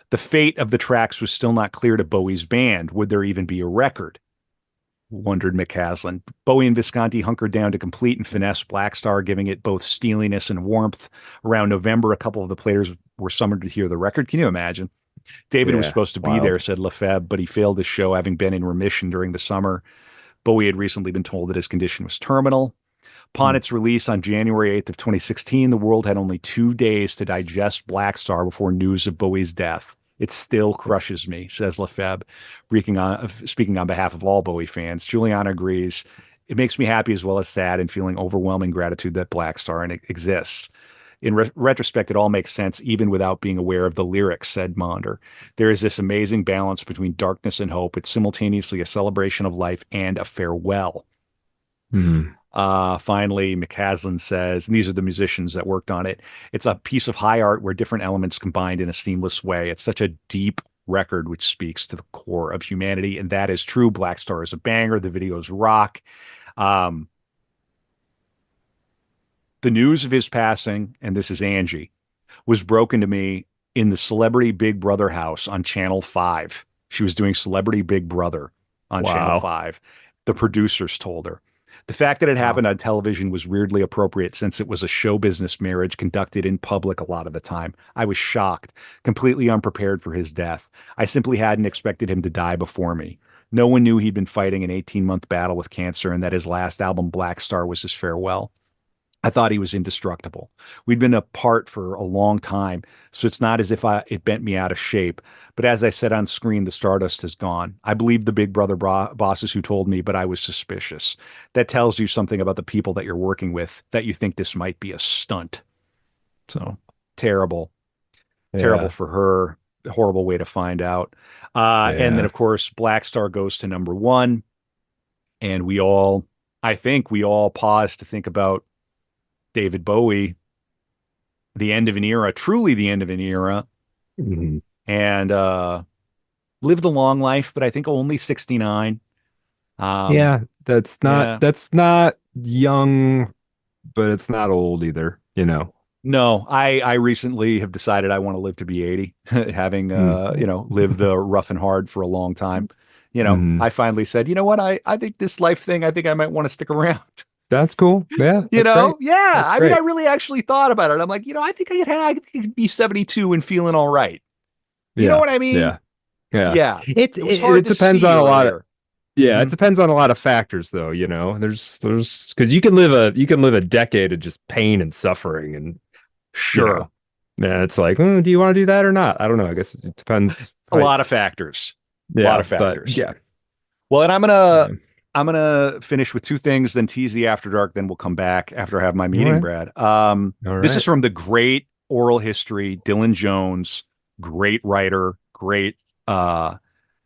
The fate of the tracks was still not clear to Bowie's band. Would there even be a record? Wondered McCaslin. Bowie and Visconti hunkered down to complete and finesse Black Star, giving it both steeliness and warmth. Around November, a couple of the players were summoned to hear the record. Can you imagine? David was Yeah. supposed to be there, Wild. said Lefebvre, but he failed his show, having been in remission during the summer. Bowie had recently been told that his condition was terminal. Upon Hmm. its release on January 8th of 2016, the world had only 2 days to digest Black Star before news of Bowie's death. It still crushes me, says Lefebvre, speaking on behalf of all Bowie fans. Juliana agrees. It makes me happy as well as sad and feeling overwhelming gratitude that Black Star exists. In retrospect, it all makes sense, even without being aware of the lyrics, said Maunder. There is this amazing balance between darkness and hope. It's simultaneously a celebration of life and a farewell. Hmm. Finally, McCaslin says, and these are the musicians that worked on it. It's a piece of high art where different elements combined in a seamless way. It's such a deep record which speaks to the core of humanity, and that is true. Black Star is a banger. The videos rock. Um, the news of his passing, and this is Angie, was broken to me in the Celebrity Big Brother house on Channel 5. She was doing Celebrity Big Brother on Channel Wow. 5. The producers told her. The fact that it Wow. happened on television was weirdly appropriate since it was a show business marriage conducted in public a lot of the time. I was shocked, completely unprepared for his death. I simply hadn't expected him to die before me. No one knew he'd been fighting an 18-month battle with cancer and that his last album, Black Star, was his farewell. I thought he was indestructible. We'd been apart for a long time, so it's not as if it bent me out of shape. But as I said on screen, the stardust has gone. I believed the Big Brother bosses who told me, but I was suspicious. That tells you something about the people that you're working with, that you think this might be a stunt. So terrible, terrible Yeah. for her. Horrible way to find out. And then, Yeah. of course, Black Star goes to number one, and I think we all pause to think about David Bowie, the end of an era, truly the end of an era, Mhm. and lived a long life, but I think only 69. Um, Yeah, yeah. that's not young, but it's not old either, you know. No, I recently have decided I want to live to be 80, having Mm. lived rough and hard for a long time. Hmm. I finally said, you know what, I think this life thing, I think I might want to stick around. That's cool. Yeah, that's great. Yeah. That's I mean, I great. really actually thought about it. I'm like, I think I could be 72 and feeling all right. You know Yeah. what I mean? Yeah. Yeah. Yeah. It, It was it hard it to depends see on a lot of earlier. yeah, it Hmm. depends on a lot of factors though, you know. There's because you can live a decade of just pain and suffering and you Sure. know, yeah, it's like, do you want to do that or not? I don't know. I guess it depends. A lot of factors. A lot Yeah, of but factors. yeah. Well, and Yeah. I'm gonna finish with two things, then tease the after dark, then we'll come back after I have my All meeting, right. Brad. All This is right. from the great oral history, Dylan Jones, great writer, great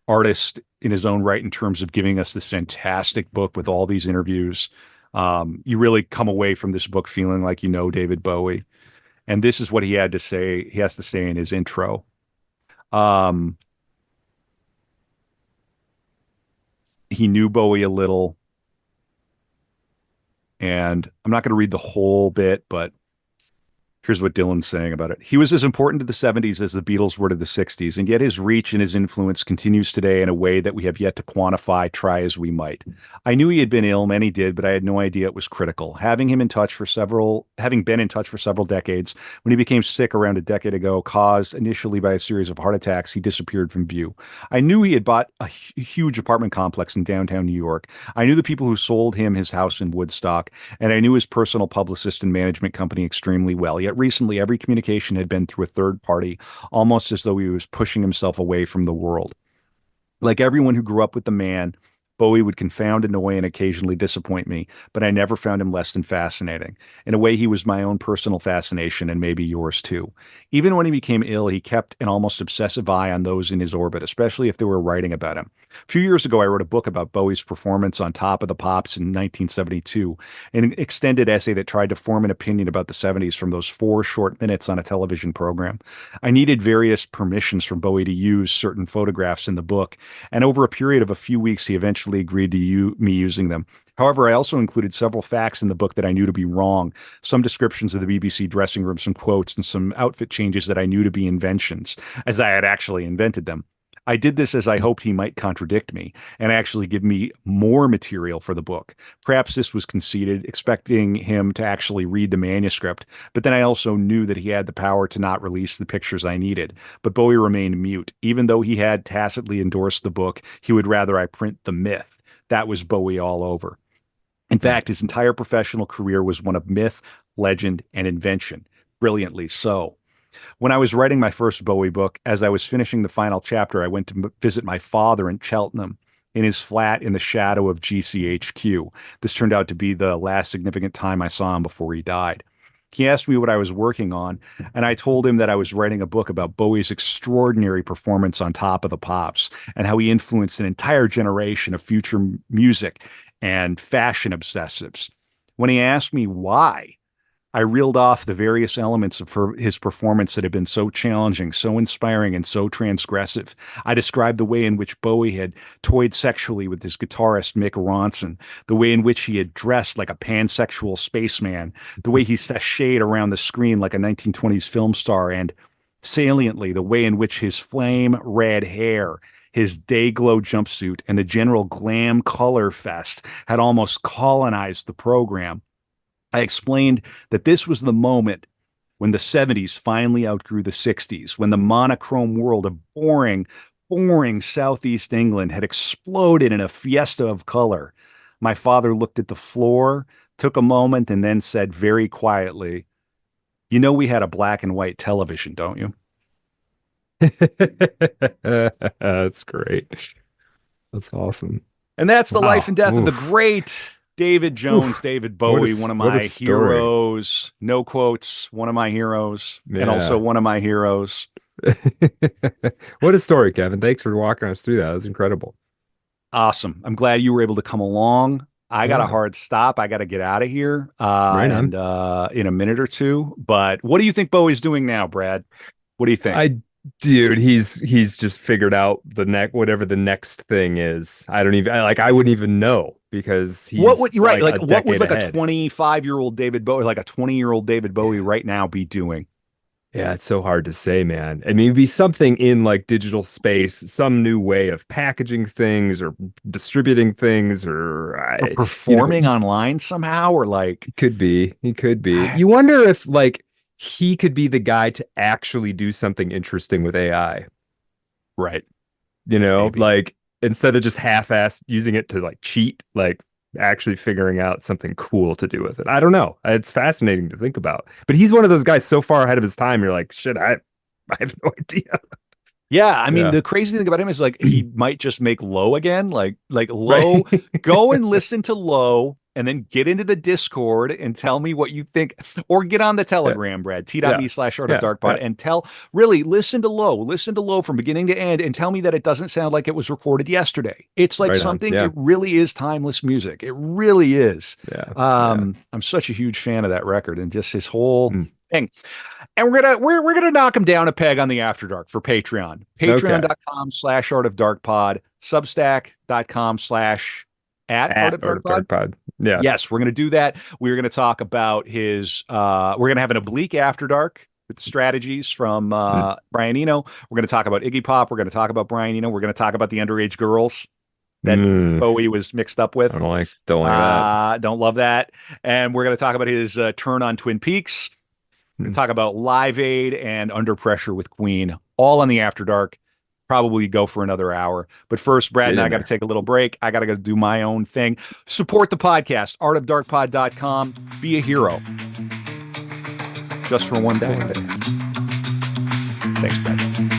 artist in his own right in terms of giving us this fantastic book with all these interviews. You really come away from this book feeling like you know David Bowie. And this is what he has to say in his intro. Um, he knew Bowie a little, and I'm not going to read the whole bit, but here's what Dylan's saying about it. He was as important to the 70s as the Beatles were to the 60s, and yet his reach and his influence continues today in a way that we have yet to quantify, try as we might. I knew he had been ill, many did, but I had no idea it was critical. Having been in touch for several decades, when he became sick around a decade ago, caused initially by a series of heart attacks, he disappeared from view. I knew he had bought a huge apartment complex in downtown New York. I knew the people who sold him his house in Woodstock, and I knew his personal publicist and management company extremely well. Yet recently, every communication had been through a third party, almost as though he was pushing himself away from the world. Like everyone who grew up with the man, Bowie would confound, annoy, and occasionally disappoint me, but I never found him less than fascinating. In a way, he was my own personal fascination and maybe yours too. Even when he became ill, he kept an almost obsessive eye on those in his orbit, especially if they were writing about him. A few years ago, I wrote a book about Bowie's performance on Top of the Pops in 1972, an extended essay that tried to form an opinion about the 70s from those 4 short minutes on a television program. I needed various permissions from Bowie to use certain photographs in the book, and over a period of a few weeks, he eventually agreed to me using them. However, I also included several facts in the book that I knew to be wrong, some descriptions of the BBC dressing room, some quotes, and some outfit changes that I knew to be inventions, as I had actually invented them. I did this as I hoped he might contradict me and actually give me more material for the book. Perhaps this was conceited, expecting him to actually read the manuscript, but then I also knew that he had the power to not release the pictures I needed. But Bowie remained mute. Even though he had tacitly endorsed the book, he would rather I print the myth. That was Bowie all over. In fact, his entire professional career was one of myth, legend, and invention. Brilliantly so. When I was writing my first Bowie book, as I was finishing the final chapter, I went to visit my father in Cheltenham in his flat in the shadow of GCHQ. This turned out to be the last significant time I saw him before he died. He asked me what I was working on, and I told him that I was writing a book about Bowie's extraordinary performance on Top of the Pops and how he influenced an entire generation of future music and fashion obsessives. When he asked me why, I reeled off the various elements of his performance that had been so challenging, so inspiring, and so transgressive. I described the way in which Bowie had toyed sexually with his guitarist Mick Ronson, the way in which he had dressed like a pansexual spaceman, the way he sashayed around the screen like a 1920s film star, and saliently, the way in which his flame red hair, his day glow jumpsuit, and the general glam color fest had almost colonized the program. I explained that this was the moment when the 70s finally outgrew the 60s, when the monochrome world of boring Southeast England had exploded in a fiesta of color. My father looked at the floor, took a moment, and then said very quietly, "You know, we had a black and white television, don't you?" That's great. That's awesome. And that's the life and Wow. death of the Oof. great David Jones, Oof. David Bowie, one of What a my story. heroes. No quotes, one of my heroes, and also Yeah. one of my heroes. What a story, Kevin. Thanks for walking us through that. That was incredible. Awesome. I'm glad you were able to come along. I got a Yeah. hard stop. I got to get out of here Right and on. in a minute or two. But what do you think Bowie's doing now, Brad? What do you think? I Dude, he's just figured out the neck whatever the next thing is. I don't even like I wouldn't even know because What he's would you're right? like Like a what would decade like a ahead. 25-year-old David Bowie, like a 20-year-old David Bowie Yeah. right now be doing? Yeah, it's so hard to say, man. I mean, it'd be something in like digital space, some new way of packaging things or distributing things, or Or you know, performing online somehow, or like he could be. He could be. You wonder if like he could be the guy to actually do something interesting with AI. right, You know, maybe. like instead of just half-ass using it to like cheat, like actually figuring out something cool to do with it. I don't know. It's fascinating to think about. But he's one of those guys so far ahead of his time. You're like, shit, I have no idea. Yeah, I mean Yeah. the crazy thing about him is like he might just make Low again, like Low. Right. Go and listen to Low, and then get into the Discord and tell me what you think, or get on the Yeah. Telegram, Brad, Yeah. t.me/art of Yeah. dark pod, Yeah. and listen to Low from beginning to end, and tell me that it doesn't sound like it was recorded yesterday. It's like Right on. something. It Yeah. really is timeless music. It really is. Yeah. Yeah. I'm such a huge fan of that record and just his whole Mm. thing. And we're gonna knock him down a peg on the After Dark for Patreon. Okay. Patreon.com/Art of Dark Pod. Substack.com/ at Art At of Art Dark of Pod. Dark Pod. Yeah. Yes, we're gonna do that. We're gonna talk about we're gonna have an oblique After Dark with strategies from Mm. Brian Eno. We're gonna talk about Iggy Pop. We're gonna talk about Brian Eno. We're gonna talk about the underage girls that Mm. Bowie was mixed up I with. don't like that. Don't love that. And we're going to talk about his turn on Twin Peaks. We're going to Mm. talk about Live Aid and Under Pressure with Queen, all on the After Dark. Probably go for another hour. But first, Brad Get and I in got to there. take a little break. I got to go do my own thing. Support the podcast, artofdarkpod.com. Be a hero just for one day. Thanks, Brad.